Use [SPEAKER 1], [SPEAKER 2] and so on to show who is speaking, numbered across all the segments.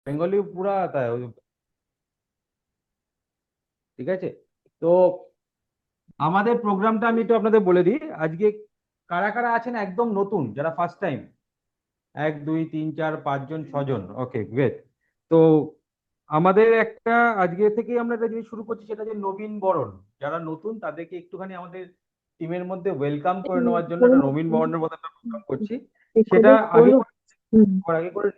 [SPEAKER 1] Bengali পুরা আতা है ঠিক আছে। তো আমাদের প্রোগ্রামটা আমি একটু আপনাদের বলে দিই আজকে কারা কারা আছেন একদম নতুন যারা ফার্স্ট টাইম। 1 2 3 4 5 জন 6 জন, ওকে গ্রেট। তো আমাদের একটা আজকে থেকে আমরা একটা জিনিস শুরু করছি, সেটা যে নবীন বরণ। যারা নতুন তাদেরকে একটুখানি আমাদের টিমের মধ্যে ওয়েলকাম করে নেওয়ার জন্য একটা নবীন বরণের মধ্যে একটা প্রোগ্রাম করছি। সেটা আগে আগে করে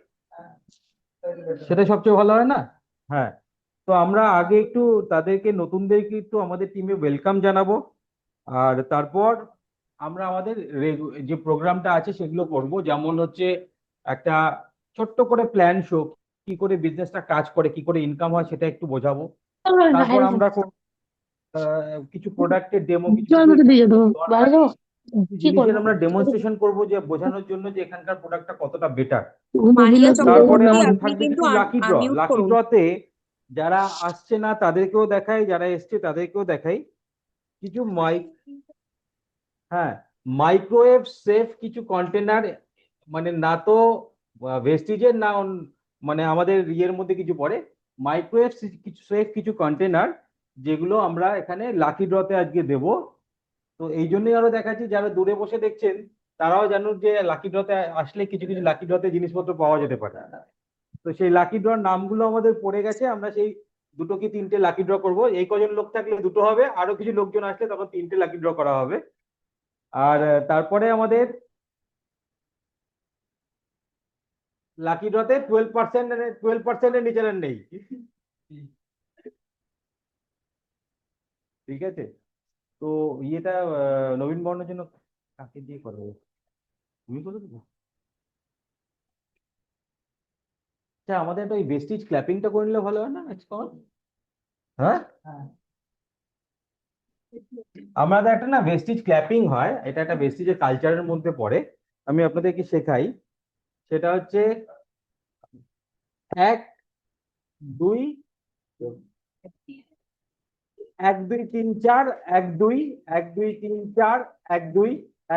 [SPEAKER 1] সেটা সবচেয়ে ভালো হয় না? হ্যাঁ। তো আমরা আগে একটু তাদেরকে নতুনদেরকে একটু আমাদের টিমে ওয়েলকাম জানাবো। আর তারপর আমরা আমাদের যে প্রোগ্রামটা আছে সেগুলো করব, যেমন হচ্ছে একটা ছোট্ট করে প্ল্যান শো, কি করে বিজনেসটা কাজ করে, কি করে ইনকাম হয় সেটা একটু বোঝাবো। তারপর আমরা কিছু প্রোডাক্টের ডেমো, কিছু
[SPEAKER 2] জল
[SPEAKER 1] কিছু
[SPEAKER 2] মতো দিয়ে দেবো, বাইরে
[SPEAKER 1] দরকারি
[SPEAKER 2] যাবো।
[SPEAKER 1] কিছু
[SPEAKER 2] কি
[SPEAKER 1] জিনিসের
[SPEAKER 2] করবো?
[SPEAKER 1] আমরা ডেমনস্ট্রেশন করব, যে বোঝানোর জন্য যে এখানকার প্রোডাক্টটা কতটা বেটার।
[SPEAKER 2] বিভিন্ন
[SPEAKER 3] মারিয়া
[SPEAKER 1] তারপরে
[SPEAKER 3] চক্রবর্তী,
[SPEAKER 1] আমাদের
[SPEAKER 3] আপনি
[SPEAKER 1] থাকবে
[SPEAKER 3] কিন্তু
[SPEAKER 1] কিছু লাকি ড্র।
[SPEAKER 3] আনমিউট
[SPEAKER 1] লাকি
[SPEAKER 3] করুন।
[SPEAKER 1] ড্রতে যারা আসছে না তাদেরকেও দেখাই, যারা এসছে তাদেরকেও দেখাই কিছু হ্যাঁ, মাইক্রোওয়েভ সেফ কিছু কন্টেনার, মানে না তো ভেস্টিজের না মানে আমাদের ইয়ের মধ্যে কিছু পড়ে। মাইক্রোওয়েভ কিছু সেফ কিছু কন্টেনার, যেগুলো আমরা এখানে লাকি ড্রতে আজকে দেব। তো এই জন্যই আরো দেখাচ্ছি, যারা দূরে বসে দেখছেন তারাও জানুক যে লাকি ড্রতে আসলে কিছু কিছু লাকি ড্রতে জিনিসপত্র পাওয়া যেতে পারে। তো সেই লাকি ড্র নামগুলো আমাদের পড়ে গেছে, আমরা সেই দুটো কি তিনটে লাকি ড্র করব। এই কজন লোক থাকলে দুটো হবে, আরো কিছু লোকজন আসলে তখন তিনটে লাকি ড্র করা হবে। আর তারপরে আমাদের লাকি ড্রতে 12%, নিচে নেই। ঠিক আছে। তো ইয়েটা নবীন বর্ণের জন্য কাকে দিয়ে করবো? তুমি করে দেবো? আচ্ছা, আমাদের একটা ওই বেস্টিজ ক্ল্যাপিংটা করে নিলে ভালো হয় না আজকে? হ্যাঁ, আমাদের একটা না ভেস্টিজ ক্ল্যাপিং হয়, এটা একটা ভেস্টিজের কালচারের মধ্যে পড়ে। আমি আপনাদেরকে শেখাই। সেটা হচ্ছে 1 2, 1 2 3 4, 1 2, 1 2 3 4, 1 2,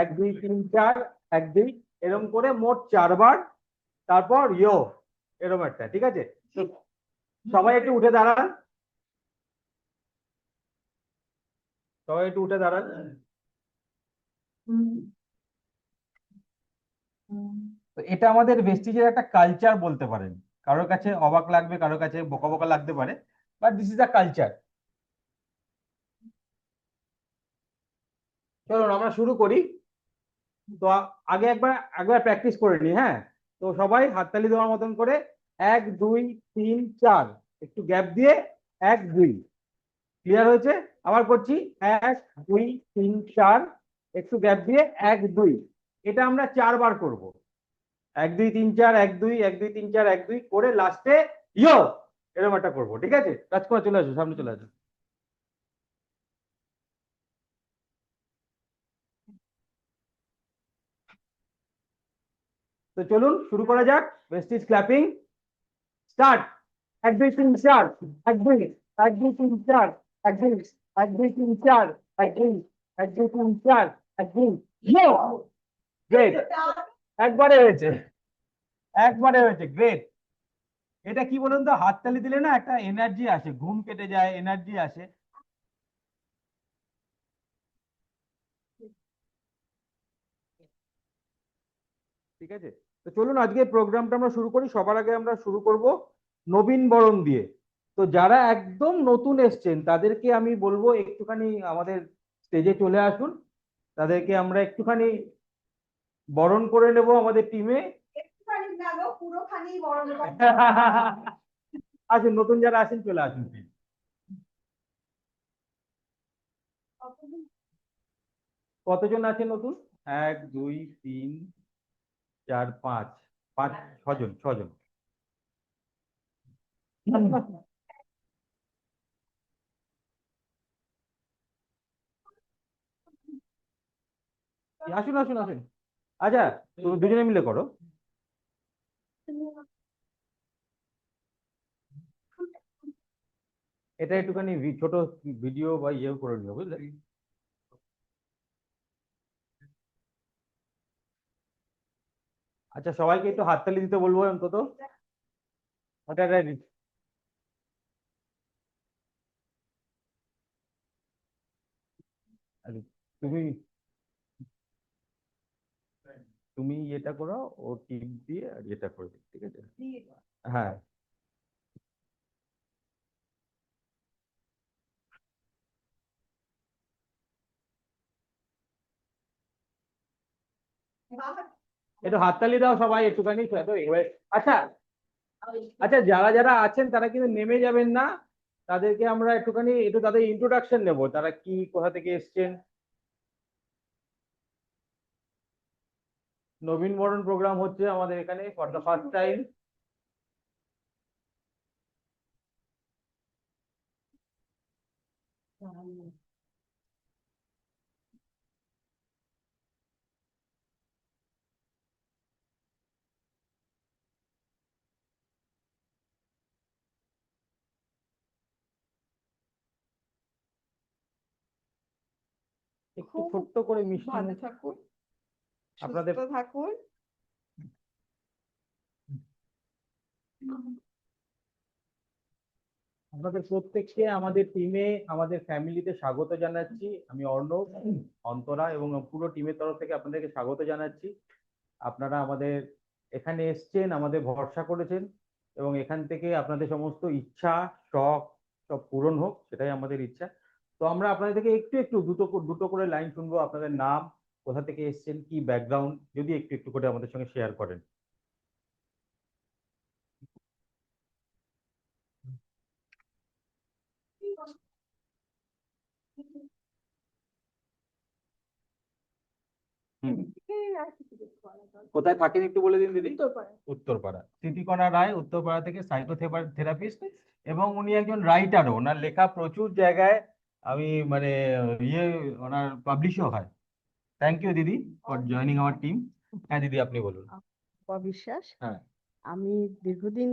[SPEAKER 1] 1 2 3 4, 1 2, এরকম করে মোট 4 বার। তারপর ইয়ো, এরকম একটা, ঠিক আছে। তো সবাই একটু উঠে দাঁড়ান, সবাই একটু উঠে দাঁড়ান। তো এটা আমাদের ভেস্টিজের একটা কালচার বলতে পারেন। কারোর কাছে অবাক লাগবে, কারোর কাছে বোকা বোকা লাগতে পারে, but this is a culture. চলুন আমরা শুরু করি। তো আগে একবার একবার প্র্যাকটিস করে নি, হ্যাঁ। তো সবাই হাততালি দেওয়ার মতন করে 1 2 3 4, একটু গ্যাপ দিয়ে 1 2, ক্লিয়ার হয়েছে? আবার করছি 1 2 3 4, একটু গ্যাপ দিয়ে 1 2। এটা আমরা 4 বার করব। 1 2 3 4, 1 2, 1 2 3 4, 1 2 করে লাস্টে ইয়ো, এরকম একটা করবো, ঠিক আছে। রাজকুমার চলে আসো, সামনে চলে আসো। তো চলুন শুরু করা যাক। Prestige clapping start. 1 2 3 4, 1 2, 1 2 3 4, 1 2, 1 2 3 4, 1 2, 1 2 3 4, 1 2, গ্রেট। একবারে হয়েছে, একবারে হয়েছে, গ্রেট। এটা কি বলুন তো, হাততালি দিলে না একটা এনার্জি আসে, ঘুম কেটে যায়, এনার্জি আসে। ঠিক আছে। তো চলুন আজকে প্রোগ্রামটা আমরা শুরু করি। সবার আগে আমরা শুরু করব নবীন বরণ দিয়ে। তো যারা একদম নতুন এসছেন তাদেরকে আমি বলবো একটুখানি আমাদের স্টেজে চলে আসুন। তাদেরকে আমরা একটুখানি বরণ করে নেব আমাদের টিমে। একটুখানি না গো, পুরোখানি বরণ করতে। আসুন, নতুন যারা আসেন চলে আসুন। কতজন আছে নতুন? 1 2 3 4 5, 6 জন, 6 জন। আসুন আসুন আসুন। আচ্ছা, তুমি দুজনে মিলে করো। এটা একটুখানি ছোট ভিডিও বা ইয়েও করে নিও, বুঝলে। আচ্ছা, সবাইকে একটু হাততালি দিতে বলবো অন্তত। ওটা আরে, তুমি তুমি এটা করো, ও টিপ দিয়ে আর এটা করে দিই, ঠিক আছে? হ্যাঁ, একটু হাততালি দাও সবাই একটুখানি তো এবার। আচ্ছা, আচ্ছা, যারা যারা আছেন তারা কিন্তু নেমে যাবেন না, তাদেরকে আমরা একটুখানি একটু তাদের ইন্ট্রোডাকশন নেব, তারা কি কোথা থেকে এসছেন। নবীন বরণ প্রোগ্রাম হচ্ছে আমাদের এখানে ফর দ্য ফার্স্ট টাইম। একটু
[SPEAKER 2] খুব
[SPEAKER 1] ছোট্ট করে মিষ্টি
[SPEAKER 2] ভালো থাকুন,
[SPEAKER 1] আপনাদের
[SPEAKER 2] সুস্থ থাকুন।
[SPEAKER 1] আপনাদের প্রত্যেককে আমাদের টিমে, আমাদের ফ্যামিলিতে স্বাগত জানাচ্ছি। আমি অর্ণব, অন্তরা এবং পুরো টিমের তরফ থেকে আপনাদেরকে স্বাগত জানাচ্ছি। আপনারা আমাদের এখানে এসছেন, আমাদের ভরসা করেছেন, এবং এখান থেকে আপনাদের সমস্ত ইচ্ছা, শখ সব পূরণ হোক, সেটাই আমাদের ইচ্ছা। তো আমরা আপনাদের থেকে একটু একটু দুটো দুটো করে লাইন শুনবো। আপনাদের নাম, কোথা থেকে এসছেন, কি ব্যাকগ্রাউন্ড, যদি একটু একটু করে আমাদের সঙ্গে শেয়ার করেন। হুম। কোথায় থাকেন একটু বলে দিন দিদি।
[SPEAKER 2] উত্তরপাড়া।
[SPEAKER 1] উত্তরপাড়া, স্মৃতিকণা রায় উত্তরপাড়া থেকে সাইকোথেরাপিস্ট, এবং উনি একজন রাইটারও। ওনার লেখা প্রচুর জায়গায় আমি মানে ইয়ে ওনার পাবলিশও হয়। থ্যাংক ইউ দিদি ফর জয়নিং আওয়ার টিম। হ্যাঁ দিদি, আপনি বলুন।
[SPEAKER 2] বিশ্বাস।
[SPEAKER 1] হ্যাঁ।
[SPEAKER 2] আমি দীর্ঘদিন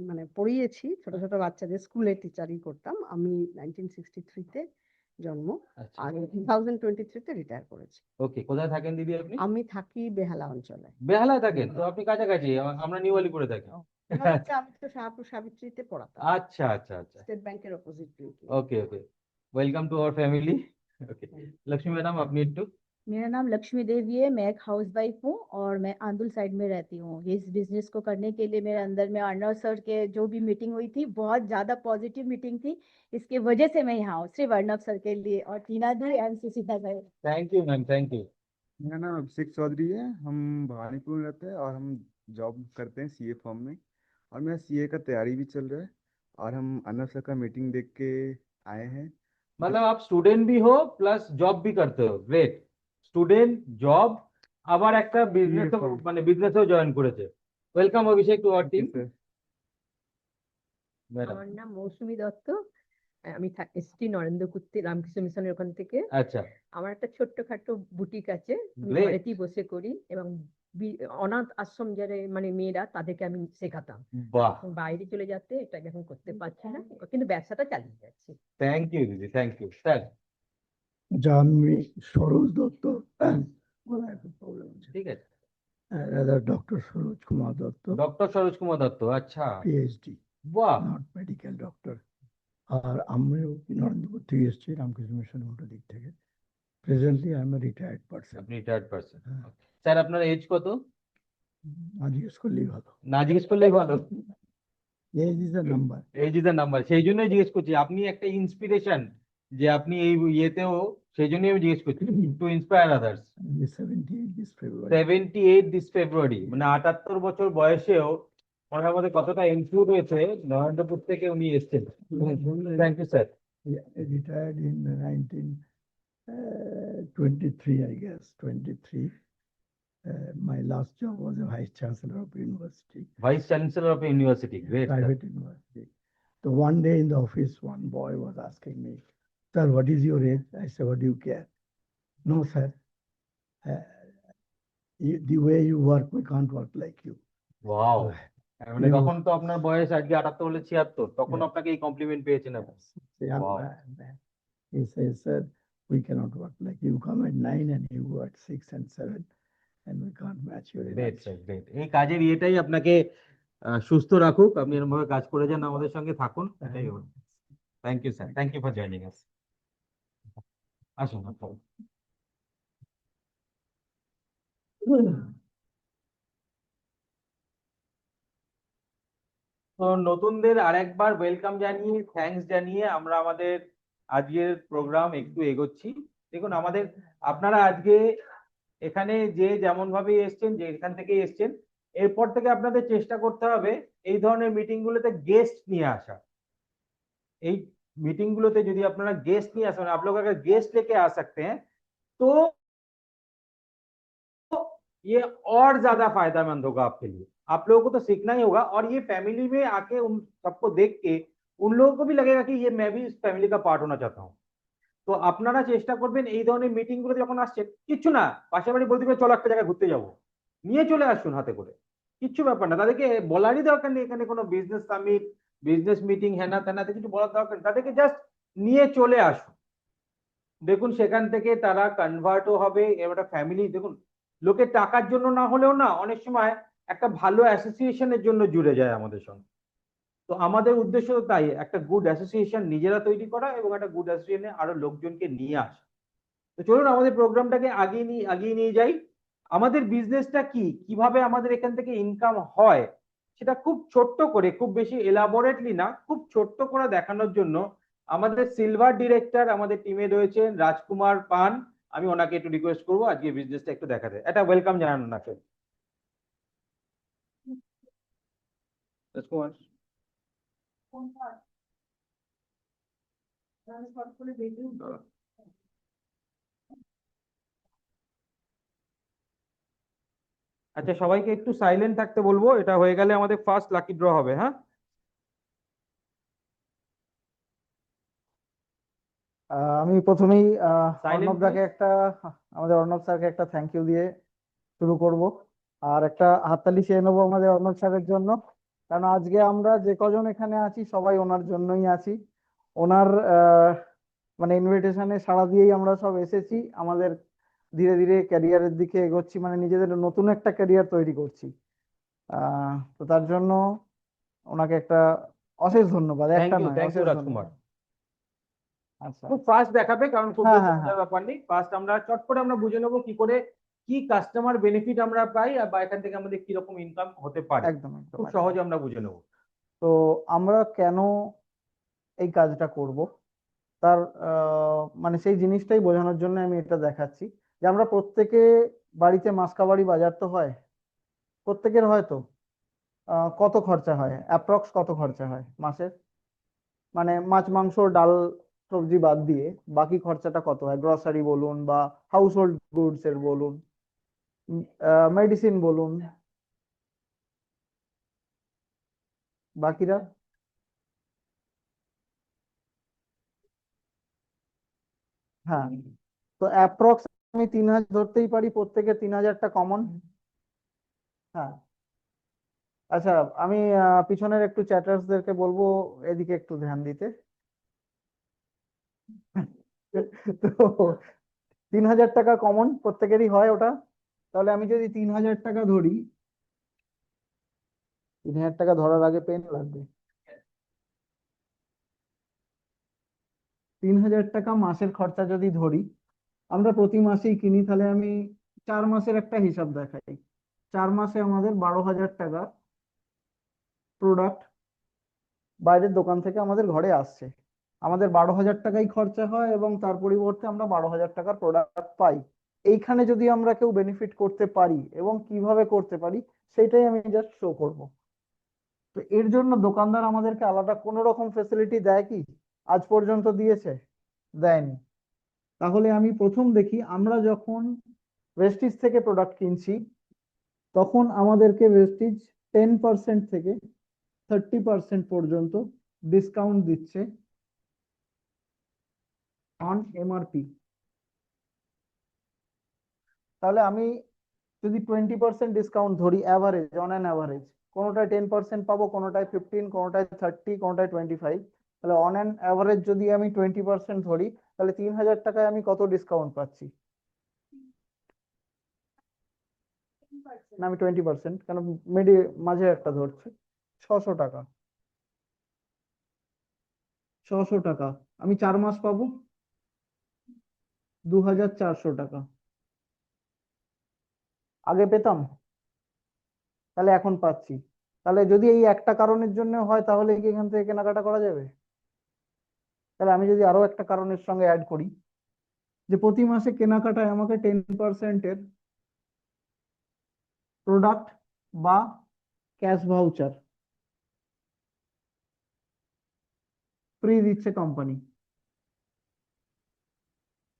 [SPEAKER 2] মানে পড়িয়েছি, ছোট ছোট বাচ্চাদের স্কুলে টিচারই করতাম। আমি 1963-তে জন্ম,
[SPEAKER 1] আচ্ছা,
[SPEAKER 2] আর 2023-তে রিটায়ার করেছি।
[SPEAKER 1] ওকে। কোথায় থাকেন দিদি আপনি?
[SPEAKER 2] আমি থাকি বেহালা অঞ্চলে।
[SPEAKER 1] বেহালায় থাকেন? তো আপনি কাছাকাছি, আমরা নিউ আলিপুরে থাকি।
[SPEAKER 2] আমি তো শাহপুর সাবিত্রীতে পড়াতাম,
[SPEAKER 1] আচ্ছা আচ্ছা আচ্ছা,
[SPEAKER 2] স্টেট ব্যাংকের opposite building.
[SPEAKER 1] Okay okay, welcome to our family. Okay, Lakshmi madam আপনি একটু।
[SPEAKER 3] मेरा नाम लक्ष्मी देवी है। मैं एक हाउस वाइफ हूँ और मैं आंदुल साइड में रहती हूँ। इस बिजनेस को करने के लिए मेरे अंदर में अर्णव सर के जो भी मीटिंग हुई थी, बहुत ज्यादा पॉजिटिव मीटिंग थी। इसके वजह से मैं यहाँ हूँ, सिर्फ अर्णव सर के लिए, और टीना दी and Sushita sir.
[SPEAKER 1] Thank you ma'am, thank you.
[SPEAKER 4] मेरा नाम अभिषेक चौधरी है। हम भवानीपुर में रहते हैं और हम जॉब करते हैं सीए फॉर्म में, और मेरा सीए का तैयारी भी चल रहा है। और हम अनव सर का मीटिंग देख के आए हैं।
[SPEAKER 1] मतलब आप स्टूडेंट भी हो प्लस जॉब भी करते हो, গ্রেট। স্টুডেন্ট, জব, আবার একটা বিজনেস,
[SPEAKER 4] firm।
[SPEAKER 1] মানে বিজনেসও জয়েন করেছে। Welcome Abhishek to our
[SPEAKER 4] thank you
[SPEAKER 1] team.
[SPEAKER 4] Sir.
[SPEAKER 1] Madam.
[SPEAKER 5] আমার নাম মৌসুমী দত্ত। আমি এসছি নরেন্দ্রকুত্তি রামকৃষ্ণ মিশনের ওখান থেকে।
[SPEAKER 1] আচ্ছা,
[SPEAKER 5] আমার একটা ছোট্টখাটো বুটিক আছে, আমি
[SPEAKER 1] Great.
[SPEAKER 5] ঘরেতেই বসে করি, এবং অনাথ আশ্রম যারা মানে মেয়েরা, তাদেরকে আমি শেখাতাম।
[SPEAKER 1] বাহ,
[SPEAKER 5] এখন বাইরে চলে যাতে এটাকে এখন করতে পারছি না, কিন্তু ব্যবসাটা চালিয়ে যাচ্ছি।
[SPEAKER 1] থ্যাংক ইউ দিদি, thank you sir.
[SPEAKER 6] Jahnavi Saroj Dutta, গলায় একটু প্রবলেম আছে।
[SPEAKER 1] ঠিক আছে,
[SPEAKER 6] ডক্টর সরোজ কুমার দত্ত,
[SPEAKER 1] ডক্টর সরোজ কুমার দত্ত, আচ্ছা,
[SPEAKER 6] পিএইচডি,
[SPEAKER 1] বাহ,
[SPEAKER 6] নট মেডিকেল ডক্টর। আর আমিও নরেন্দ্রপুর থেকে এসেছি, রামকৃষ্ণ মিশন উল্টো দিক থেকে। Presently I am a retired person.
[SPEAKER 1] আপনি রিটায়ার্ড পারসন। স্যার আপনার এজ কত?
[SPEAKER 6] না জিজ্ঞেস করলেই ভালো,
[SPEAKER 1] না জিজ্ঞেস করলেই ভালো।
[SPEAKER 6] Age is a number.
[SPEAKER 1] Age is the number, সেই জন্যই জিজ্ঞেস করছি। আপনি একটা ইন্সপিরেশন, যে আপনি এই ইয়েতেও, সেই জন্যই আমি জিজ্ঞেস করছি, টু ইন্সপায়ার আদার্স।
[SPEAKER 6] 78 দিস ফেব্রুয়ারি।
[SPEAKER 1] 78 দিস ফেব্রুয়ারি, মানে 78 বছর বয়সেও ওনার মধ্যে কতটা এনফ্লু রয়েছে। নরেন্দ্রপুর থেকে উনি এসেছেন। Thank you sir.
[SPEAKER 6] Retired in 1923, I guess 23. My last job was a vice chancellor of university,
[SPEAKER 1] vice chancellor of university, great.
[SPEAKER 6] private university. So one day in the office, one boy was asking me, "Sir, what is your age?" I said, "What do you care?" "No, sir. Uh, the way you work, we can't work like you."
[SPEAKER 1] Wow, মানে
[SPEAKER 6] Yeah.
[SPEAKER 1] তখন তো আপনার বয়স আজকে 78 হলে 76, তখন
[SPEAKER 6] Yeah.
[SPEAKER 1] আপনাকে এই কমপ্লিমেন্ট পেয়েছেন আপনি।
[SPEAKER 6] The young
[SPEAKER 1] Wow.
[SPEAKER 6] man, he says, "Sir, we cannot work like you. You come at 9 and you go at 6 and 7, and we can't match your
[SPEAKER 1] great
[SPEAKER 6] energy."
[SPEAKER 1] Sir, great. এই কাজের ইয়েটাই আপনাকে সুস্থ রাখুক, আপনি এরকমভাবে কাজ করে যান, আমাদের সঙ্গে থাকুন, এটাই হলো। Thank you sir, thank you for joining us. আসুন আপনারা। তো নতুনদের আরেকবার ওয়েলকাম জানিয়ে, থ্যাঙ্কস জানিয়ে আমরা আমাদের আজকের প্রোগ্রাম একটু এগোচ্ছি। দেখুন আমাদের, আপনারা আজকে এখানে যে যেমন ভাবে এসছেন, যে এখান থেকে এসছেন, এরপর থেকে আপনাদের চেষ্টা করতে হবে এই ধরনের মিটিং গুলোতে গেস্ট নিয়ে আসা। এই मीटिंग গুলোতে যদি আপনারা गेस्ट नहीं आ सकते, आप लोग अगर गेस्ट लेके आ सकते हैं तो ये और ज्यादा फायदेमंद होगा आपके लिए। आप लोगों को तो सीखना ही होगा, और ये फैमिली में आके उन सबको देख के उन लोगों को भी लगेगा कि ये मैं भी इस फैमिली का पार्ट होना चाहता हूँ। তো আপনারা চেষ্টা করবেন এই ধরনের মিটিং গুলো যখন আসছেন, কিচ্ছু না, পাশের বাড়ি বলতে হবে চলো একটা জায়গায় ঘুরতে যাবো, নিয়ে চলে আসুন হাতে করে, কিচ্ছু ব্যাপার না। তাদেরকে বলারই দরকার নেই এখানে কোনো বিজনেস সামিট, বিজনেস মিটিং হ্যানা ত্যানা কিছু বলার দরকার নেই, তাদেরকে জাস্ট নিয়ে চলে আসুন। দেখুন সেখান থেকে তারা কনভার্টও হবে, এবার একটা ফ্যামিলি। দেখুন লোকে টাকার জন্য না হলেও না অনেক সময় একটা ভালো অ্যাসোসিয়েশনের জন্য জুড়ে যায় আমাদের সঙ্গে। তো আমাদের উদ্দেশ্য তো তাই, একটা গুড অ্যাসোসিয়েশন নিজেরা তৈরি করা এবং একটা গুড অ্যাসোসিয়েশনে আরো লোকজনকে নিয়ে আসা। তো চলুন আমাদের প্রোগ্রামটাকে আগিয়ে নিয়ে যাই। আমাদের বিজনেসটা কি, কিভাবে আমাদের এখান থেকে ইনকাম হয়, সেটা খুব ছোট্ট করে, খুব বেশি এলাবোরেটলি না, খুব ছোট্ট করে দেখানোর জন্য আমাদের সিলভার ডিরেক্টর আমাদের টিমে রয়েছেন রাজকুমার পান। আমি ওনাকে একটু রিকোয়েস্ট করবো আজকে বিজনেসটা একটু দেখাতে, একটা ওয়েলকাম জানান ওনাকে। রাজকুমার। আচ্ছা সবাইকে একটু সাইলেন্ট থাকতে বলবো, এটা হয়ে গেলে আমাদের ফার্স্ট লাকি ড্র হবে। হ্যাঁ,
[SPEAKER 7] আমি প্রথমেই
[SPEAKER 1] সাইলেন্ট
[SPEAKER 7] অর্ণবদাকে একটা, আমাদের অর্ণব স্যারকে একটা থ্যাংক ইউ দিয়ে শুরু করব। আর একটা হাততালি চেয়ে নেবো আমাদের অর্ণব স্যারের জন্য, কারণ আজকে আমরা যে কজন এখানে আছি সবাই ওনার জন্যই আছি। ওনার মানে ইনভিটেশনে সাড়া দিয়েই আমরা সব এসেছি, আমাদের ধীরে ধীরে ক্যারিয়ারের দিকে এগোচ্ছি, মানে নিজেদের নতুন একটা ক্যারিয়ার তৈরি করছি। তো তার জন্য ওনাকে একটা অশেষ ধন্যবাদ, একটা নয়
[SPEAKER 1] থ্যাংক ইউ
[SPEAKER 7] অশেষ
[SPEAKER 1] রাজকুমার।
[SPEAKER 7] ধন্যবাদ। আচ্ছা,
[SPEAKER 1] খুব ফাস্ট দেখাবে কারণ খুব
[SPEAKER 7] হ্যাঁ
[SPEAKER 1] বেশি
[SPEAKER 7] হ্যাঁ হ্যাঁ,
[SPEAKER 1] বোঝার ব্যাপার নেই, ফার্স্ট আমরা চট করে আমরা বুঝে নেবো কি করে কি কাস্টমার বেনিফিট আমরা পাই, আর বা এখান থেকে আমাদের কিরকম ইনকাম হতে পারে,
[SPEAKER 7] একদম একদম
[SPEAKER 1] খুব
[SPEAKER 7] একদম।
[SPEAKER 1] সহজে আমরা বুঝে নেবো।
[SPEAKER 7] তো আমরা কেন এই কাজটা করব, তার মানে সেই জিনিসটাই বোঝানোর জন্য আমি এটা দেখাচ্ছি, যে আমরা প্রত্যেকে বাড়িতে মাসকাবাড়ি বাজার তো হয়, প্রত্যেকের হয়তো কত খরচা হয়, অ্যাপ্রক্স কত খরচা হয় মাসের, মানে মাছ মাংস ডাল সবজি বাদ দিয়ে বাকি খরচাটা কত হয়, গ্রসারি বলুন বা হাউস হোল্ড গুডস এর বলুন, মেডিসিন বলুন, বাকিরা। হ্যাঁ, তো অ্যাপ্রক্স আমি 3,000 ধরতেই পারি, প্রত্যেকে 3,000টা কমন। হ্যাঁ, আচ্ছা, আমি পিছনের একটু চ্যাটার্সদেরকে বলবো এদিকে একটু ধ্যান দিতে। তো 3,000 টাকা কমন প্রত্যেকেরই হয় ওটা। তাহলে আমি যদি 3,000 টাকা ধরি, 3,000 টাকা ধরার আগে পেন লাগবে। 3,000 টাকা মাসের খরচা যদি ধরি, আমরা প্রতি মাসেই কিনি, তাহলে আমি 4 মাসের একটা হিসাব দেখাই। 4 মাসে আমাদের 12,000 টাকা প্রোডাক্ট বাইরের দোকান থেকে আমাদের ঘরে আসছে। আমাদের 12,000 টাকাই খরচা হয় এবং তার পরিবর্তে আমরা 12,000 টাকার প্রোডাক্ট পাই। এইখানে যদি আমরা কেউ বেনিফিট করতে পারি এবং কিভাবে করতে পারি, সেটাই আমি জাস্ট শো করব। তো এর জন্য দোকানদার আমাদেরকে আলাদা কোনো রকম ফেসিলিটি দেয় কি? আজ পর্যন্ত দিয়েছে? দেয়নি। তাহলে আমি প্রথম দেখি, আমরা যখন ওয়েস্টিজ থেকে প্রোডাক্ট কিনছি তখন আমাদেরকে ওয়েস্টিজ 10% থেকে 30% পর্যন্ত ডিসকাউন্ট দিচ্ছে অন এমআরপি। তাহলে আমি যদি 20% ডিসকাউন্ট ধরি, অ্যাভারেজ, অন অ্যান অ্যাভারেজ, কোনোটায় 10% পাবো, কোনোটায় 15, কোনোটায় 30, কোনোটায় 25, তাহলে অন অ্যান অ্যাভারেজ যদি আমি 20% ধরি, তাহলে 3,000 টাকায় আমি কত ডিসকাউন্ট পাচ্ছি? না, আমি 20%, কেন মাঝে একটা ধরছি, 600 টাকা। 600 টাকা আমি 4 মাস পাবো 2400 টাকা। আগে পেতাম, তাহলে এখন পাচ্ছি। তাহলে যদি এই একটা কারণের জন্য হয় তাহলে কি এখান থেকে কেনাকাটা করা যাবে? তাহলে আমি যদি আরো একটা কারণের সঙ্গে অ্যাড করি, যে প্রতি মাসে কেনাকাটায় আমাকে 10%-এর প্রোডাক্ট বা ক্যাশ ভাউচার ফ্রি দিচ্ছে কোম্পানি,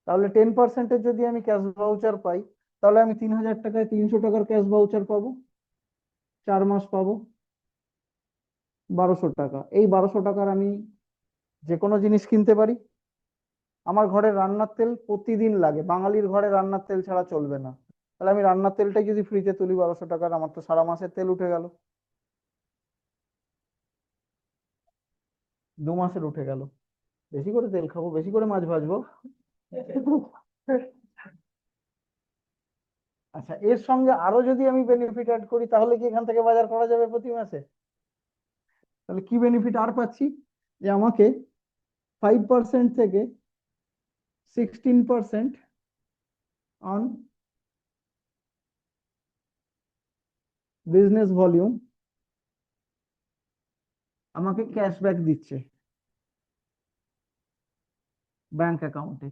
[SPEAKER 7] তাহলে 10%-এর যদি আমি ক্যাশ ভাউচার পাই, তাহলে আমি 3000 টাকায় 300 টাকার ক্যাশ ভাউচার পাবো, 4 মাস পাবো 1200 টাকা। এই 1200 টাকার আমি যে কোনো জিনিস কিনতে পারি। আমার ঘরে রান্নার তেল প্রতিদিন লাগে, বাঙালির ঘরে রান্নার তেল ছাড়া চলবে না। তাহলে আমি রান্নার তেলটাই যদি ফ্রিতে তুলি 1200 টাকার, আমার তো সারা মাসের তেল উঠে গেল, 2 মাসের উঠে গেল। বেশি করে তেল খাবো, বেশি করে মাছ ভাজবো। আচ্ছা, এর সঙ্গে আরো যদি আমি বেনিফিট অ্যাড করি, তাহলে কি এখান থেকে বাজার করা যাবে প্রতি মাসে? তাহলে কি বেনিফিট আর পাচ্ছি, যে আমাকে 5% থেকে 16% অন বিজনেস ভলিউম আমাকে ক্যাশব্যাক দিচ্ছে ব্যাংক অ্যাকাউন্টে।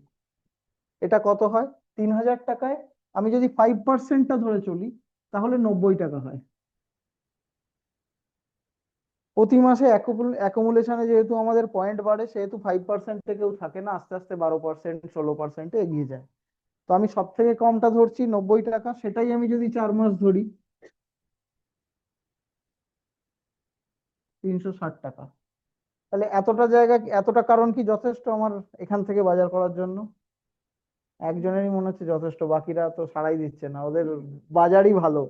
[SPEAKER 7] এটা কত হয়? 3000 টাকায় আমি যদি 5%টা ধরে চলি, তাহলে 90 টাকা হয়। প্রতি মাসে অ্যাকুমুলেশনে যেহেতু আমাদের পয়েন্ট বাড়ে, সেহেতু 5%-এ কেউ থাকে না, আস্তে আস্তে 12%, 16%-এ এগিয়ে যায়। তো আমি সব থেকে কমটা ধরছি 90 টাকা, সেটাই আমি যদি 4 মাস ধরি 360 টাকা। তাহলে এতটা জায়গা, এতটা কারণ কি যথেষ্ট আমার এখান থেকে বাজার করার জন্য? একজনেরই মনে হচ্ছে যথেষ্ট, বাকিরা তো সাড়াই দিচ্ছে না, ওদের বাজারই ভালো।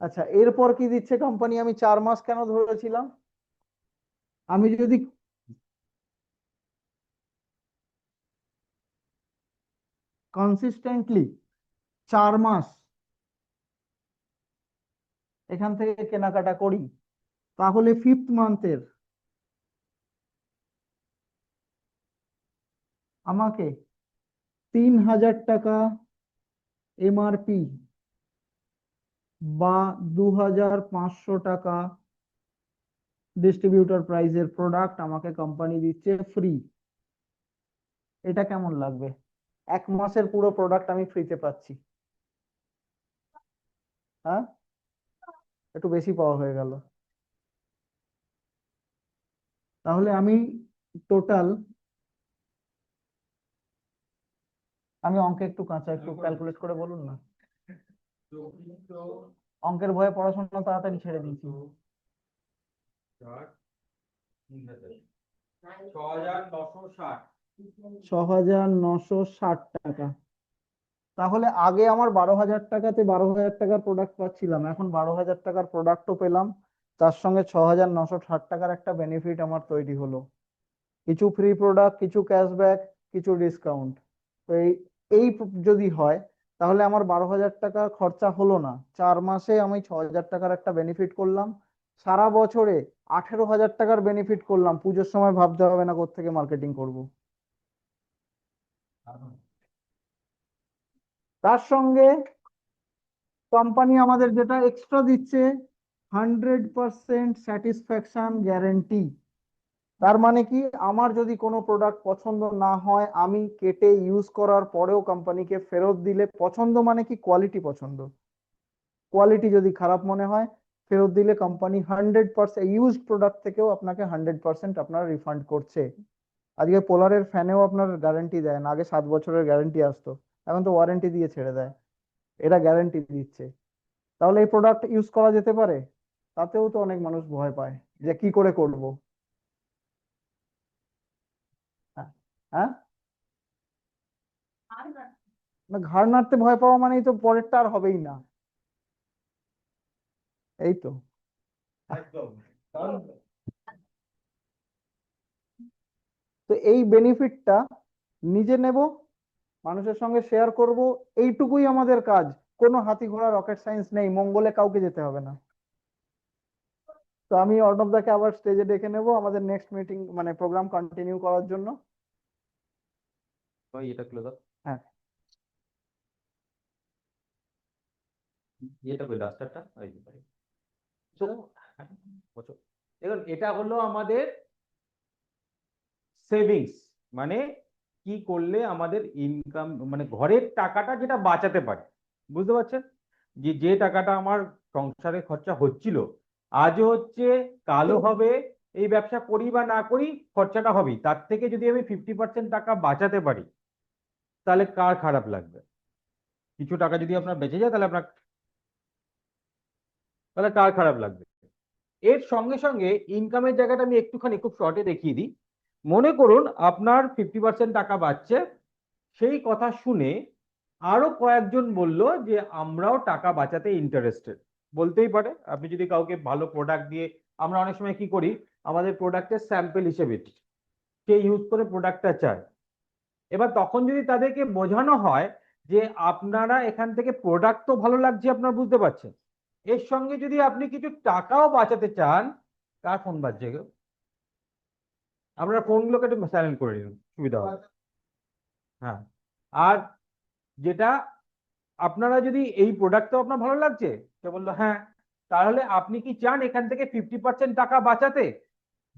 [SPEAKER 7] আচ্ছা, এরপর কি দিচ্ছে কোম্পানি? আমি 4 মাস কেন ধরেছিলাম? আমি যদি কনসিস্টেন্টলি 4 মাস এখান থেকে কেনাকাটা করি, তাহলে 5th মান্থের আমাকে 3000 টাকা এমআরপি বা 2500 টাকা ডিস্ট্রিবিউটর প্রাইজের প্রোডাক্ট আমাকে কোম্পানি দিচ্ছে ফ্রি। এটা কেমন লাগবে? 1 মাসের পুরো প্রোডাক্ট আমি ফ্রিতে পাচ্ছি। হ্যাঁ, একটু বেশি পাওয়া হয়ে গেল। তাহলে আমি টোটাল, আমি অঙ্কে একটু কাঁচা, একটু ক্যালকুলেট করে বলুন না। অঙ্কের ভয়ে পড়াশোনা তাড়াতাড়ি ছেড়ে দিয়েছি। 6960 টাকা। তাহলে আগে আমার 12,000 টাকাতে 12,000 টাকার প্রোডাক্ট পাচ্ছিলাম, এখন 12,000 টাকার প্রোডাক্টও পেলাম, তার সঙ্গে 6960 টাকার একটা বেনিফিট আমার তৈরি হলো। কিছু ফ্রি প্রোডাক্ট, কিছু ক্যাশব্যাক, কিছু ডিসকাউন্ট। তো এই যদি হয়, তাহলে আমার 12,000 টাকার খরচা হলো না, 4 মাসে আমি 6,000 টাকার একটা বেনিফিট করলাম, সারা বছরে 18,000 টাকার বেনিফিট করলাম। পুজোর সময় ভাবতে হবে না কোত্থেকে মার্কেটিং করব। তার সঙ্গে কোম্পানি আমাদের যেটা এক্সট্রা দিচ্ছে, 100% স্যাটিসফ্যাকশন গ্যারেন্টি। তার মানে কি, আমার যদি কোনো প্রোডাক্ট পছন্দ না হয়, আমি কেটে ইউজ করার পরেও কোম্পানিকে ফেরত দিলে, পছন্দ মানে কি, কোয়ালিটি পছন্দ, কোয়ালিটি যদি খারাপ মনে হয় ফেরত দিলে কোম্পানি 100% ইউজ প্রোডাক্ট থেকেও আপনাকে 100% আপনার রিফান্ড করছে। আজকে পোলারের ফ্যানেও আপনার গ্যারান্টি দেয় না, আগে 7 বছরের গ্যারান্টি আসতো, এখন তো ওয়ারেন্টি দিয়ে ছেড়ে দেয়, এটা গ্যারান্টি দিচ্ছে। তাহলে এই প্রোডাক্ট ইউজ করা যেতে পারে? তাতেও তো অনেক মানুষ ভয় পায় যে কি করে করব। হ্যাঁ, হ্যাঁ, না, ঘাড় নাড়তে ভয় পাওয়া মানেই তো পরেরটা আর হবেই না, এই তো। তো এই বেনিফিটটা নিজে নেব, মানুষের সঙ্গে শেয়ার করব, এইটুকুই আমাদের কাজ। কোনো হাতি ঘোড়া রকেট সায়েন্স নেই, মঙ্গলে কাউকে যেতে হবে না। তো আমি অর্ণবদাকে আবার স্টেজে ডেকে নেব আমাদের নেক্সট মিটিং মানে প্রোগ্রাম কন্টিনিউ করার জন্য।
[SPEAKER 1] ভাই এটা খুলে দাও,
[SPEAKER 7] হ্যাঁ,
[SPEAKER 1] এটা কই ডাস্টারটা, এই যে ভাই। তো বসো। দেখুন এটা হলো আমাদের সেভিংস, মানে কি করলে আমাদের ইনকাম, মানে ঘরের টাকাটা যেটা বাঁচাতে পারে, বুঝতে পারছেন? যে যে টাকাটা আমার সংসারে খরচা হচ্ছিল, আজও হচ্ছে, কালও হবে, এই ব্যবসা করি বা না করি খরচাটা হবেই, তার থেকে যদি আমি 50% টাকা বাঁচাতে পারি, তাহলে কার খারাপ লাগবে? কিছু টাকা যদি আপনার বেঁচে যায় তাহলে কার খারাপ লাগবে? এর সঙ্গে সঙ্গে ইনকামের জায়গাটা আমি একটুখানি খুব শর্টে দেখিয়ে দিই। মনে করুন আপনার 50% টাকা বাঁচছে, সেই কথা শুনে আরো কয়েকজন বলল যে আমরাও টাকা বাঁচাতে ইন্টারেস্টেড। বলতেই পারে, আপনি যদি কাউকে ভালো প্রোডাক্ট দিয়ে, আমরা অনেক সময় কি করি, আমাদের প্রোডাক্টের স্যাম্পল হিসেবে সে ইউজ করে প্রোডাক্টটা চায়। এবার তখন যদি তাদেরকে বোঝানো হয় যে আপনারা এখান থেকে প্রোডাক্ট তো ভালো লাগছে, আপনারা বুঝতে পারছেন, এর সঙ্গে যদি আপনি কিছু টাকাও বাঁচাতে চান। কার ফোন বাজছে গো? আপনারা ফোনগুলোকে একটু সাইলেন্ট করে নিন, সুবিধা হবে। হ্যাঁ, আর যেটা, আপনারা যদি এই প্রোডাক্টটাও আপনার ভালো লাগছে, সে বললো হ্যাঁ, তাহলে আপনি কি চান এখান থেকে 50% টাকা বাঁচাতে?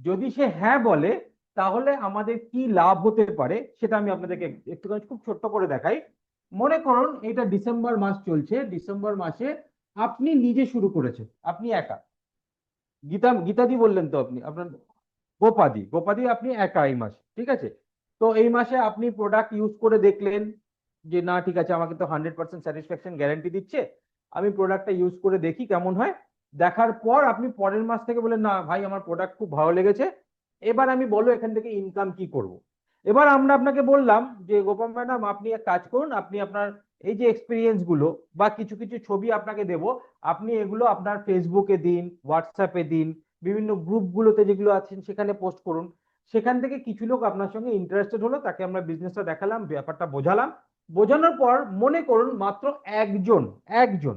[SPEAKER 1] যদি সে হ্যাঁ বলে, তাহলে আমাদের কি লাভ হতে পারে সেটা আমি আপনাদেরকে একটুখানি খুব ছোট্ট করে দেখাই। মনে করুন এটা ডিসেম্বর মাস চলছে, ডিসেম্বর মাসে আপনি নিজে শুরু করেছেন, আপনি একা। গীতাদি বললেন তো, আপনি আপনার গোপাদি আপনি একা এই মাসে, ঠিক আছে? তো এই মাসে আপনি প্রোডাক্ট ইউজ করে দেখলেন যে না ঠিক আছে, আমাকে তো 100% স্যাটিসফ্যাকশন গ্যারান্টি দিচ্ছে, আমি প্রোডাক্টটা ইউজ করে দেখি কেমন হয়। দেখার পর আপনি পরের মাস থেকে বলেন না ভাই আমার প্রোডাক্ট খুব ভালো লেগেছে, এবার আমি বলো এখান থেকে ইনকাম কি করব। এবার আমরা আপনাকে বললাম যে গোপাল ম্যাডাম আপনি এক কাজ করুন, আপনি আপনার এই যে এক্সপিরিয়েন্স গুলো বা কিছু কিছু ছবি আপনাকে দেব, আপনি এগুলো আপনার ফেসবুকে দিন, হোয়াটসঅ্যাপে দিন, বিভিন্ন গ্রুপগুলোতে যেগুলো আছেন সেখানে পোস্ট করুন। সেখান থেকে কিছু লোক আপনার সঙ্গে ইন্টারেস্টেড হলো, তাকে আমরা বিজনেসটা দেখালাম, ব্যাপারটা বোঝালাম। বোঝানোর পর মনে করুন মাত্র একজন একজন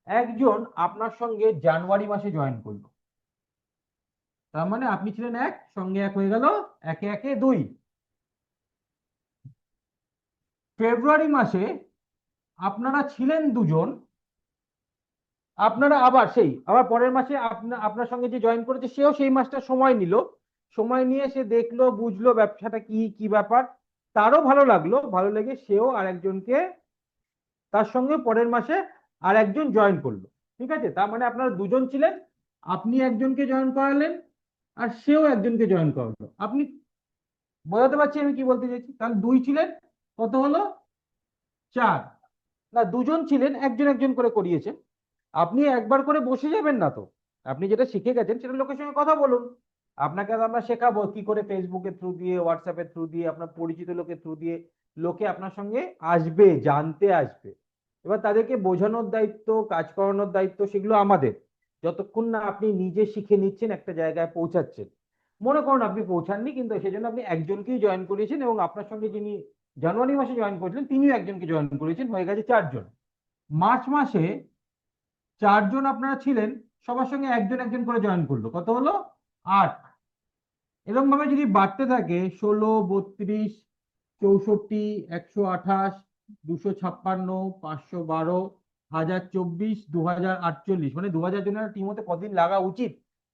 [SPEAKER 1] একজন আপনার সঙ্গে জানুয়ারি মাসে জয়েন করলো, তার মানে আপনি ছিলেন এক, সঙ্গে এক হয়ে গেল, একে একে দুই। ফেব্রুয়ারি মাসে আপনারা ছিলেন দুজন, আপনারা আবার পরের মাসে আপনার সঙ্গে যে জয়েন করেছে সেও সেই মাসটা সময় নিল, সময় নিয়ে সে দেখলো বুঝলো ব্যবসাটা কি কি ব্যাপার, তারও ভালো লাগলো, ভালো লেগে সেও আরেকজনকে তার সঙ্গে পরের মাসে আর একজন জয়েন করলো। ঠিক আছে, তার মানে আপনারা দুজন ছিলেন, আপনি একজনকে জয়েন করালেন আর সেও একজনকে জয়েন করালো। আপনি বোঝাতে পারছি আমি কি বলতে চাইছি? তাহলে দুই ছিলেন, কত হলো? চার। না, দুজন ছিলেন, একজন একজন করে করিয়েছেন। আপনি একবার করে বসে যাবেন না তো, আপনি যেটা শিখে গেছেন সেটা লোকের সঙ্গে কথা বলুন। আপনাকে আমরা শেখাবো কি করে ফেসবুকের থ্রু দিয়ে, হোয়াটসঅ্যাপের থ্রু দিয়ে, আপনার পরিচিত লোকের থ্রু দিয়ে লোকে আপনার সঙ্গে আসবে, জানতে আসবে। এবার তাদেরকে বোঝানোর দায়িত্ব, কাজ করানোর দায়িত্ব সেগুলো আমাদের, যতক্ষণ না আপনি নিজে শিখে নিচ্ছেন, একটা জায়গায় পৌঁছাচ্ছেন। মনে করুন আপনি পৌঁছাননি, কিন্তু সেজন্য আপনি একজনকেই জয়েন করিয়েছেন এবং আপনার সঙ্গে যিনি জানুয়ারি মাসে জয়েন করেছিলেন তিনিও একজনকে জয়েন করিয়েছেন, হয়ে গেছে চারজন। মার্চ মাসে চারজন আপনারা ছিলেন, সবার সঙ্গে একজন একজন করে জয়েন করলো, কত হলো? 8। এরকম ভাবে যদি বাড়তে থাকে 16, 32, 64, 128, 256, 512, 1024, 2048, মানে 2000 জনের টিম হতে কতদিন লাগা উচিত?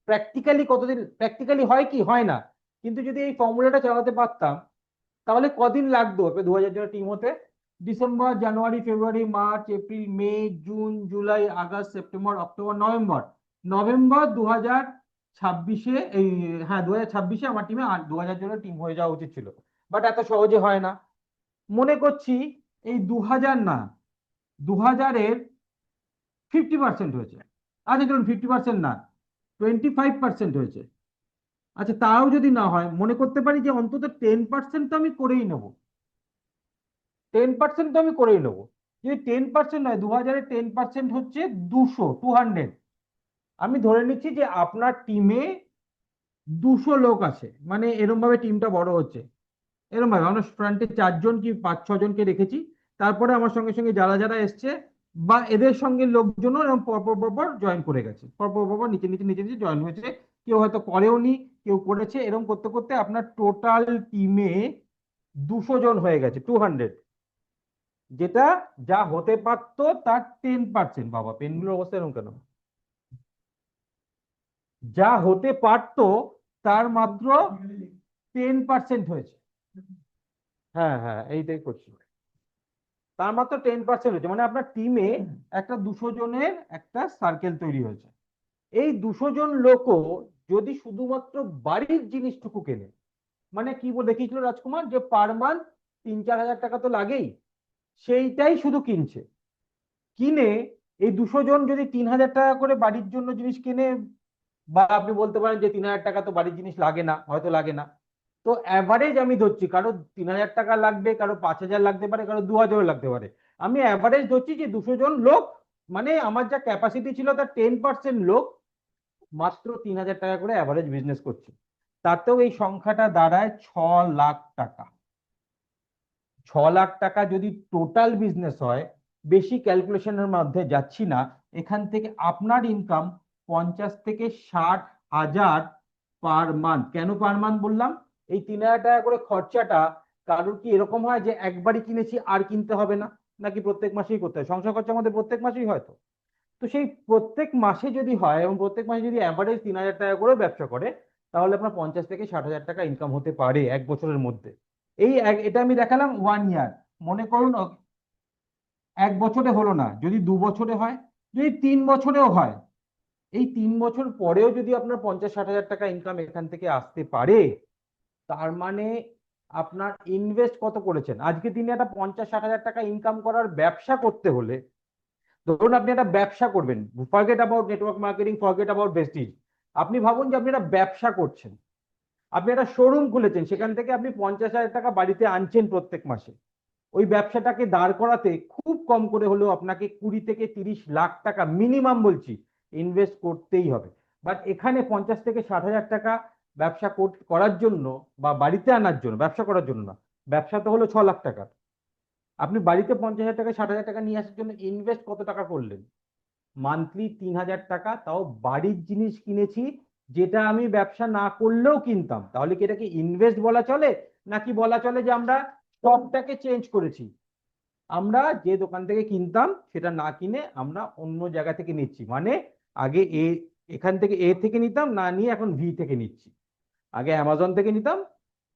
[SPEAKER 1] প্র্যাকটিক্যালি হয় কি হয় না, কিন্তু যদি এই ফর্মুলাটা চালাতে পারতাম তাহলে কদিন লাগতো 2000 জনের টিম হতে? ডিসেম্বর, জানুয়ারি, ফেব্রুয়ারি, মার্চ, এপ্রিল, মে, জুন, জুলাই, আগস্ট, সেপ্টেম্বর, অক্টোবর, নভেম্বর। নভেম্বর 2026-এ, এই হ্যাঁ 2026-এ আমার টিমে 2000 জনের টিম হয়ে যাওয়া উচিত ছিল, বাট এত সহজে হয় না। মনে করছি এই 2000 না, 2000-এর 50% হয়েছে। আচ্ছা চলুন 50% না, 25% হয়েছে। আচ্ছা তাও যদি না হয়, মনে করতে পারি যে অন্তত 10% তো আমি করেই নেবো, 10% তো আমি করেই নেবো। যদি 10% নয়, 2000-এর 10% হচ্ছে 200। আমি ধরে নিচ্ছি যে আপনার টিমে 200 লোক আছে, মানে এরকম ভাবে টিমটা বড় হচ্ছে। এরকম ভাবে আমরা ফ্রন্টে 4 জন কি 5-6 জনকে রেখেছি, তারপরে আমার সঙ্গে সঙ্গে যারা যারা এসছে বা এদের সঙ্গে লোকজনও এরকম পরপর জয়েন করে গেছে, পরপর নিচে নিচে নিচে নিচে জয়েন হয়েছে, কেউ হয়তো করেওনি, কেউ করেছে, এরকম করতে করতে আপনার টোটাল টিমে 200 জন হয়ে গেছে, 200, যেটা যা হতে পারতো তার 10%। বাবা পেনগুলোর অবস্থা এরকম কেন? যা হতে পারতো তার মাত্র 10% হয়েছে। হ্যাঁ হ্যাঁ, এইটাই করছি, তার মাত্র 10% হয়েছে, মানে আপনার টিমে একটা 200 জনের একটা সার্কেল তৈরি হয়েছে। এই 200 জন লোকও যদি শুধুমাত্র বাড়ির জিনিসটুকু কেনে, মানে কি বলে দেখিয়েছিল রাজকুমার, যে পার মান্থ 3-4 হাজার টাকা তো লাগেই, সেইটাই শুধু কিনছে, কিনে এই 200 জন যদি 3,000 টাকা করে বাড়ির জন্য জিনিস কেনে, বা আপনি বলতে পারেন যে 3,000 টাকা তো বাড়ির জিনিস লাগে না, হয়তো লাগে না, তো অ্যাভারেজ আমি ধরছি, কারো 3,000 টাকা লাগবে, কারো 5,000 লাগতে পারে, কারো 2,000 লাগতে পারে, আমি অ্যাভারেজ ধরছি যে 200 জন লোক, মানে আমার যা ক্যাপাসিটি ছিল তার 10% লোক মাত্র 3,000 টাকা করে অ্যাভারেজ বিজনেস করছে। তাতেও এই সংখ্যাটা দাঁড়ায় 6 লাখ টাকা। 6 লাখ টাকা যদি টোটাল বিজনেস হয়, বেশি ক্যালকুলেশনের মধ্যে যাচ্ছি না, এখান থেকে আপনার ইনকাম 50 থেকে 60,000 পার মান্থ। কেন পার মান্থ বললাম? এই 3,000 টাকা করে খরচাটা কারোর কি এরকম হয় যে একবারই কিনেছি আর কিনতে হবে না, নাকি প্রত্যেক মাসেই করতে হয়? সংসার খরচা আমাদের প্রত্যেক মাসেই হয়। তো সেই প্রত্যেক মাসে যদি হয় এবং প্রত্যেক মাসে যদি অ্যাভারেজ 3,000 টাকা করে ব্যবসা করে, তাহলে আপনার 50 থেকে 60,000 টাকা ইনকাম হতে পারে 1 বছরের মধ্যে। এটা আমি দেখালাম 1 ইয়ার। মনে করুন 1 বছরে হলো না, যদি 2 বছরে হয়, যদি 3 বছরেও হয়, এই 3 বছর পরেও যদি আপনার 50-60 হাজার টাকা ইনকাম এখান থেকে আসতে পারে, তার মানে আপনার ইনভেস্ট কত করেছেন? আজকে দিনে একটা 50-60 হাজার টাকা ইনকাম করার ব্যবসা করতে হলে, ধরুন আপনি একটা ব্যবসা করবেন, forget about network marketing, forget about Prestige, আপনি ভাবুন যে আপনি একটা ব্যবসা করছেন, আপনি একটা শোরুম খুলেছেন, সেখান থেকে আপনি 50,000 টাকা বাড়িতে আনছেন প্রত্যেক মাসে। ওই ব্যবসাটাকে দাঁড় করাতে খুব কম করে হলেও আপনাকে 20 থেকে 30 লাখ টাকা মিনিমাম বলছি ইনভেস্ট করতেই হবে। বাট এখানে 50 থেকে 60 হাজার টাকা ব্যবসা করার জন্য বা বাড়িতে আনার জন্য, ব্যবসা করার জন্য না, ব্যবসা তো হলো 6 লাখ টাকা, আপনি বাড়িতে 50,000 টাকা 60,000 টাকা নিয়ে আসার জন্য ইনভেস্ট কত টাকা করলেন? মান্থলি 3,000 টাকা, তাও বাড়ির জিনিস কিনেছি, যেটা আমি ব্যবসা না করলেও কিনতাম। তাহলে কি এটাকে ইনভেস্ট বলা চলে, নাকি বলা চলে যে আমরা স্টকটাকে চেঞ্জ করেছি? আমরা যে দোকান থেকে কিনতাম সেটা না কিনে আমরা অন্য জায়গা থেকে নিচ্ছি, মানে আগে এখান থেকে এ থেকে নিতাম, না নিয়ে এখন ভি থেকে নিচ্ছি। আগে অ্যামাজন থেকে নিতাম,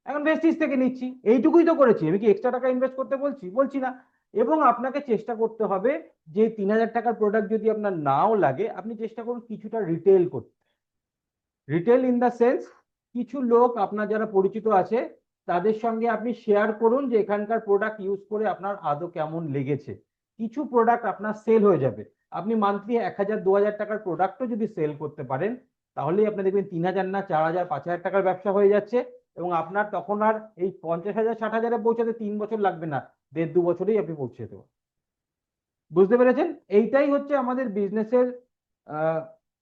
[SPEAKER 1] এখন ভেস্টিজ থেকে নিচ্ছি। এইটুকুই তো করেছি, আমি কি এক্সট্রা টাকা ইনভেস্ট করতে বলছি? বলছি না। এবং আপনাকে চেষ্টা করতে হবে যে 3,000 টাকার প্রোডাক্ট যদি আপনার নাও লাগে, আপনি চেষ্টা করুন কিছুটা রিটেল করতে। রিটেল ইন দ্য সেন্স, কিছু লোক আপনার যারা পরিচিত আছে তাদের সঙ্গে আপনি শেয়ার করুন যে এখানকার প্রোডাক্ট ইউজ করে আপনার আদৌ কেমন লেগেছে। কিছু প্রোডাক্ট আপনার সেল হয়ে যাবে। আপনি মান্থলি 1,000-2,000 টাকার প্রোডাক্টও যদি সেল করতে পারেন, তাহলেই আপনি দেখবেন 3,000 না 4,000-5,000 টাকার ব্যবসা হয়ে যাচ্ছে, এবং আপনার তখন আর এই 50,000-60,000-এ পৌঁছাতে 3 বছর লাগবে না, 1.5-2 বছরেই আপনি পৌঁছে যেতে পারেন। বুঝতে পেরেছেন? এইটাই হচ্ছে আমাদের বিজনেসের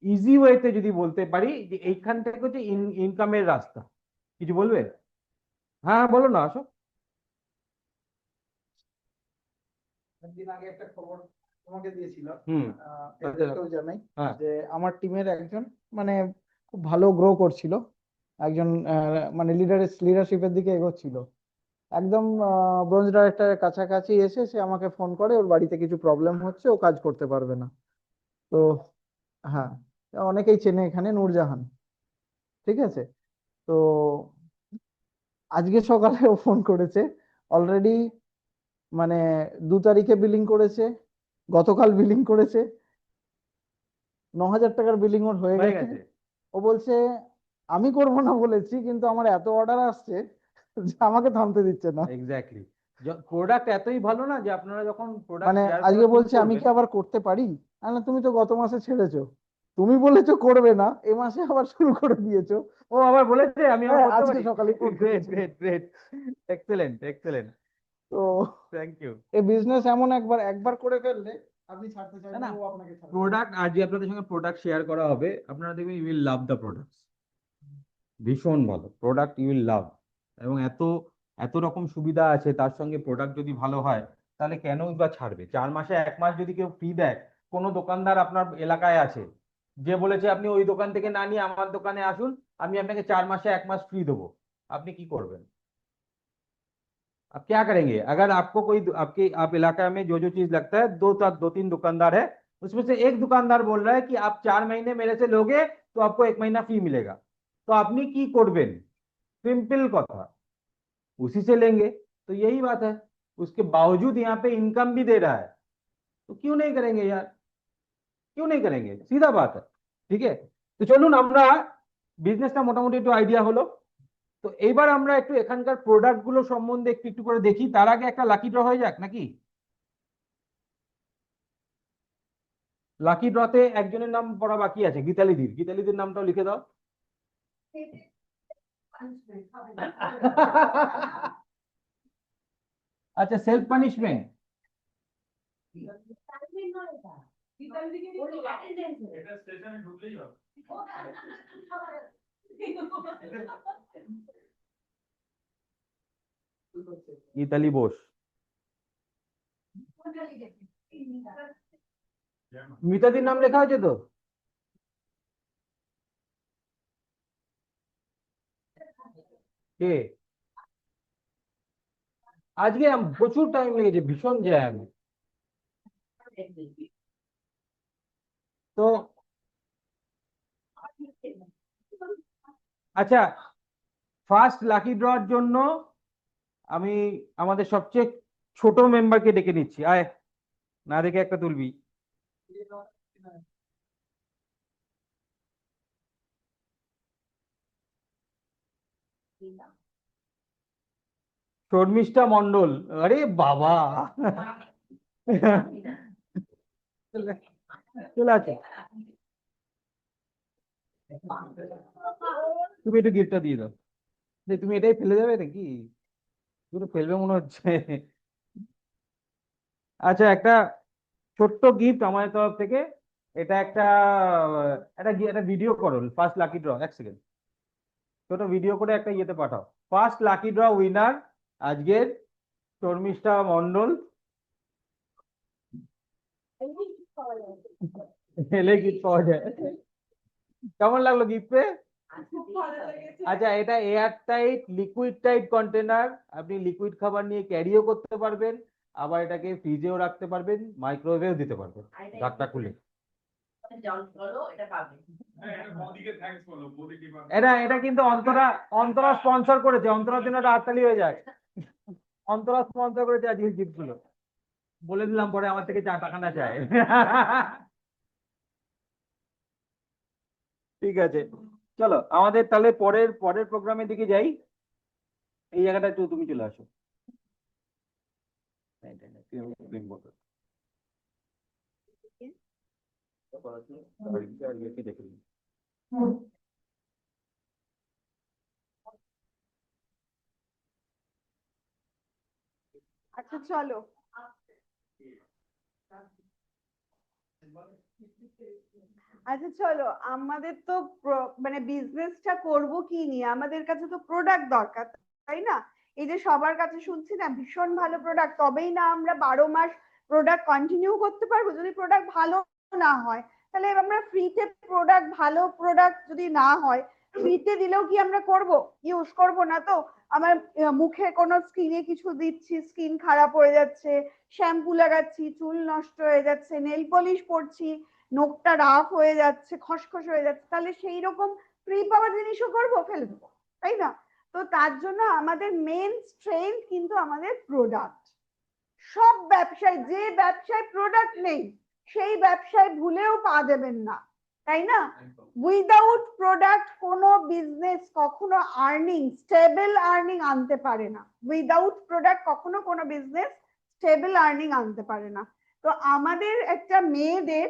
[SPEAKER 1] ইজি ওয়েতে যদি বলতে পারি, যে এইখান থেকে হচ্ছে ইনকামের রাস্তা। কিছু বলবে? হ্যাঁ বলো না, আসো।
[SPEAKER 7] একদিন আগে একটা খবর তোমাকে দিয়েছিলাম,
[SPEAKER 1] হুম।
[SPEAKER 7] এদেরকেও জানাই,
[SPEAKER 1] হ্যাঁ।
[SPEAKER 7] যে আমার টিমের একজন মানে খুব ভালো গ্রো করছিল, একজন মানে লিডারশিপের দিকে এগোচ্ছিল, একদম ব্রোঞ্জ ডাইরেক্টরের কাছাকাছি এসে সে আমাকে ফোন করে, ওর বাড়িতে কিছু প্রবলেম হচ্ছে, ও কাজ করতে পারবে না। তো হ্যাঁ, অনেকেই চেনে এখানে, নূরজাহান, ঠিক আছে। তো আজকে সকালে ও ফোন করেছে, অলরেডি মানে 2 তারিখে বিলিং করেছে, গতকাল বিলিং করেছে, 9,000 টাকার বিলিং ওর হয়ে
[SPEAKER 1] হয়ে
[SPEAKER 7] গেছে।
[SPEAKER 1] গেছে।
[SPEAKER 7] ও বলছে আমি করব না বলেছি, কিন্তু আমার এত অর্ডার আসছে যে আমাকে থামতে দিচ্ছে না।
[SPEAKER 1] এক্স্যাক্টলি, প্রোডাক্ট এতই ভালো না যে আপনারা যখন প্রোডাক্ট
[SPEAKER 7] মানে
[SPEAKER 1] শেয়ার
[SPEAKER 7] আজকে
[SPEAKER 1] করা শুরু
[SPEAKER 7] বলছে আমি
[SPEAKER 1] করবেন।
[SPEAKER 7] কি আবার করতে পারি? আমি বললাম, তুমি তো গত মাসে ছেড়েছো, তুমি বলেছো করবে না, এ মাসে আবার শুরু করে দিয়েছো।
[SPEAKER 1] ও আবার বলেছে আমি আবার
[SPEAKER 7] হ্যাঁ,
[SPEAKER 1] করতে
[SPEAKER 7] আজকে
[SPEAKER 1] পারি।
[SPEAKER 7] সকালে ফোন
[SPEAKER 1] গ্রেট
[SPEAKER 7] করেছে।
[SPEAKER 1] গ্রেট গ্রেট, এক্সেলেন্ট এক্সেলেন্ট,
[SPEAKER 7] তো
[SPEAKER 1] থ্যাংক ইউ।
[SPEAKER 7] এই বিজনেস এমন, একবার একবার করে ফেললে আপনি ছাড়তে
[SPEAKER 1] না
[SPEAKER 7] চাইলে
[SPEAKER 1] না,
[SPEAKER 7] ও আপনাকে ছাড়বে না।
[SPEAKER 1] প্রোডাক্ট আজ যে আপনাদের সঙ্গে প্রোডাক্ট শেয়ার করা হবে, আপনারা দেখবেন you will love the product. ভীষণ ভালো প্রোডাক্ট, ইউ উইল লাভ। এবং এত এত রকম সুবিধা আছে, তার সঙ্গে প্রোডাক্ট যদি ভালো হয়, তাহলে কেনই বা ছাড়বে? 4 মাসে 1 মাস যদি কেউ ফ্রি দেয়, কোনো দোকানদার আপনার এলাকায় আছে যে বলেছে আপনি ওই দোকান থেকে না নিয়ে আমার দোকানে আসুন, আমি আপনাকে 4 মাসে 1 মাস ফ্রি দেবো, আপনি কি করবেন? आप क्या करेंगे अगर आपको कोई आपके आप इलाका में जो जो चीज लगता है, दो तीन दुकानदार है, उसमें से एक दुकानदार बोल रहा है कि आप 4 महीने मेरे से लोगे तो आपको 1 महीना फ्री मिलेगा, तो আপনি কি করবেন? सिंपल কথা, उसी से लेंगे। तो यही बात है, उसके बावजूद यहाँ पे इनकम भी दे रहा है, तो क्यों नहीं करेंगे यार, क्यों नहीं करेंगे? सीधा बात है। ठीक है, তো চলুন আমরা বিজনেসটা মোটামুটি একটু আইডিয়া হলো, তো এইবার আমরা একটু এখানকার প্রোডাক্ট গুলো সম্বন্ধে একটু একটু করে দেখি। তার আগে একটা লাকি ড্র হয়ে যাক নাকি? লাকি ড্রতে একজনের নাম পড়া বাকি আছে, গীতালিদির। গীতালিদির নামটাও লিখে দাও। আচ্ছা, সেলফ পানিশমেন্ট। গীতালি বোস। মিতাদির নাম লেখা হয়েছে তো? কে? আজকে প্রচুর টাইম লেগেছে, ভীষণ জ্যাম। তো আচ্ছা, ফার্স্ট লাকি ড্রর জন্য আমি আমাদের সবচেয়ে ছোট মেম্বারকে ডেকে নিচ্ছি। আয়, না দেখে একটা তুলবি। শর্মিষ্ঠা মন্ডল। আরে বাবা, চলে আছে। তুমি একটু গিফটটা দিয়ে দাও। তুমি এটাই ফেলে যাবে নাকি? তুমি তো ফেলবে মনে হচ্ছে। আচ্ছা, একটা ছোট্ট গিফট আমাদের তরফ থেকে। এটা একটা একটা ভিডিও করো, ফার্স্ট লাকি ড্র। 1 সেকেন্ড, ছোট ভিডিও করে একটা ইয়েতে পাঠাও। ফার্স্ট লাকি ড্র উইনার আজকের শর্মিষ্ঠা মন্ডল। এলে গিফট পাওয়া যায়। কেমন লাগলো গিফট পেয়ে? আচ্ছা, এটা air tight liquid tight container, আপনি লিকুইড খাবার নিয়ে ক্যারিও করতে পারবেন, আবার এটাকে ফ্রিজেও রাখতে পারবেন, মাইক্রোওয়েভেও দিতে পারবেন ঢাকটা খুলে। এটা কিন্তু অন্তরা অন্তরা স্পন্সর করেছে, অন্তরার জন্য একটা হাততালি হয়ে যায়। অন্তরা স্পন্সর করেছে আজকের গিফট গুলো। বলে দিলাম, পরে আমার থেকে টাকা না চায়। ঠিক আছে, চলো আমাদের তাহলে পরের পরের প্রোগ্রামের দিকে যাই। এই জায়গাটা একটু তুমি চলে আসো। দেখে নিই।
[SPEAKER 2] আচ্ছা চলো, আচ্ছা চলো, আমাদের তো মানে বিজনেসটা করব কি নিয়ে, আমাদের কাছে তো প্রোডাক্ট দরকার, তাই না? এই যে সবার কাছে শুনছি না ভীষণ ভালো প্রোডাক্ট, তবেই না আমরা 12 মাস প্রোডাক্ট কন্টিনিউ করতে পারবো। যদি প্রোডাক্ট ভালো না হয়, তাহলে আমরা ফ্রিতে প্রোডাক্ট, ভালো প্রোডাক্ট যদি না হয়, ফ্রিতে দিলেও কি আমরা করব? ইউজ করব না তো। আমার মুখে কোনো স্কিনে কিছু দিচ্ছি, স্কিন খারাপ হয়ে যাচ্ছে, শ্যাম্পু লাগাচ্ছি, চুল নষ্ট হয়ে যাচ্ছে, নেল পলিশ পরছি, নখটা রাফ হয়ে যাচ্ছে, খসখস হয়ে যাচ্ছে, তাহলে সেই রকম ফ্রি পাওয়া জিনিসও করবো, ফেলে দেবো, তাই না? তো তার জন্য আমাদের মেন স্ট্রেংথ কিন্তু আমাদের প্রোডাক্ট। সব ব্যবসায়, যে ব্যবসায় প্রোডাক্ট নেই সেই ব্যবসায় ভুলেও পা দেবেন না, তাই না? উইদাউট প্রোডাক্ট কোনো বিজনেস কখনো আর্নিং, স্টেবল আর্নিং আনতে পারে না। উইদাউট প্রোডাক্ট কখনো কোনো বিজনেস স্টেবল আর্নিং আনতে পারে না। তো আমাদের একটা মেয়েদের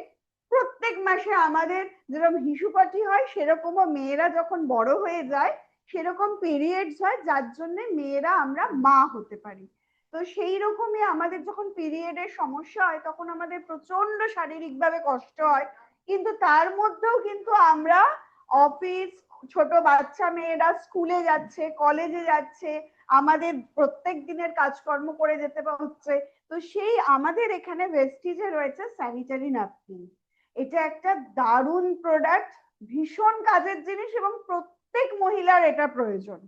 [SPEAKER 2] প্রত্যেক মাসে আমাদের যেরকম হিসুপাটি হয়, সেরকমও মেয়েরা যখন বড় হয়ে যায় সেরকম পিরিয়ডস হয়, যার জন্য মেয়েরা আমরা মা হতে পারি। তো সেই রকমই আমাদের যখন পিরিয়ডের সমস্যা হয়, তখন আমাদের প্রচন্ড শারীরিকভাবে কষ্ট হয়, কিন্তু তার মধ্যেও কিন্তু আমরা অফিস, ছোট বাচ্চা মেয়েরা স্কুলে যাচ্ছে, কলেজে যাচ্ছে, আমাদের প্রত্যেক দিনের কাজকর্ম করে যেতে হচ্ছে। তো তো সেই আমাদের এখানে ভেস্টিজে রয়েছে স্যানিটারি ন্যাপকিন। এটা একটা দারুণ প্রোডাক্ট, ভীষণ কাজের জিনিস এবং প্রত্যেক মহিলার এটা প্রয়োজন।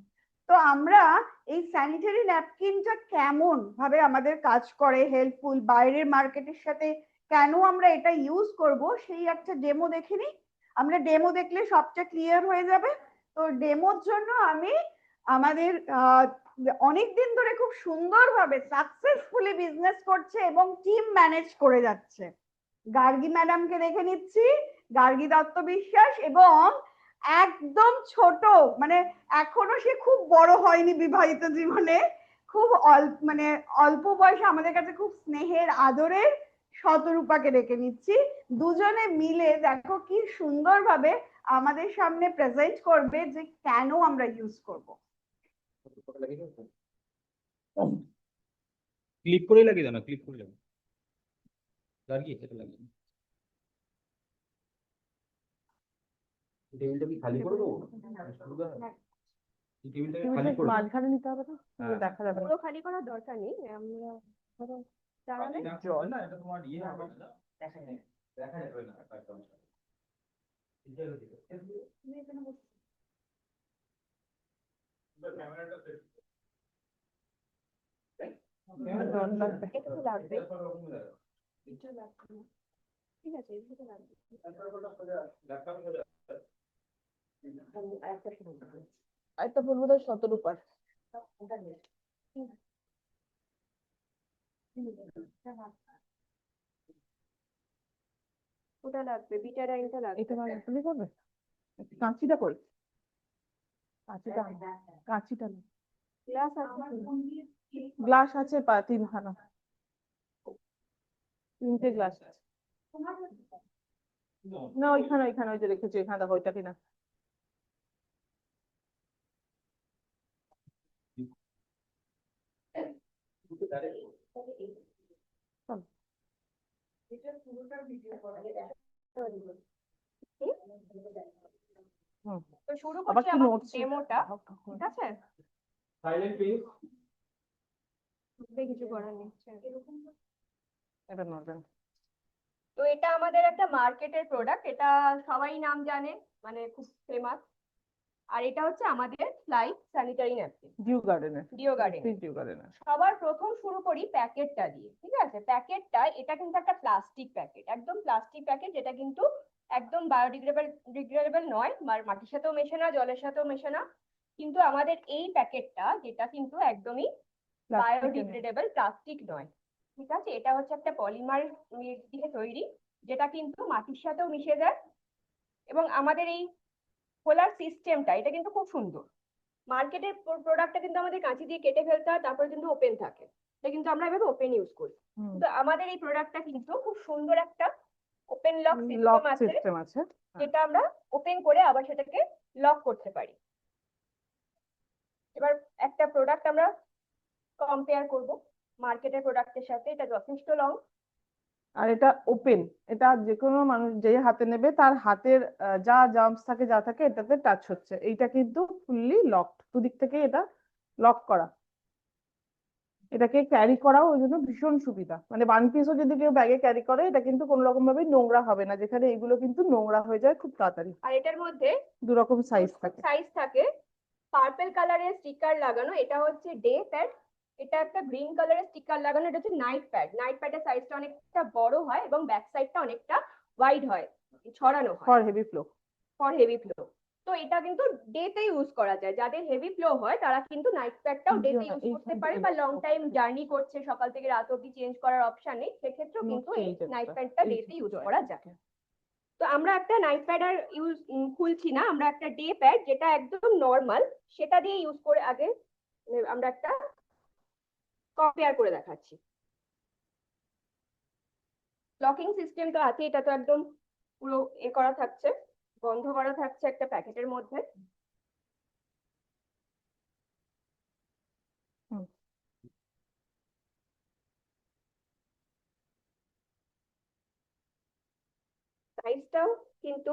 [SPEAKER 2] তো আমরা এই স্যানিটারি ন্যাপকিনটা কেমন ভাবে আমাদের কাজ করে, হেল্পফুল, বাইরের মার্কেটের সাথে কেন আমরা এটা ইউজ করব, সেই একটা ডেমো দেখে নিই। আমরা ডেমো দেখলে সবটা ক্লিয়ার হয়ে যাবে। তো ডেমোর জন্য আমি আমাদের অনেকদিন ধরে খুব সুন্দরভাবে সাকসেসফুলি বিজনেস করছে এবং টিম ম্যানেজ করে যাচ্ছে গার্গী ম্যাডামকে দেখে নিচ্ছি। গার্গী দত্ত বিশ্বাস, এবং একদম ছোট, মানে এখনো সে খুব বড় হয়নি বিবাহিত জীবনে, খুব অল্প বয়সে আমাদের কাছে খুব স্নেহের আদরের শতরূপাকে ডেকে নিচ্ছি। দুজনে মিলে দেখো কি সুন্দরভাবে আমাদের সামনে প্রেজেন্ট করবে যে কেন আমরা ইউজ করব।
[SPEAKER 1] ক্লিক করেই লাগিয়ে দাও না, ক্লিক করে লাগিয়ে লাগিয়ে সেটা লাগিয়ে দাও। টেবিলটা কি খালি করে দেবো? এই টেবিলটাকে খালি করে দেবো।
[SPEAKER 5] মাঝখানে নিতে হবে না,
[SPEAKER 1] হ্যাঁ।
[SPEAKER 5] দেখা যাবে না।
[SPEAKER 8] পুরো খালি করার দরকার নেই, আমরা ধরো দাঁড়ালে
[SPEAKER 1] জল না, এটা তোমার ইয়ে হবে না, দেখা যাবে না একদম। ক্যামেরাটা সেট
[SPEAKER 8] একটু লাগবে, একটু লাগবে না। ঠিক আছে, একটু লাগবে।
[SPEAKER 5] আরেকটা বলবো তো শতরূপার।
[SPEAKER 8] ওটা লাগবে, বিটারাইনটা লাগবে।
[SPEAKER 5] এটা তুমি করবে, কাঁচিটা করি, কাঁচিটা কাঁচিটা
[SPEAKER 8] গ্লাস আছে?
[SPEAKER 5] গ্লাস আছে, তিনখানা, 3টে গ্লাস আছে। না ওইখানে ওইখানে ওই যে রেখেছি ওইখানে, দেখো ওইটা কিনা।
[SPEAKER 8] তো শুরু
[SPEAKER 5] আবার
[SPEAKER 8] করছি
[SPEAKER 5] কি
[SPEAKER 8] আমার
[SPEAKER 5] নোটস?
[SPEAKER 8] ডেমোটা, ঠিক আছে?
[SPEAKER 1] Silent please.
[SPEAKER 8] কিছু করার নেই।
[SPEAKER 5] এটা নড়বে না।
[SPEAKER 8] তো এটা আমাদের একটা মার্কেটের প্রোডাক্ট, এটা সবাই নাম জানে, মানে খুব ফেমাস। আর এটা হচ্ছে আমাদের ফ্লাই স্যানিটারি ন্যাপকিন,
[SPEAKER 5] ডিউ গার্ডেনের,
[SPEAKER 8] ডিও গার্ডেন।
[SPEAKER 5] ডিউ গার্ডেনের।
[SPEAKER 8] সবার প্রথম শুরু করি প্যাকেটটা দিয়ে, ঠিক আছে? প্যাকেটটা, এটা কিন্তু একটা প্লাস্টিক প্যাকেট, একদম প্লাস্টিক প্যাকেট, যেটা কিন্তু একদম ডিগ্রেডেবল নয়, মাটির সাথেও মেশে না, জলের সাথেও মেশে না। কিন্তু আমাদের এই প্যাকেটটা, যেটা কিন্তু একদমই বায়োডিগ্রেডেবল প্লাস্টিক নয়, ঠিক আছে? এটা হচ্ছে একটা পলিমার দিয়ে তৈরি, যেটা কিন্তু মাটির সাথেও মিশে যায়। এবং আমাদের এই খোলার সিস্টেমটা, এটা কিন্তু খুব সুন্দর। মার্কেটের প্রোডাক্টটা কিন্তু আমাদের কাঁচি দিয়ে কেটে ফেলতে হয়, তারপর কিন্তু ওপেন থাকে, এটা কিন্তু আমরা এভাবে ওপেন ইউজ করি। তো আমাদের এই প্রোডাক্টটা কিন্তু খুব সুন্দর একটা ওপেন লক
[SPEAKER 5] লক
[SPEAKER 8] সিস্টেম আছে,
[SPEAKER 5] সিস্টেম আছে,
[SPEAKER 8] যেটা আমরা ওপেন করে আবার সেটাকে লক করতে পারি। এবার একটা প্রোডাক্ট আমরা কম্পেয়ার করব মার্কেটের প্রোডাক্টের সাথে, এটা যথেষ্ট লং।
[SPEAKER 5] আর এটা ওপেন, এটা যে কোনো মানুষ যে হাতে নেবে তার হাতের যা জার্মস থাকে যা থাকে এটাতে টাচ হচ্ছে। এইটা কিন্তু ফুললি লকড, দুদিক থেকে এটা লক করা। এটাকে ক্যারি করাও ওই জন্য ভীষণ সুবিধা, মানে ওয়ান পিসও যদি কেউ ব্যাগে ক্যারি করে এটা কিন্তু কোনো রকম ভাবে নোংরা হবে না, যেখানে এগুলো কিন্তু নোংরা হয়ে যায় খুব তাড়াতাড়ি।
[SPEAKER 8] আর এটার মধ্যে
[SPEAKER 5] 2 রকম সাইজ থাকে।
[SPEAKER 8] পার্পল কালারের স্টিকার লাগানো, এটা হচ্ছে ডে প্যাড। এটা একটা গ্রিন কালারের স্টিকার লাগানো, এটা হচ্ছে নাইট প্যাড। নাইট প্যাডের সাইজটা অনেকটা বড় হয় এবং ব্যাক সাইডটা অনেকটা ওয়াইড হয়, ছড়ানো হয়
[SPEAKER 5] ফর হেভি ফ্লো।
[SPEAKER 8] তো এটা কিন্তু ডেতে ইউজ করা যায়, যাদের হেভি ফ্লো হয় তারা কিন্তু নাইট প্যাডটাও ডেতে ইউজ করতে পারে, বা লং টাইম জার্নি করছে, সকাল থেকে রাত অবধি চেঞ্জ করার অপশন নেই, সেক্ষেত্রেও কিন্তু এই নাইট প্যাডটা ডেতে ইউজ করা যায়। তো আমরা একটা নাইট প্যাড আর খুলছি না, আমরা একটা ডে প্যাড যেটা একদম নর্মাল, সেটা দিয়ে ইউজ করে আগে আমরা একটা কম্পেয়ার করে দেখাচ্ছি। লকিং সিস্টেম তো আছে, এটা তো একদম পুরো করা থাকছে, বন্ধ করা থাকছে একটা প্যাকেটের মধ্যে। সাইজটাও কিন্তু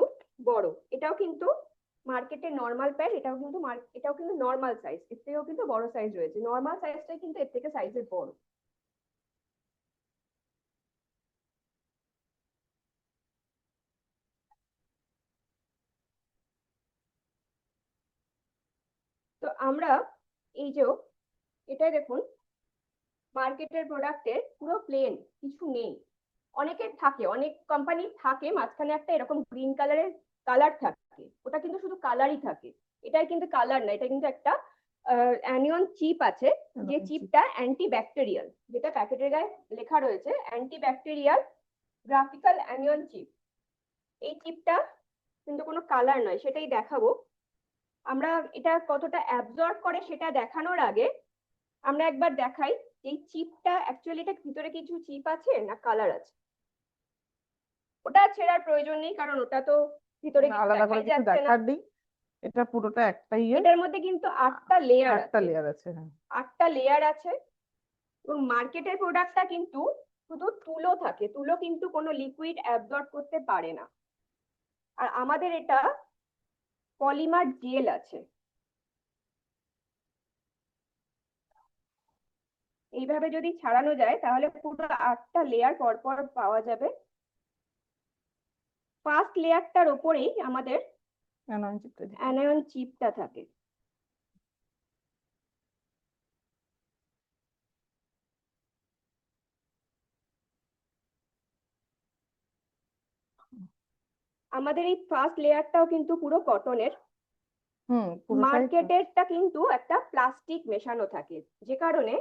[SPEAKER 8] বড়, এটাও কিন্তু মার্কেটের নর্মাল প্যাড, এটাও কিন্তু নর্মাল সাইজ, এর থেকেও কিন্তু বড় সাইজ রয়েছে। নর্মাল সাইজটাই কিন্তু এর থেকে সাইজে বড়। তো আমরা এই যে এটাই দেখুন, মার্কেটের প্রোডাক্টের পুরো প্লেন, কিছু নেই। অনেকের থাকে, অনেক কোম্পানি থাকে মাঝখানে একটা এরকম গ্রিন কালারের কালার থাকে, ওটা কিন্তু শুধু কালারই থাকে। এটাই কিন্তু কালার না, এটা কিন্তু একটা অ্যানিয়ন চিপ আছে, যে
[SPEAKER 5] Anion chip।
[SPEAKER 8] চিপটা অ্যান্টি ব্যাকটেরিয়াল, যেটা প্যাকেটের গায়ে লেখা রয়েছে anti bacterial graphical anion chip. এই চিপটা কিন্তু কোনো কালার নয়, সেটাই দেখাবো। আমরা এটা কতটা অ্যাবজর্ব করে সেটা দেখানোর আগে আমরা একবার দেখাই এই চিপটা অ্যাকচুয়ালি এটা ভিতরে কিছু চিপ আছে না কালার আছে। ওটা ছেড়ার প্রয়োজন নেই, কারণ ওটা তো ভিতরে কিছু
[SPEAKER 5] আলাদা করে
[SPEAKER 8] দেখাই
[SPEAKER 5] কিছু
[SPEAKER 8] যাচ্ছে না।
[SPEAKER 5] দেখার নেই, এটা পুরোটা একটা
[SPEAKER 8] এটার মধ্যে কিন্তু 8টা লেয়ার
[SPEAKER 5] একটা
[SPEAKER 8] আছে,
[SPEAKER 5] লেয়ার আছে। হ্যাঁ
[SPEAKER 8] 8টা লেয়ার আছে। এবং মার্কেটের প্রোডাক্টটা কিন্তু শুধু তুলো থাকে, তুলো কিন্তু কোনো লিকুইড অ্যাবজর্ব করতে পারে না। আর আমাদের এটা পলিমার জেল আছে। এইভাবে যদি ছাড়ানো যায় তাহলে পুরো 8টা লেয়ার পরপর পাওয়া যাবে। ফার্স্ট লেয়ারটার ওপরেই আমাদের
[SPEAKER 5] অ্যানিয়ন চিপটা দিতে হবে।
[SPEAKER 8] অ্যানায়ন চিপটা থাকে। আমাদের এই ফার্স্ট লেয়ারটাও কিন্তু পুরো কটনের।
[SPEAKER 5] পুরোটাই তো।
[SPEAKER 8] মার্কেটেরটা কিন্তু একটা প্লাস্টিক মেশানো থাকে, যে কারণে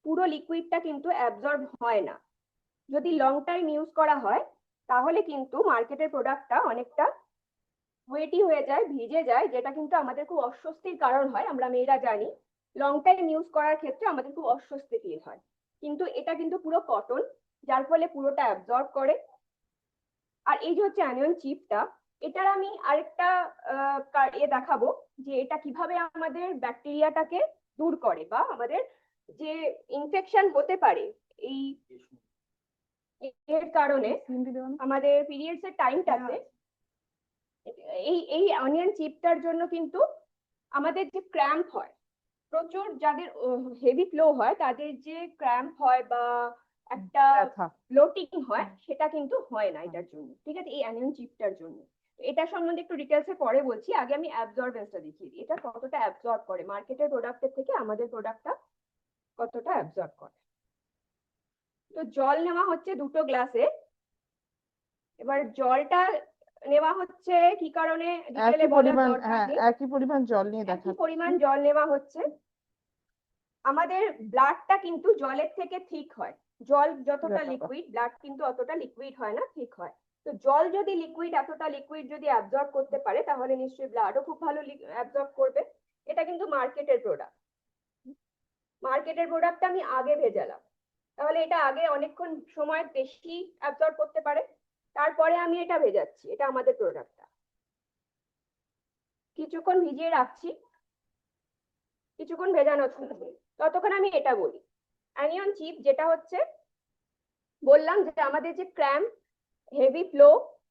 [SPEAKER 8] পুরো লিকুইডটা কিন্তু অ্যাবজর্ব হয় না। যদি লং টাইম ইউজ করা হয় তাহলে কিন্তু মার্কেটের প্রোডাক্টটা অনেকটা ওয়েটি হয়ে যায়, ভিজে যায়, যেটা কিন্তু আমাদের খুব অস্বস্তির কারণ হয়। আমরা মেয়েরা জানি লং টাইম ইউজ করার ক্ষেত্রে আমাদের খুব অস্বস্তি ফিল হয়, কিন্তু এটা কিন্তু পুরো কটন, যার ফলে পুরোটা অ্যাবজর্ব করে। আর এই যে হচ্ছে অ্যানিয়ন চিপটা, এটার আমি আরেকটা দেখাবো যে এটা কিভাবে আমাদের ব্যাকটেরিয়াটাকে দূর করে, বা আমাদের যে ইনফেকশন হতে পারে এই এর কারণে
[SPEAKER 5] সিএমডি দেওয়া না?
[SPEAKER 8] আমাদের পিরিয়ডস এর টাইমটাতে এই এই অনিয়ন চিপটার জন্য কিন্তু আমাদের যে ক্র্যাম্প হয়, প্রচুর যাদের হেভি ফ্লো হয় তাদের যে ক্র্যাম্প হয় বা একটা
[SPEAKER 5] ব্যথা।
[SPEAKER 8] ব্লোটিং হয়, সেটা কিন্তু হয় না এটার জন্য। ঠিক আছে, এই অ্যানিয়ন চিপটার জন্য। এটা সম্বন্ধে একটু ডিটেলসে পরে বলছি, আগে আমি অ্যাবজর্বেন্সটা দেখিয়ে দিই। এটা কতটা অ্যাবজর্ব করে, মার্কেটের প্রোডাক্টের থেকে আমাদের প্রোডাক্টটা কতটা অ্যাবজর্ব করে। তো জল নেওয়া হচ্ছে 2টো গ্লাসে। এবার জলটা নেওয়া হচ্ছে কি কারণে ডিটেলে
[SPEAKER 5] একই
[SPEAKER 8] বলার
[SPEAKER 5] পরিমাণ,
[SPEAKER 8] দরকার
[SPEAKER 5] হ্যাঁ
[SPEAKER 8] নেই।
[SPEAKER 5] একই পরিমাণ জল নিয়ে
[SPEAKER 8] একই
[SPEAKER 5] দেখাচ্ছি।
[SPEAKER 8] পরিমাণ জল নেওয়া হচ্ছে। আমাদের ব্লাডটা কিন্তু জলের থেকে থিক হয়। জল যতটা
[SPEAKER 5] ব্যাপারটা।
[SPEAKER 8] লিকুইড, ব্লাড কিন্তু অতটা লিকুইড হয় না, থিক হয়। তো জল যদি লিকুইড, এতটা লিকুইড যদি অ্যাবজর্ব করতে পারে তাহলে নিশ্চয়ই ব্লাডও খুব ভালো অ্যাবজর্ব করবে। এটা কিন্তু মার্কেটের প্রোডাক্ট। মার্কেটের প্রোডাক্টটা আমি আগে ভেজালাম, তাহলে এটা আগে অনেকক্ষণ সময় বেশি অ্যাবজর্ব করতে পারে, তারপরে আমি এটা ভেজাচ্ছি। এটা আমাদের প্রোডাক্টটা কিছুক্ষণ ভিজিয়ে রাখছি, কিছুক্ষণ ভেজানো থাকবে, ততক্ষণ আমি এটা বলি। অ্যানিয়ন চিপ যেটা হচ্ছে, বললাম যে আমাদের যে ক্র্যাম্প, হেভি ফ্লো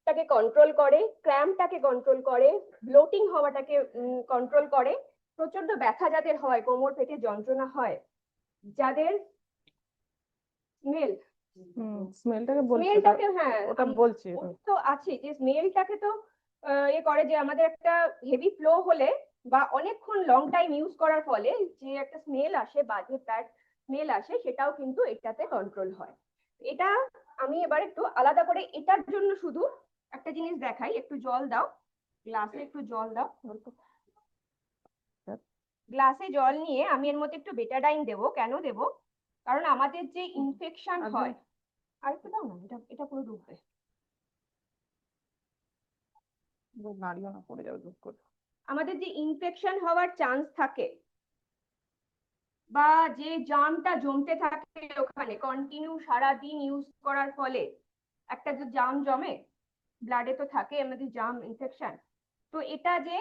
[SPEAKER 8] টাকে কন্ট্রোল করে, ক্র্যাম্পটাকে কন্ট্রোল করে, ব্লোটিং হওয়াটাকে কন্ট্রোল করে। প্রচন্ড ব্যথা যাদের হয়, কোমর পেটে যন্ত্রণা হয়, যাদের স্মেল,
[SPEAKER 5] স্মেলটাকে বলছি,
[SPEAKER 8] স্মেলটাকে, হ্যাঁ
[SPEAKER 5] ওটা বলছি।
[SPEAKER 8] ওর তো আছে যে স্মেলটাকে তো এ করে, যে আমাদের একটা হেভি ফ্লো হলে বা অনেকক্ষণ লং টাইম ইউজ করার ফলে যে একটা স্মেল আসে, বাজে ব্যাড স্মেল আসে, সেটাও কিন্তু এটাতে কন্ট্রোল হয়। এটা আমি এবার একটু আলাদা করে এটার জন্য শুধু একটা জিনিস দেখাই। একটু জল দাও, গ্লাসে একটু জল দাও। গ্লাসে জল নিয়ে আমি এর মধ্যে একটু বেটাডাইন দেবো। কেন দেবো? কারণ আমাদের যে ইনফেকশন হয়, আর একটু দাও না, এটা এটা পুরো ডুববে।
[SPEAKER 5] নাড়িও না, পড়ে যাবে দুধ করে।
[SPEAKER 8] আমাদের যে ইনফেকশন হওয়ার চান্স থাকে, বা যে জামটা জমতে থাকে ওখানে কন্টিনিউ সারাদিন ইউজ করার ফলে একটা যে জাম জমে, ব্লাডে তো থাকে আমাদের জাম ইনফেকশন, তো এটা যে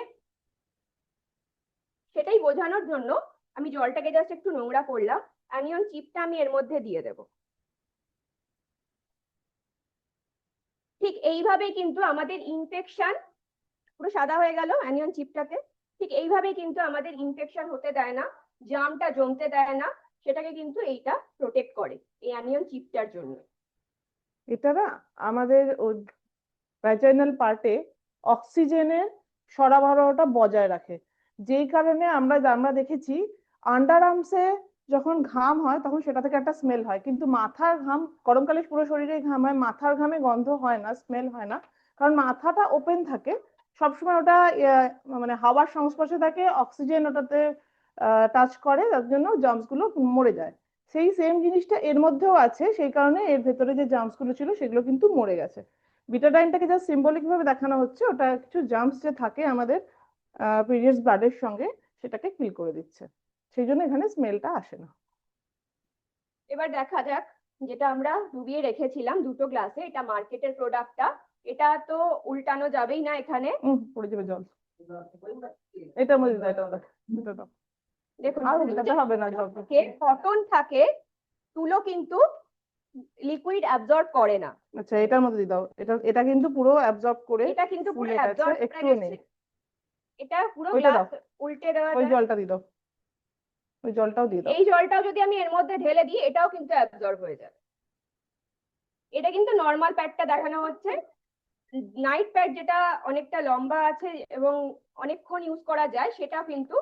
[SPEAKER 8] সেটাই বোঝানোর জন্য আমি জলটাকে জাস্ট একটু নোংরা করলাম। অ্যানিয়ন চিপটা আমি এর মধ্যে দিয়ে দেব। ঠিক এইভাবেই কিন্তু আমাদের ইনফেকশন, পুরো সাদা হয়ে গেল অ্যানিয়ন চিপটাতে, ঠিক এইভাবেই কিন্তু আমাদের ইনফেকশন হতে দেয় না, জামটা জমতে দেয় না, সেটাকে কিন্তু এইটা প্রোটেক্ট করে এই অ্যানিয়ন চিপটার জন্য।
[SPEAKER 5] এটা না আমাদের ভ্যাজাইনাল পার্টে অক্সিজেনের সরবরাহটা বজায় রাখে। যেই কারণে আমরা দেখেছি আন্ডার আর্মসে যখন ঘাম হয় তখন সেটা থেকে একটা স্মেল হয়, কিন্তু মাথার ঘাম, গরমকালে পুরো শরীরে ঘাম হয়, মাথার ঘামে গন্ধ হয় না, স্মেল হয় না, কারণ মাথাটা ওপেন থাকে সবসময়, ওটা মানে হাওয়ার সংস্পর্শে থাকে, অক্সিজেন ওটাতে টাচ করে, তার জন্য জার্মস গুলো মরে যায়। সেই সেম জিনিসটা এর মধ্যেও আছে, সেই কারণে এর ভেতরে যে জার্মস গুলো ছিল সেগুলো কিন্তু মরে গেছে। বিটাডাইনটাকে জাস্ট সিম্বলিক ভাবে দেখানো হচ্ছে, ওটা কিছু জার্মস যে থাকে আমাদের পিরিয়ডস ব্লাডের সঙ্গে সেটাকে কিল করে দিচ্ছে, সেই জন্য এখানে স্মেলটা আসে না।
[SPEAKER 8] এবার দেখা যাক যেটা আমরা ডুবিয়ে রেখেছিলাম দুটো গ্লাসে, এটা মার্কেটের প্রোডাক্টটা, এটা তো উল্টানো যাবেই না এখানে।
[SPEAKER 5] পড়ে যাবে জল, এটার মধ্যে দাও, এটা দাও।
[SPEAKER 8] দেখুন
[SPEAKER 5] আর উল্টাতে হবে না জল।
[SPEAKER 8] কটন থাকে, তুলো কিন্তু লিকুইড অ্যাবজর্ব করে না।
[SPEAKER 5] আচ্ছা, এটার মধ্যে দিয়ে দাও, এটা কিন্তু পুরো অ্যাবজর্ব করে
[SPEAKER 8] এটা কিন্তু পুরো
[SPEAKER 5] ফুলে গেছে,
[SPEAKER 8] অ্যাবজর্ব করে
[SPEAKER 5] একটুও নেই।
[SPEAKER 8] গেছে, এটা পুরো
[SPEAKER 5] ওইটা
[SPEAKER 8] গ্লাস
[SPEAKER 5] দাও,
[SPEAKER 8] উল্টে দেওয়া
[SPEAKER 5] ওই
[SPEAKER 8] যায়।
[SPEAKER 5] জলটা দিয়ে দাও, ওই জলটাও দিয়ে দাও।
[SPEAKER 8] এই জলটাও যদি আমি এর মধ্যে ঢেলে দিই এটাও কিন্তু অ্যাবজর্ব হয়ে যাবে। এটা কিন্তু নর্মাল প্যাডটা দেখানো হচ্ছে, নাইট প্যাড যেটা অনেকটা লম্বা আছে এবং অনেকক্ষণ ইউজ করা যায় সেটা কিন্তু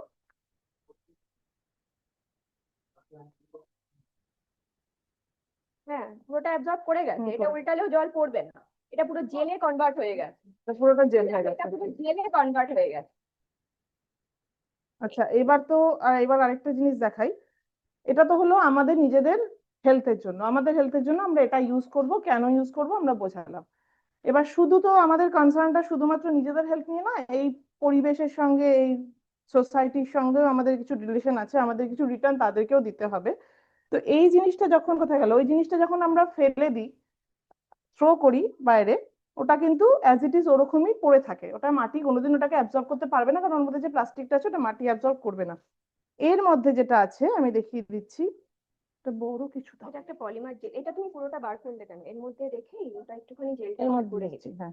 [SPEAKER 8] হ্যাঁ পুরোটা অ্যাবজর্ব করে গেছে, এটা উল্টালেও জল পড়বে না, এটা পুরো জেলে কনভার্ট হয়ে গেছে,
[SPEAKER 5] পুরোটা জেল হয়ে গেছে।
[SPEAKER 8] এটা পুরো জেলে কনভার্ট হয়ে গেছে।
[SPEAKER 5] আচ্ছা, এবার আরেকটা জিনিস দেখাই। এটা তো হলো আমাদের নিজেদের হেলথের জন্য, আমরা এটা ইউজ করব, কেন ইউজ করব আমরা বোঝালাম। এবার শুধু তো আমাদের কনসার্নটা শুধুমাত্র নিজেদের হেলথ নিয়ে নয়, এই পরিবেশের সঙ্গে, এই সোসাইটির সঙ্গেও আমাদের কিছু রিলেশন আছে, আমাদের কিছু রিটার্ন তাদেরকেও দিতে হবে। তো এই জিনিসটা যখন কোথায় গেল, ওই জিনিসটা যখন আমরা ফেলে দিই, থ্রো করি বাইরে, ওটা কিন্তু অ্যাজ ইট ইজ ওরকমই পড়ে থাকে, ওটা মাটি কোনোদিন ওটাকে অ্যাবজর্ব করতে পারবে না, কারণ ওর মধ্যে যে প্লাস্টিকটা আছে ওটা মাটি অ্যাবজর্ব করবে না। এর মধ্যে যেটা আছে আমি দেখিয়ে দিচ্ছি, একটা বড় কিছু দাও।
[SPEAKER 8] এটা একটা পলিমার জেল, এটা তুমি পুরোটা বার করলে কেন, এর মধ্যে রেখেই ওটা একটুখানি জেলটা
[SPEAKER 5] এর
[SPEAKER 8] বার
[SPEAKER 5] মধ্যে
[SPEAKER 8] করে
[SPEAKER 5] দিচ্ছি,
[SPEAKER 8] নিচ্ছি।
[SPEAKER 5] হ্যাঁ।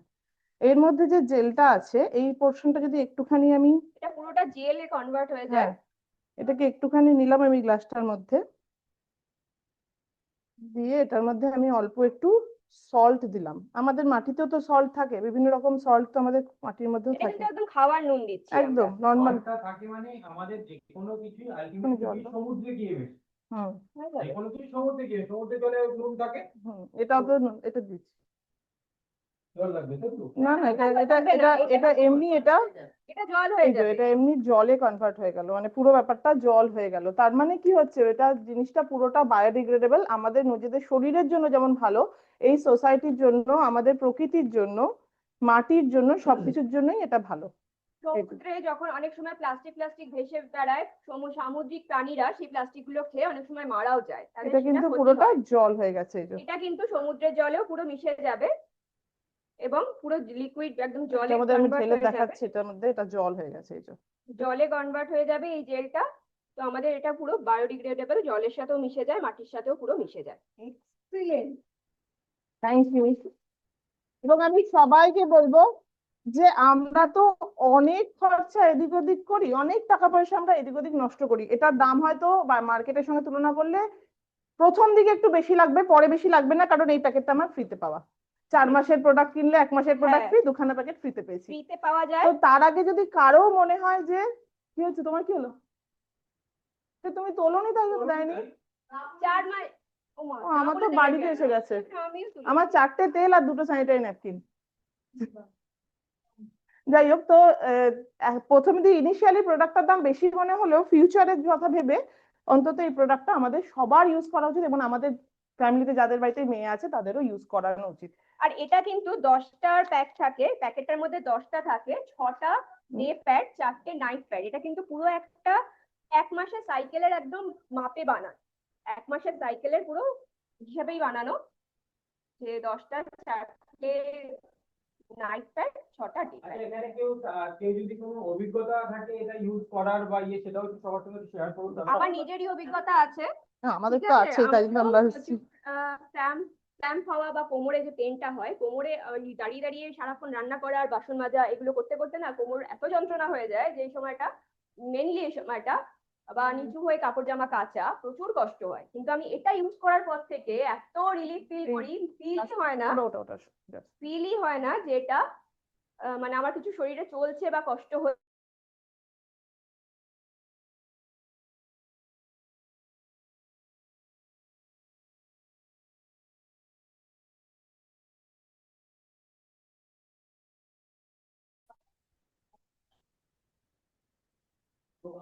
[SPEAKER 5] এর মধ্যে যে জেলটা আছে এই পোর্শনটা যদি একটুখানি আমি,
[SPEAKER 8] এটা পুরোটা জেলে কনভার্ট হয়ে যায়।
[SPEAKER 5] হ্যাঁ, এটাকে একটুখানি নিলাম আমি গ্লাসটার মধ্যে দিয়ে, এটার মধ্যে আমি অল্প একটু সল্ট দিলাম। আমাদের মাটিতেও তো সল্ট থাকে, বিভিন্ন রকম সল্ট তো আমাদের মাটির মধ্যেও
[SPEAKER 8] এটা
[SPEAKER 5] থাকে,
[SPEAKER 8] কিন্তু একদম খাওয়ার নুন দিচ্ছি আমরা।
[SPEAKER 5] একদম নর্মাল।
[SPEAKER 1] জলটা থাকে মানে আমাদের যে কোনো কিছুই আলটিমেটলি সমুদ্রে গিয়ে মেশে, যে কোনো কিছু সমুদ্রে গিয়ে, সমুদ্রে জলে নুন থাকে।
[SPEAKER 5] এটাও তো এটা দিচ্ছি।
[SPEAKER 1] জল লাগবে তাই তো?
[SPEAKER 5] না না, এটা এমনি, এটা
[SPEAKER 8] এটা জল হয়ে
[SPEAKER 5] এই যে
[SPEAKER 8] যাবে।
[SPEAKER 5] এটা এমনি জলে কনভার্ট হয়ে গেল, মানে পুরো ব্যাপারটা জল হয়ে গেল। তার মানে কি হচ্ছে, এটা জিনিসটা পুরোটা বায়োডিগ্রেডেবল, আমাদের নিজেদের শরীরের জন্য যেমন ভালো, এই সোসাইটির জন্য, আমাদের প্রকৃতির জন্য, মাটির জন্য, সবকিছুর জন্যই এটা ভালো।
[SPEAKER 8] সমুদ্রে যখন অনেক সময় প্লাস্টিক ভেসে বেড়ায়, সামুদ্রিক প্রাণীরা সেই প্লাস্টিক গুলো খেয়ে অনেক সময় মারাও যায়, তাদের
[SPEAKER 5] এটা
[SPEAKER 8] সেটা
[SPEAKER 5] কিন্তু
[SPEAKER 8] ক্ষতি
[SPEAKER 5] পুরোটা
[SPEAKER 8] হয়।
[SPEAKER 5] জল হয়ে গেছে, এই যে
[SPEAKER 8] এটা কিন্তু সমুদ্রের জলেও পুরো মিশে যাবে এবং পুরো লিকুইড একদম জলে
[SPEAKER 5] এটার মধ্যে আমি
[SPEAKER 8] কনভার্ট
[SPEAKER 5] ঢেলে
[SPEAKER 8] হয়ে যাবে,
[SPEAKER 5] দেখাচ্ছি, এটার মধ্যে এটা জল হয়ে গেছে, এই যে
[SPEAKER 8] জলে কনভার্ট হয়ে যাবে এই জেলটা। তো আমাদের এটা পুরো বায়োডিগ্রেডেবল, জলের সাথেও মিশে যায়, মাটির সাথেও পুরো মিশে যায়।
[SPEAKER 2] এক্সিলেন্ট।
[SPEAKER 5] Thank you. এবং আমি সবাইকে বলবো যে আমরা তো অনেক খরচা এদিক ওদিক করি, অনেক টাকা পয়সা আমরা এদিক ওদিক নষ্ট করি, এটার দাম হয়তো মার্কেটের সঙ্গে তুলনা করলে প্রথম দিকে একটু বেশি লাগবে, পরে বেশি লাগবে না, কারণ এই প্যাকেটটা আমার ফ্রিতে পাওয়া। 4 মাসের প্রোডাক্ট কিনলে 1 মাসের প্রোডাক্ট ফ্রি, 2খানা প্যাকেট ফ্রিতে পেয়েছি।
[SPEAKER 8] ফ্রিতে পাওয়া যায়।
[SPEAKER 5] তো তার আগে যদি কারো মনে হয় যে কি হচ্ছে, তোমার কি হলো, তুমি তোলোনি, তাই দেয়নি।
[SPEAKER 8] 4 মাস। ও মা,
[SPEAKER 5] আমার তো
[SPEAKER 8] তাহলে দেখে
[SPEAKER 5] বাড়িতে
[SPEAKER 8] কেন?
[SPEAKER 5] এসে গেছে,
[SPEAKER 8] আমিও তুলি।
[SPEAKER 5] আমার 4টে তেল আর 2টো স্যানিটারি ন্যাপকিন। যাই হোক, তো প্রথম দিকে ইনিশিয়ালি প্রোডাক্টটার দাম বেশি মনে হলেও ফিউচারের কথা ভেবে অন্তত এই প্রোডাক্টটা আমাদের সবার ইউজ করা উচিত, এবং আমাদের ফ্যামিলিতে যাদের বাড়িতে মেয়ে আছে তাদেরও ইউজ করানো উচিত।
[SPEAKER 8] আর এটা কিন্তু 10টার প্যাক থাকে, প্যাকেটটার মধ্যে 10টা থাকে, 6টা ডে প্যাড, 4টে নাইট প্যাড। এটা কিন্তু পুরো একটা 1 মাসের সাইকেলের একদম মাপে বানানো, 1 মাসের সাইকেলের পুরো হিসাবেই বানানো, যে 10টা 4টে নাইট প্যাড, 6টা ডে
[SPEAKER 1] আচ্ছা,
[SPEAKER 8] প্যাড।
[SPEAKER 1] এখানে কেউ যদি কোনো অভিজ্ঞতা থাকে এটা ইউজ করার বা সেটাও একটু সবার সঙ্গে শেয়ার করুন।
[SPEAKER 8] আমার নিজেরই অভিজ্ঞতা আছে।
[SPEAKER 5] হ্যাঁ, আমাদের
[SPEAKER 8] ঠিক
[SPEAKER 5] তো
[SPEAKER 8] আছে,
[SPEAKER 5] আছে, তাই জন্য আমরা এসেছি।
[SPEAKER 8] ক্র্যাম্প হওয়া বা কোমরে যে পেনটা হয়, কোমরে দাঁড়িয়ে দাঁড়িয়ে সারাক্ষণ রান্না করা আর বাসন মাজা এগুলো করতে করতে না কোমর এত যন্ত্রণা হয়ে যায় যে এই সময়টা, মেনলি এই সময়টা, বা নিচু হয়ে কাপড় জামা কাচা প্রচুর কষ্ট হয়। কিন্তু আমি এটা ইউজ করার পর থেকে এত রিলিফ ফিল করি, ফিলই হয় না,
[SPEAKER 5] ওটা
[SPEAKER 8] ফিলই হয় না যে এটা মানে আমার কিছু শরীরে চলছে বা কষ্ট হচ্ছে।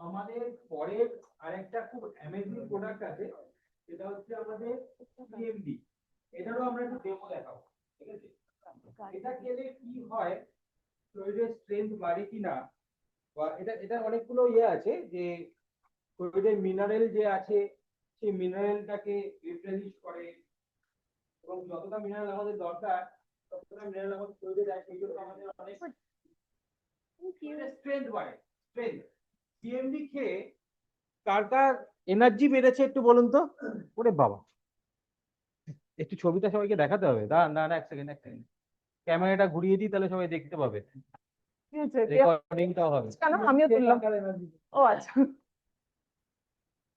[SPEAKER 1] আমাদের পরের আরেকটা খুব অ্যামেজিং প্রোডাক্ট আছে, সেটা হচ্ছে আমাদের সিএমডি। এটারও আমরা একটু ডেমো দেখাবো, ঠিক আছে? এটা খেলে কি হয়, শরীরের স্ট্রেংথ বাড়ে কিনা, বা এটা অনেকগুলো ইয়ে আছে যে শরীরে মিনারেল যে আছে সেই মিনারেলটাকে রিপ্লেনিশ করে, এবং যতটা মিনারেল আমাদের দরকার ততটা মিনারেল আমাদের শরীরে দেয়, সেই জন্য আমাদের অনেক স্ট্রেংথ বাড়ে, স্ট্রেংথ। সিএমডি খেয়ে কার কার এনার্জি বেড়েছে একটু বলুন তো। ওরে বাবা, একটু ছবিটা সবাইকে দেখাতে হবে। দাঁড়ান দাঁড়ান, এক সেকেন্ড ক্যামেরাটা ঘুরিয়ে দিই, তাহলে সবাই দেখতে পাবে,
[SPEAKER 5] কি হয়েছে
[SPEAKER 1] রেকর্ডিংটাও হবে।
[SPEAKER 5] কেন আমিও তুললাম। ও আচ্ছা,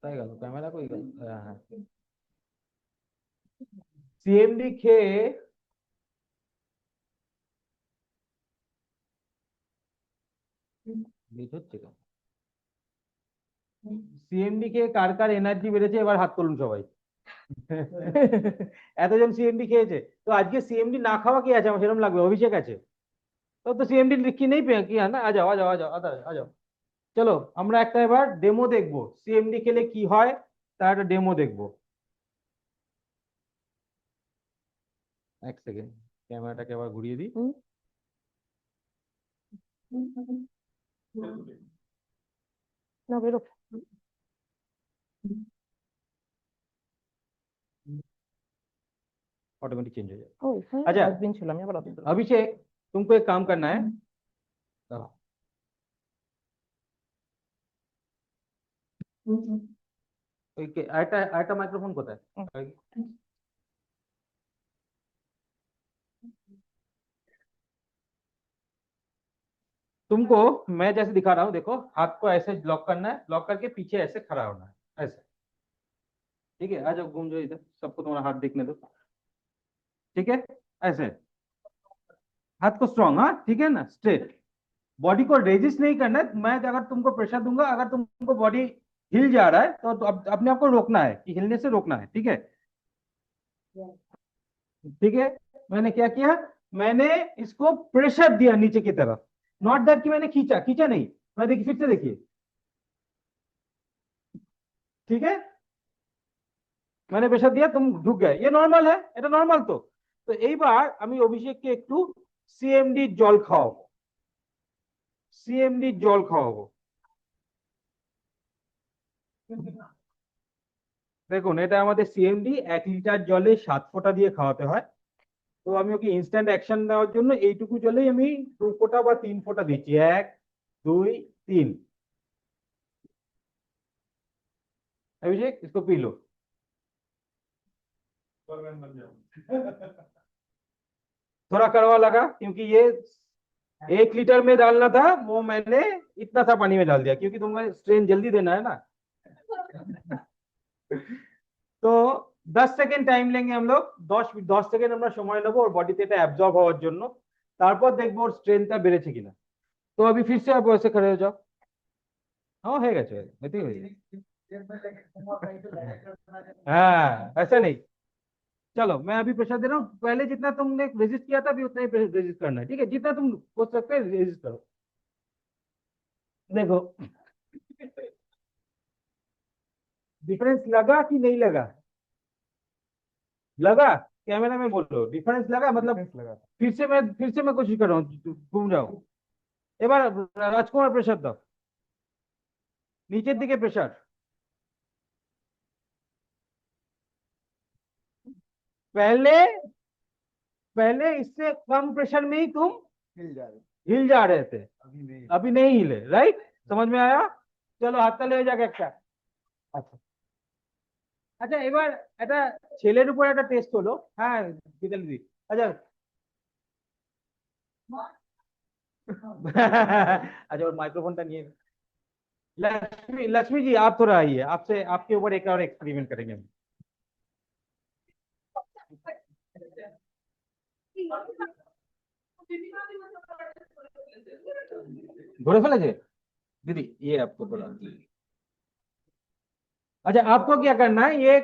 [SPEAKER 1] তাই গেল, ক্যামেরা কই গেল? হ্যাঁ, সিএমডি খেয়ে হচ্ছে কেন? সিএমডি খেয়ে কার কার এনার্জি বেড়েছে এবার হাত তুলুন সবাই। এতজন সিএমডি খেয়েছে, তো আজকে সিএমডি না খাওয়া কি আছে আমার সেরকম লাগবে? অভিষেক আছে তো সিএমডি কি নেই কি? না, আ যাও আ যাও আ যাও আ যাও। চলো আমরা একটা এবার ডেমো দেখবো, সিএমডি খেলে কি হয় তার একটা ডেমো দেখবো। এক সেকেন্ড, ক্যামেরাটাকে আবার ঘুরিয়ে দিই।
[SPEAKER 5] না বেরো।
[SPEAKER 1] ऑटोमेटिक चेंज हो जाएगा।
[SPEAKER 5] ও এখানে
[SPEAKER 1] আচ্ছা।
[SPEAKER 5] ডাস্টবিন ছিল, আমি আবার অত দূর।
[SPEAKER 1] अभिषेक, तुमको एक काम करना है। चलो। आयटा माइक्रोफोन कोता है? तुमको मैं जैसे दिखा रहा हूँ, देखो हाथ को ऐसे लॉक करना है, लॉक करके पीछे ऐसे खड़ा होना है, ऐसे। ठीक है, आ जाओ, घूम जाओ इधर, सबको तुम्हारा हाथ देखने दो। ठीक है, ऐसे हाथ को स्ट्रॉन्ग, हाँ ठीक है ना, स्ट्रेट। बॉडी को रेजिस्ट नहीं करना है। मैं अगर तुमको प्रेशर दूंगा, अगर तुमको बॉडी हिल जा रहा है तो अपने आप को रोकना है, कि हिलने से रोकना है। ठीक है, ठीक है। मैंने क्या किया, मैंने इसको प्रेशर दिया नीचे की तरफ, नॉट दैट कि मैंने खींचा, खींचा नहीं। मैं देखिए, फिर से देखिए, ठीक है, मैंने प्रेशर दिया, तुम झुक गए, ये नॉर्मल है, এটা নরমাল। তো এইবার আমি অভিষেককে একটু সিএমডি জল খাওয়াবো, সিএমডি জল খাওয়াবো। দেখুন, এটা আমাদের সিএমডি 1 লিটার জলে 7 ফোঁটা দিয়ে খাওয়াতে হয়। তো আমি ওকে ইনস্ট্যান্ট অ্যাকশন দেওয়ার জন্য এইটুকু জলেই আমি 2 ফোঁটা বা 3 ফোঁটা দিচ্ছি। 1 2 3। अभिषेक, इसको पी लो। थोड़ा कड़वा लगा क्योंकि ये 1 लीटर में डालना था, वो मैंने इतना सा पानी में डाल दिया क्योंकि तुम्हें स्ट्रेन जल्दी देना है ना। তো 10 সেকেন্ড টাইম लेंगे हम लोग, 10 সেকেন্ড আমরা সময় নেব ওর বডিতে এটা অ্যাবজর্ব হওয়ার জন্য। তারপর দেখবো ওর স্ট্রেনটা বেড়েছে কিনা। তো अभी फिर से आप वैसे खड़े हो जाओ। हाँ, হয়ে গেছে, এতেই হয়ে গেছে। हाँ, ऐसा नहीं। चलो मैं अभी प्रेशर दे रहा हूँ, पहले जितना तुमने रेजिस्ट किया था अभी उतना ही रेजिस्ट करना है। ठीक है, जितना तुम सोच सकते हो रेजिस्ट करो। देखो डिफरेंस लगा कि नहीं लगा? लगा? कैमरा में बोलो, डिफरेंस लगा मतलब?
[SPEAKER 4] लगा।
[SPEAKER 1] फिर से मैं कोशिश कर रहा हूँ, घूम जाओ। এবার রাজকুমার প্রেসার দাও, নিচের দিকে প্রেসার। पहले पहले इससे कम प्रेशर में ही तुम हिल जा रहे थे, अभी नहीं हिले। राइट, समझ में आया? चलो হাতটা লেগে যাক একটা। আচ্ছা আচ্ছা, এবার একটা ছেলের উপর একটা টেস্ট হলো। হ্যাঁ গীতালি দি, আচ্ছা। अच्छा, और माइक्रोफोनটা নিয়ে लक्ष्मी जी आप थोड़ा आइए, आपसे आपके ऊपर एक और एक्सपेरिमेंट करेंगे हम। ধরে ফেলেছে दीदी, ये आपको बोला। अच्छा, आपको क्या करना है, ये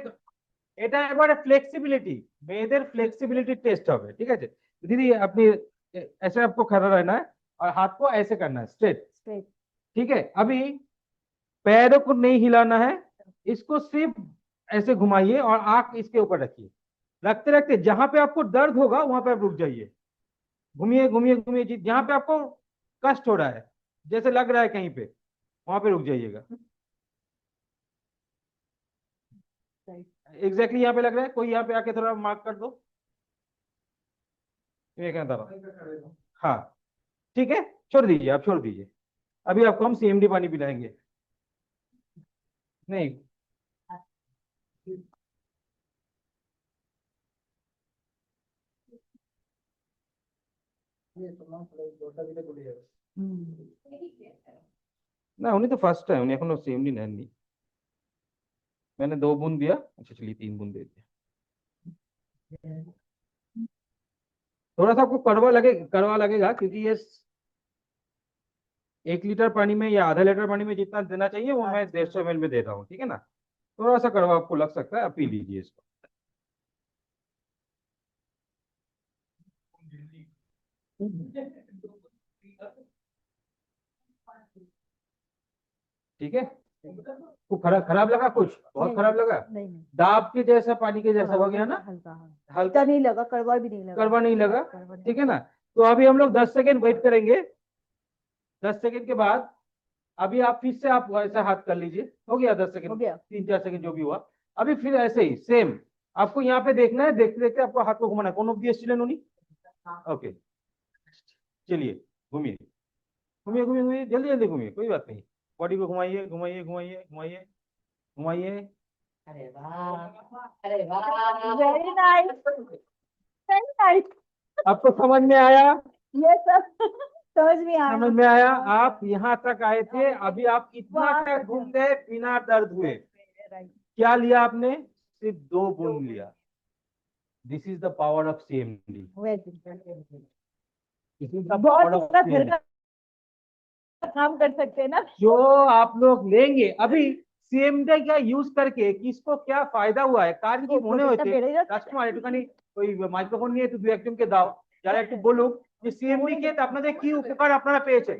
[SPEAKER 1] এটা এবারে फ्लेक्सिबिलिटी, মেয়েদের फ्लेक्सिबिलिटी टेस्ट হবে। ঠিক আছে दीदी, আপনি ऐसे आपको खड़ा रहना है और हाथ को ऐसे करना है, स्ट्रेट।
[SPEAKER 5] Straight।
[SPEAKER 1] ठीक है, अभी पैरों को नहीं हिलाना है, इसको सिर्फ ऐसे घुमाइए और आंख इसके ऊपर रखिए। रखते रखते जहां पे आपको दर्द होगा वहां पे आप रुक जाइए। घूमिए घूमिए घूमिए, जहां पे आपको कष्ट हो रहा है, जैसे लग रहा है कहीं पे, वहां पे रुक जाइएगा। एग्जैक्टली यहाँ पे लग रहा है, कोई यहाँ पे आके थोड़ा मार्क कर दो। ये कहता रहा, हाँ ठीक है, छोड़ दीजिए, आप छोड़ दीजिए। अभी आपको हम सीएमडी पानी पिलाएंगे। नहीं, না উনি তো ফার্স্ট টাইম, উনি এখনো সিএমডি নেননি। मैंने 2 बूंद दिया, अच्छा चलिए 3 बूंद दे दिया। थोड़ा सा आपको कड़वा लगेगा क्योंकि ये 1 लीटर पानी में या आधा लीटर पानी में जितना देना चाहिए वो मैं 150 ml में दे रहा हूँ, ठीक है ना। थोड़ा सा कड़वा आपको लग सकता है, आप पी लीजिए इसको। ठीक है, कुछ खराब लगा, कुछ बहुत
[SPEAKER 3] नहीं,
[SPEAKER 1] खराब लगा,
[SPEAKER 3] नहीं नहीं,
[SPEAKER 1] दाब के जैसा, पानी के जैसा हो गया ना,
[SPEAKER 3] हल्का हल्का
[SPEAKER 1] हल्का
[SPEAKER 3] नहीं लगा, कड़वा भी नहीं लगा,
[SPEAKER 1] कड़वा नहीं लगा,
[SPEAKER 3] कड़वा नहीं
[SPEAKER 1] ठीक है ना। तो अभी हम लोग 10 सेकेंड वेट करेंगे। 10 सेकेंड के बाद अभी आप फिर से आप ऐसा हाथ कर लीजिए, हो गया 10
[SPEAKER 3] हो
[SPEAKER 1] सेकेंड,
[SPEAKER 3] गया।
[SPEAKER 1] 3-4 सेकेंड जो भी हुआ। अभी फिर ऐसे ही सेम आपको यहाँ पे देखना है, देखते देखते आपको हाथ को घुमाना है। कौन ऑफ दी नोनी, ओके चलिए घूमिए घूमिए घूमिए घूमिए, जल्दी जल्दी घूमिए, कोई बात नहीं। बॉडी को घुमाइए घुमाइए घुमाइए घुमाइए घुमाइए।
[SPEAKER 3] अरे वाह, वेरी नाइस, वेरी नाइस,
[SPEAKER 1] आपको समझ में आया?
[SPEAKER 3] ये सब समझ में आया,
[SPEAKER 1] समझ में आया? आप यहाँ तक आए थे, अभी आप इतना
[SPEAKER 3] वाह,
[SPEAKER 1] तक घूम गए बिना दर्द हुए। क्या लिया आपने? सिर्फ 2 बूंद लिया। This is the power of CMD. This is the
[SPEAKER 3] बहुत
[SPEAKER 1] पावर ऑफ
[SPEAKER 3] सारा घर
[SPEAKER 1] सीएमडी।
[SPEAKER 3] का काम कर सकते हैं ना।
[SPEAKER 1] जो आप लोग लेंगे अभी सीएमडी का यूज करके, किसको क्या फायदा हुआ है কার কি মনে হয়েছে রাজকুমার একটুখানি ওই মাইক্রোফোন নিয়ে একটু 2-1 জনকে দাও যারা একটু বলুক যে सीएमडी के আপনাদের কি উপকার আপনারা পেয়েছেন।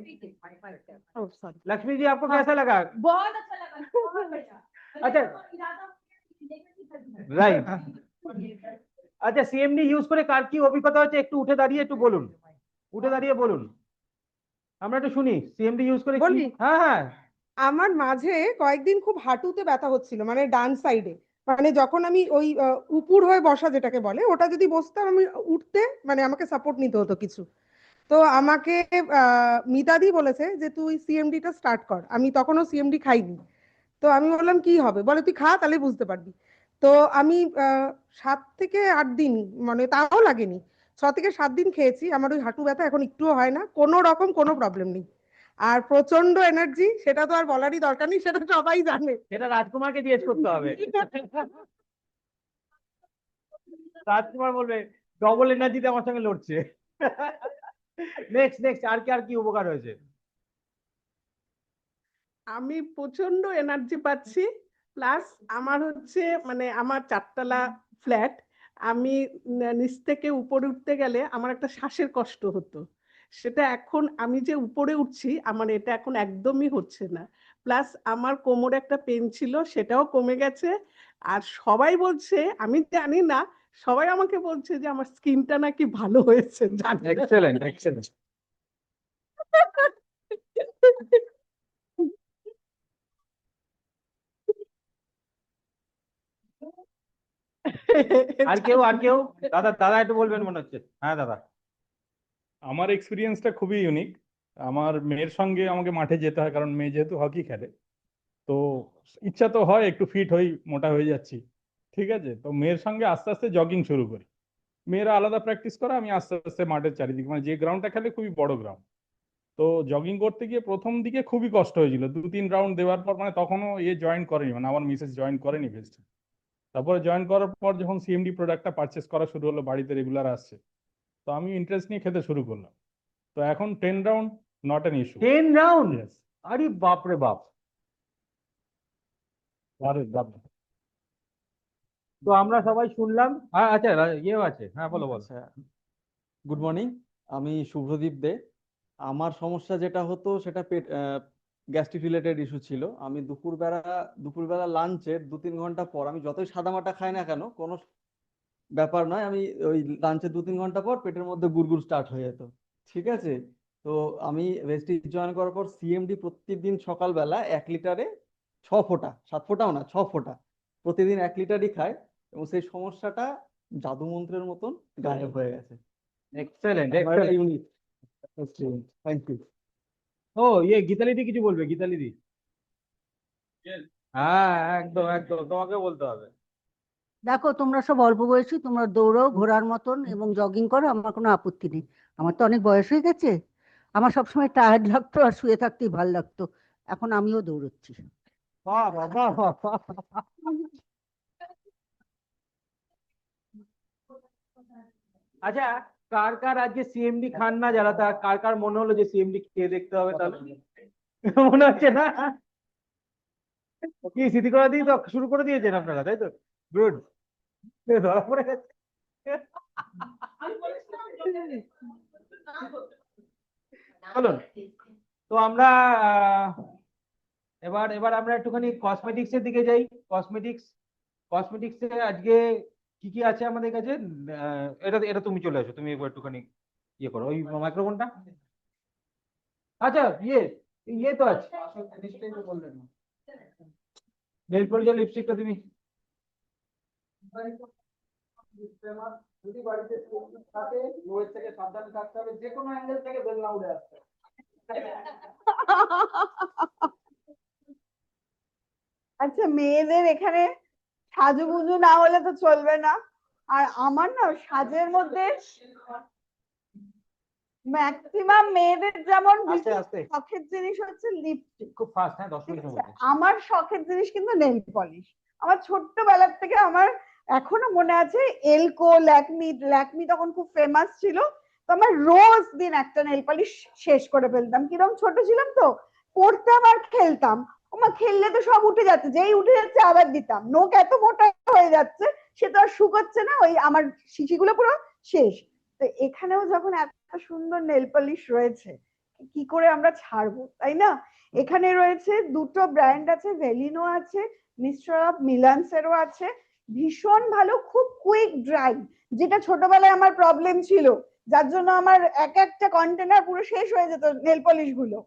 [SPEAKER 1] लक्ष्मी जी आपको कैसा लगा?
[SPEAKER 8] बहुत अच्छा लगा, बहुत बढ़िया।
[SPEAKER 1] अच्छा রাইট, আচ্ছা सीएमडी ইউজ করে কার কি অভিজ্ঞতা হচ্ছে একটু উঠে দাঁড়িয়ে একটু বলুন, উঠে দাঁড়িয়ে বলুন, আমরা একটু শুনি सीएमडी ইউজ করে কি।
[SPEAKER 9] বলি?
[SPEAKER 1] হ্যাঁ হ্যাঁ,
[SPEAKER 9] আমার মাঝে কয়েকদিন খুব হাঁটুতে ব্যথা হচ্ছিল, মানে ডান সাইডে, মানে যখন আমি ওই উপুর হয়ে বসা যেটাকে বলে, ওটা যদি বসতাম আমি উঠতে মানে আমাকে সাপোর্ট নিতে হতো কিছু। তো আমাকে মিতাদি বলেছে যে তুই সিএমডিটা স্টার্ট কর। আমি তখনও সিএমডি খাইনি। তো আমি বললাম কি হবে, বলে তুই খা তাহলে বুঝতে পারবি। তো আমি 7 থেকে 8 দিন, মানে তাও লাগেনি, 6 থেকে 7 দিন খেয়েছি। আমার ওই হাঁটু ব্যথা এখন একটুও হয় না, কোনো রকম কোনো প্রবলেম নেই। আর প্রচন্ড এনার্জি, সেটা তো আর বলারই দরকার নেই, সেটা সবাই জানে।
[SPEAKER 1] সেটা রাজকুমারকে জিজ্ঞেস করতে হবে। রাজকুমার বলবে ডবল এনার্জিতে আমার সঙ্গে লড়ছে। নেক্সট নেক্সট, আর কি উপকার হয়েছে?
[SPEAKER 10] আমি প্রচন্ড এনার্জি পাচ্ছি, প্লাস আমার হচ্ছে মানে আমার 4তলা ফ্ল্যাট, আমি নিচ থেকে উপরে উঠতে গেলে আমার একটা শ্বাসের কষ্ট হতো, সেটা এখন আমি যে উপরে উঠছি আমার এটা এখন একদমই হচ্ছে না। প্লাস আমার কোমরে একটা পেন ছিল, সেটাও কমে গেছে। আর সবাই বলছে, আমি জানি না, সবাই আমাকে বলছে যে আমার স্কিনটা নাকি ভালো হয়েছে, জানি না।
[SPEAKER 1] Excellent excellent. আর কেউ দাদা দাদা একটু বলবেন মনে হচ্ছে। হ্যাঁ দাদা।
[SPEAKER 11] আমার এক্সপিরিয়েন্সটা খুবই ইউনিক। আমার মেয়ের সঙ্গে আমাকে মাঠে যেতে হয়, কারণ মেয়ে যেহেতু হকি খেলে, তো ইচ্ছা তো হয় একটু ফিট হই, মোটা হয়ে যাচ্ছি, ঠিক আছে। তো মেয়ের সঙ্গে আস্তে আস্তে জগিং শুরু করি। মেয়েরা আলাদা প্র্যাকটিস করে, আমি আস্তে আস্তে মাঠের চারিদিকে, মানে যে গ্রাউন্ডটা খেলে খুবই বড় গ্রাউন্ড, তো জগিং করতে গিয়ে প্রথম দিকে খুবই কষ্ট হয়েছিল। 2-3 রাউন্ড দেওয়ার পর, মানে তখনও জয়েন করেনি, মানে আমার মিসেস জয়েন করেনি ভেস্টে। তারপরে জয়েন করার পর যখন সিএমডি প্রোডাক্টটা পারচেস করা শুরু হলো, বাড়িতে রেগুলার আসছে, তো আমি ইন্টারেস্ট নিয়ে খেতে শুরু করলাম। তো এখন 10 round not an issue.
[SPEAKER 1] 10 round? আরে বাপ রে বাপ। আরে বাপ। তো আমরা সবাই শুনলাম। আচ্ছা ইয়েও আছে, হ্যাঁ বলো বলো।
[SPEAKER 12] গুড মর্নিং, আমি শুভ্রদীপ দে। আমার সমস্যা যেটা হতো সেটা গ্যাস্ট্রিক রিলেটেড ইস্যু ছিল। আমি দুপুরবেলা লাঞ্চের 2-3 ঘন্টা পর, আমি যতই সাদামাটা খাই না কেন কোনো ব্যাপার নয়, আমি ওই লাঞ্চের 2-3 ঘন্টা পর পেটের মধ্যে গুড়গুড় স্টার্ট হয়ে যেত। ঠিক আছে, তো আমি ভেস্টিজ জয়েন করার পর সিএমডি প্রত্যেকদিন সকালবেলা 1 লিটারে 6 ফোঁটা, 7 ফোঁটাও না 6 ফোঁটা প্রতিদিন 1 লিটারই খায়, এবং সেই সমস্যাটা জাদু মন্ত্রের মতন গায়েব হয়ে গেছে।
[SPEAKER 1] এক্সেলেন্ট,
[SPEAKER 12] আমার একটা
[SPEAKER 1] এক্সেলেন্ট।
[SPEAKER 12] ইউনিক। Thank you.
[SPEAKER 1] ও ইয়ে গীতালি দি কিছু বলবে, গীতালি দি। হ্যাঁ একদম একদম, তোমাকে বলতে হবে।
[SPEAKER 13] দেখো, তোমরা সব অল্প বয়সী, তোমরা দৌড়াও ঘোড়ার মতন এবং জগিং করো, আমার কোনো আপত্তি নেই। আমার তো অনেক বয়স হয়ে গেছে, আমার সবসময় টায়ার্ড লাগতো আর শুয়ে থাকতেই ভালো লাগতো, এখন আমিও দৌড়চ্ছি।
[SPEAKER 1] বাহ বাহ বাহ বাহ বাহ। আচ্ছা, কার কার আজকে সিএমডি খান না যারা, তা কার কার মনে হলো যে সিএমডি খেয়ে দেখতে হবে তাহলে? মনে হচ্ছে না? কি স্মৃতি করা দিয়ে তো শুরু করে দিয়েছেন আপনারা, তাই তো? গুড, ধরা পড়ে গেছে। চলুন, তো আমরা এবার এবার আমরা একটুখানি কসমেটিক্স এর দিকে যাই। কসমেটিক্স এ আজকে কি কি আছে আমাদের কাছে? এটা এটা তুমি চলে আসো, তুমি একবার একটুখানি ইয়ে করো ওই মাইক্রোফোনটা। আচ্ছা, ইয়ে তো আছে, নেল পলিশ লিপস্টিকটা তুমি। যদি বাড়িতে থাকে, লোয়ের থেকে সাবধানে থাকতে হবে, যে কোনো অ্যাঙ্গেল থেকে বেল না উড়ে আসতে।
[SPEAKER 2] আচ্ছা, মেয়েদের এখানে সাজুগুজু না হলে তো চলবে না। আর আমার না সাজের মধ্যে ম্যাক্সিমাম মেয়েদের যেমন
[SPEAKER 1] আস্তে আস্তে,
[SPEAKER 2] শখের জিনিস হচ্ছে লিপস্টিক।
[SPEAKER 1] খুব ফাস্ট, হ্যাঁ 10 মিনিটের মধ্যে।
[SPEAKER 2] আমার শখের জিনিস কিন্তু নেল পলিশ। আমার ছোট্টবেলার থেকে আমার এখনো মনে আছে, এলকো, ল্যাকমি তখন খুব ফেমাস ছিল। তো আমার রোজ দিন একটা নেল পলিশ শেষ করে ফেলতাম। কিরকম ছোট ছিলাম তো, পড়তাম আর খেলতাম। আমার খেললে তো সব উঠে যাচ্ছে, যেই উঠে যাচ্ছে আবার দিতাম। নোক এত মোটা হয়ে যাচ্ছে, সে তো আর শুকোচ্ছে না, ওই আমার শিশিগুলো পুরো শেষ। তো এখানেও যখন এত সুন্দর নেল পলিশ রয়েছে, কি করে আমরা ছাড়বো, তাই না? এখানে রয়েছে দুটো ব্র্যান্ড আছে, ভেলিনো আছে, মিস্টার অফ মিলান্সেরও আছে। ভীষণ ভালো, খুব কুইক ড্রাই, যেটা ছোটবেলায় আমার প্রবলেম ছিল, যার জন্য আমার একটা কন্টেনার পুরো শেষ হয়ে যেত নেল পলিশ গুলো।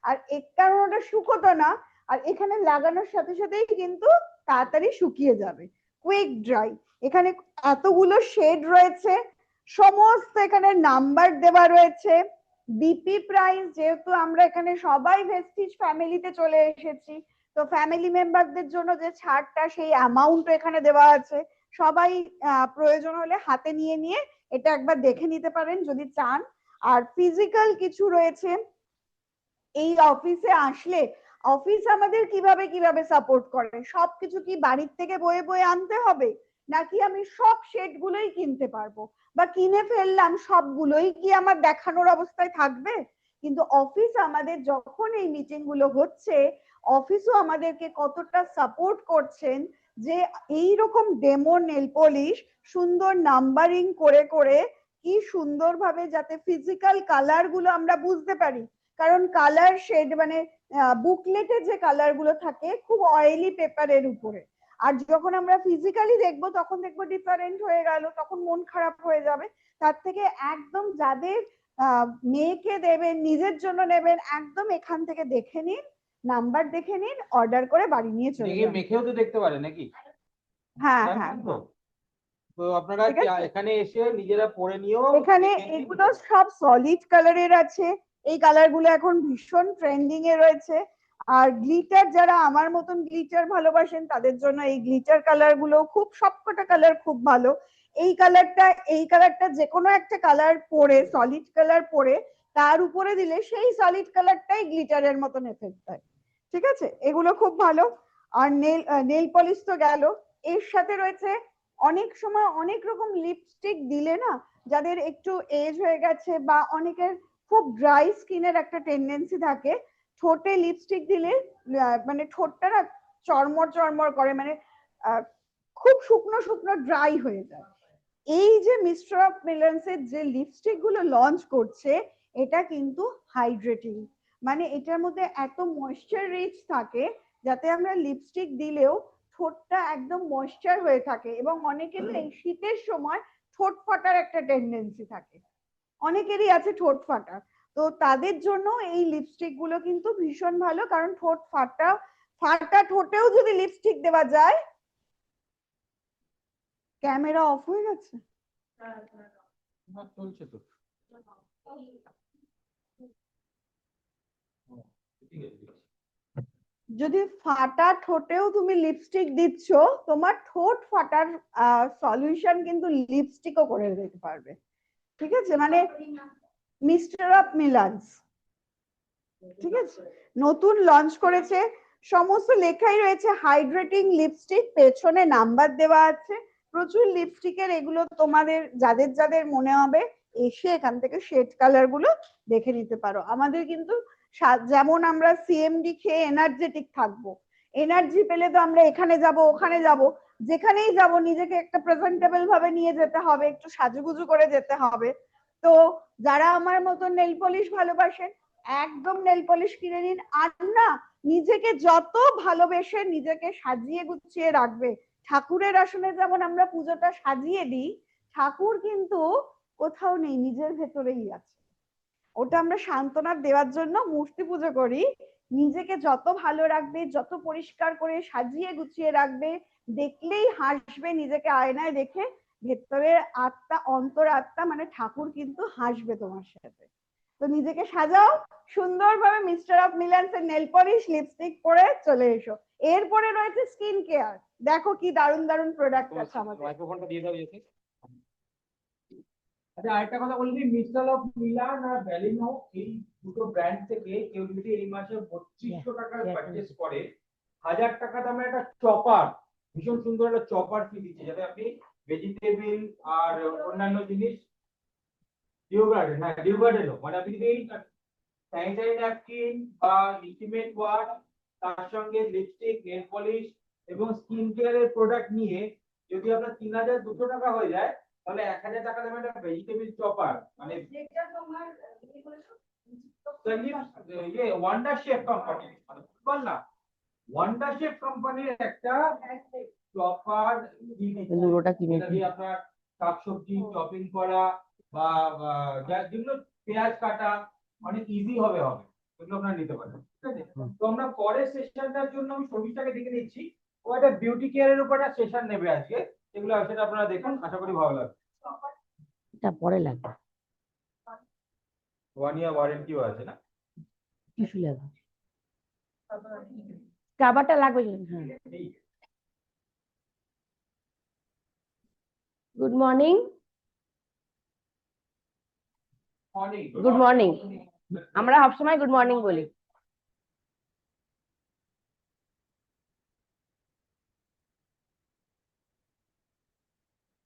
[SPEAKER 2] আর এক কারণ ওটা শুকোতো না, আর এখানে লাগানোর সাথে সাথেই কিন্তু তাড়াতাড়ি শুকিয়ে যাবে, কুইক ড্রাই। এখানে এতগুলো শেড রয়েছে, সমস্ত এখানে নাম্বার দেওয়া রয়েছে। বিপি প্রাইস, যেহেতু আমরা এখানে সবাই ভেস্টিজ ফ্যামিলিতে চলে এসেছি, তো ফ্যামিলি মেম্বারদের জন্য যে ছাড়টা, সেই অ্যামাউন্ট এখানে দেওয়া আছে। সবাই প্রয়োজন হলে হাতে নিয়ে নিয়ে এটা একবার দেখে নিতে পারেন যদি চান। আর ফিজিক্যাল কিছু রয়েছে, এই অফিসে আসলে অফিস আমাদের কিভাবে কিভাবে সাপোর্ট করে, সবকিছু কি বাড়ির থেকে বয়ে বয়ে আনতে হবে, নাকি আমি সব শেড গুলোই কিনতে পারবো, বা কিনে ফেললাম সবগুলোই কি আমার দেখানোর অবস্থায় থাকবে? কিন্তু অফিস আমাদের যখন এই মিটিং গুলো হচ্ছে, অফিসও আমাদেরকে কতটা সাপোর্ট করছেন, যে এই রকম ডেমো নেল পলিশ সুন্দর নাম্বারিং করে করে কি সুন্দরভাবে, যাতে ফিজিক্যাল কালার গুলো আমরা বুঝতে পারি। কারণ কালার শেড মানে বুকলেটে যে কালার গুলো থাকে খুব অয়েলি পেপারের উপরে, আর যখন আমরা ফিজিক্যালি দেখবো তখন দেখবো ডিফারেন্ট হয়ে গেল, তখন মন খারাপ হয়ে যাবে। তার থেকে একদম যাদের মেয়েকে দেবেন, নিজের জন্য নেবেন, একদম এখান থেকে দেখে নিন, নাম্বার দেখে নিন, অর্ডার করে বাড়ি নিয়ে চলে যান।
[SPEAKER 1] মেখেও তো দেখতে পারে নাকি?
[SPEAKER 2] হ্যাঁ
[SPEAKER 1] জানেন
[SPEAKER 2] হ্যাঁ,
[SPEAKER 1] তো? তো আপনারা
[SPEAKER 2] ঠিক আছে।
[SPEAKER 1] এখানে এসে নিজেরা পরে নিয়েও
[SPEAKER 2] এখানে
[SPEAKER 1] দেখে নিন।
[SPEAKER 2] এগুলো সব সলিড কালারের আছে, এই কালার গুলো এখন ভীষণ ট্রেন্ডিং এ রয়েছে। আর গ্লিটার, যারা আমার মতন গ্লিটার ভালোবাসেন তাদের জন্য এই গ্লিটার কালার গুলো খুব, সবকটা কালার খুব ভালো। এই কালারটা যে কোনো একটা কালার পরে, সলিড কালার পরে তার উপরে দিলে সেই সলিড কালারটাই গ্লিটারের মতন এফেক্ট হয়। ঠিক আছে, এগুলো খুব ভালো। আর নেল পলিশ তো গেল, এর সাথে রয়েছে অনেক সময় অনেক রকম লিপস্টিক দিলে না, যাদের একটু এজ হয়ে গেছে বা অনেকের খুব ড্রাই স্কিনের একটা টেন্ডেন্সি থাকে, ঠোঁটে লিপস্টিক দিলে মানে ঠোঁটটা না চরমর চরমর করে, মানে খুব শুকনো শুকনো ড্রাই হয়ে যায়। এই যে মিস্টার অফ মিলান্সের যে লিপস্টিক গুলো লঞ্চ করছে, এটা কিন্তু হাইড্রেটিং, মানে এটার মধ্যে এত ময়েশ্চার রিচ থাকে যাতে আমরা লিপস্টিক দিলেও ঠোঁটটা একদম ময়েশ্চার হয়ে থাকে। এবং অনেকের এই শীতের সময় ঠোঁট ফাটার একটা টেন্ডেন্সি থাকে, অনেকেরই আছে ঠোঁট ফাটা, তো তাদের জন্য এই লিপস্টিক গুলো কিন্তু ভীষণ ভালো। কারণ ঠোঁট ফাটা ফাটা ঠোঁটেও যদি লিপস্টিক দেওয়া যায়। ক্যামেরা অফ হয়ে গেছে?
[SPEAKER 1] চলছে তো। ঠিক আছে।
[SPEAKER 2] যদি ফাটা ঠোঁটেও তুমি লিপস্টিক দিচ্ছ, তোমার ঠোঁট ফাটার সলিউশন কিন্তু লিপস্টিকও করে দিতে পারবে। ঠিক আছে, মানে মিস্টার অফ মিলান্স, ঠিক আছে, নতুন লঞ্চ করেছে, সমস্ত লেখাই রয়েছে হাইড্রেটিং লিপস্টিক, পেছনে নাম্বার দেওয়া আছে, প্রচুর লিপস্টিকের এগুলো তোমাদের যাদের যাদের মনে হবে এসে এখান থেকে শেড কালার গুলো দেখে নিতে পারো। আমাদের কিন্তু যেমন আমরা সিএমডি খেয়ে এনার্জেটিক থাকবো, এনার্জি পেলে তো আমরা এখানে যাব ওখানে যাব, যেখানেই যাব নিজেকে একটা প্রেজেন্টেবল ভাবে নিয়ে যেতে হবে, একটু সাজুগুজু করে যেতে হবে। তো যারা আমার মতো নেল পলিশ ভালোবাসেন, একদম নেল পলিশ কিনে নিন। আর না, নিজেকে যত ভালোবেসে নিজেকে সাজিয়ে গুছিয়ে রাখবে, ঠাকুরের আসনে যেমন আমরা পুজোটা সাজিয়ে দিই, ঠাকুর কিন্তু কোথাও নেই, নিজের ভেতরেই আছে। ওটা আমরা সান্ত্বনা দেওয়ার জন্য মূর্তি পুজো করি। নিজেকে যত ভালো রাখবে, যত পরিষ্কার করে সাজিয়ে গুছিয়ে রাখবে, দেখলেই হাসবে, নিজেকে আয়নায় দেখে ভেতরের আত্মা, অন্তর আত্মা মানে ঠাকুর কিন্তু হাসবে তোমার সাথে। তো নিজেকে সাজাও সুন্দরভাবে, মিস্টার অফ মিলান্স এর নেল পলিশ লিপস্টিক পরে চলে এসো। এরপরে রয়েছে স্কিন কেয়ার, দেখো কি দারুণ দারুণ প্রোডাক্ট আছে আমাদের।
[SPEAKER 1] মাইক্রোফোনটা দিয়ে দাও এসে। আচ্ছা, আরেকটা কথা বলবি, মিস্টার অফ মিলান আর ভ্যালিনো এই দুটো ব্র্যান্ড থেকে কেউ যদি এই মাসে 2500 টাকার পারচেজ করে, 1000 টাকা দামের একটা চপার, ভীষণ সুন্দর একটা চপার ফ্রি দিচ্ছে, যাতে আপনি ভেজিটেবল আর অন্যান্য জিনিস, ডিওড্রেন্ট, হ্যাঁ ডিওড্রেন্টও, মানে আপনি যদি এই স্যানিটারি ন্যাপকিন বা ইন্টিমেট ওয়াশ, তার সঙ্গে লিপস্টিক, নেল পলিশ এবং স্কিন কেয়ারের প্রোডাক্ট নিয়ে যদি আপনার 3200 টাকা হয়ে যায়, তাহলে 1000 টাকা দামের একটা ভেজিটেবল চপার, মানে ওয়ান্ডার শেফ কোম্পানি, মানে বল না, ওয়ান্ডার শেফ কোম্পানির একটা চপার দিয়ে আপনার শাকসবজি চপিং করা বা যেগুলো পেঁয়াজ কাটা অনেক ইজি হবে এগুলো আপনারা নিতে পারেন। ঠিক আছে, তো আমরা পরের সেশনটার জন্য আমি শর্মিষ্ঠাকে দেখে নিচ্ছি, ও একটা বিউটি কেয়ারের উপর একটা সেশন নেবে আজকে, সেগুলো সেটা আপনারা দেখুন, আশা করি ভালো লাগবে।
[SPEAKER 3] এটা পরে লাগবে,
[SPEAKER 1] 1 ইয়ার ওয়ারেন্টিও আছে না?
[SPEAKER 3] টিস্যু লাগবে, স্ক্রাবারটা লাগবে। হ্যাঁ, গুড মর্নিং। গুড মর্নিং, আমরা সবসময় গুড মর্নিং বলি।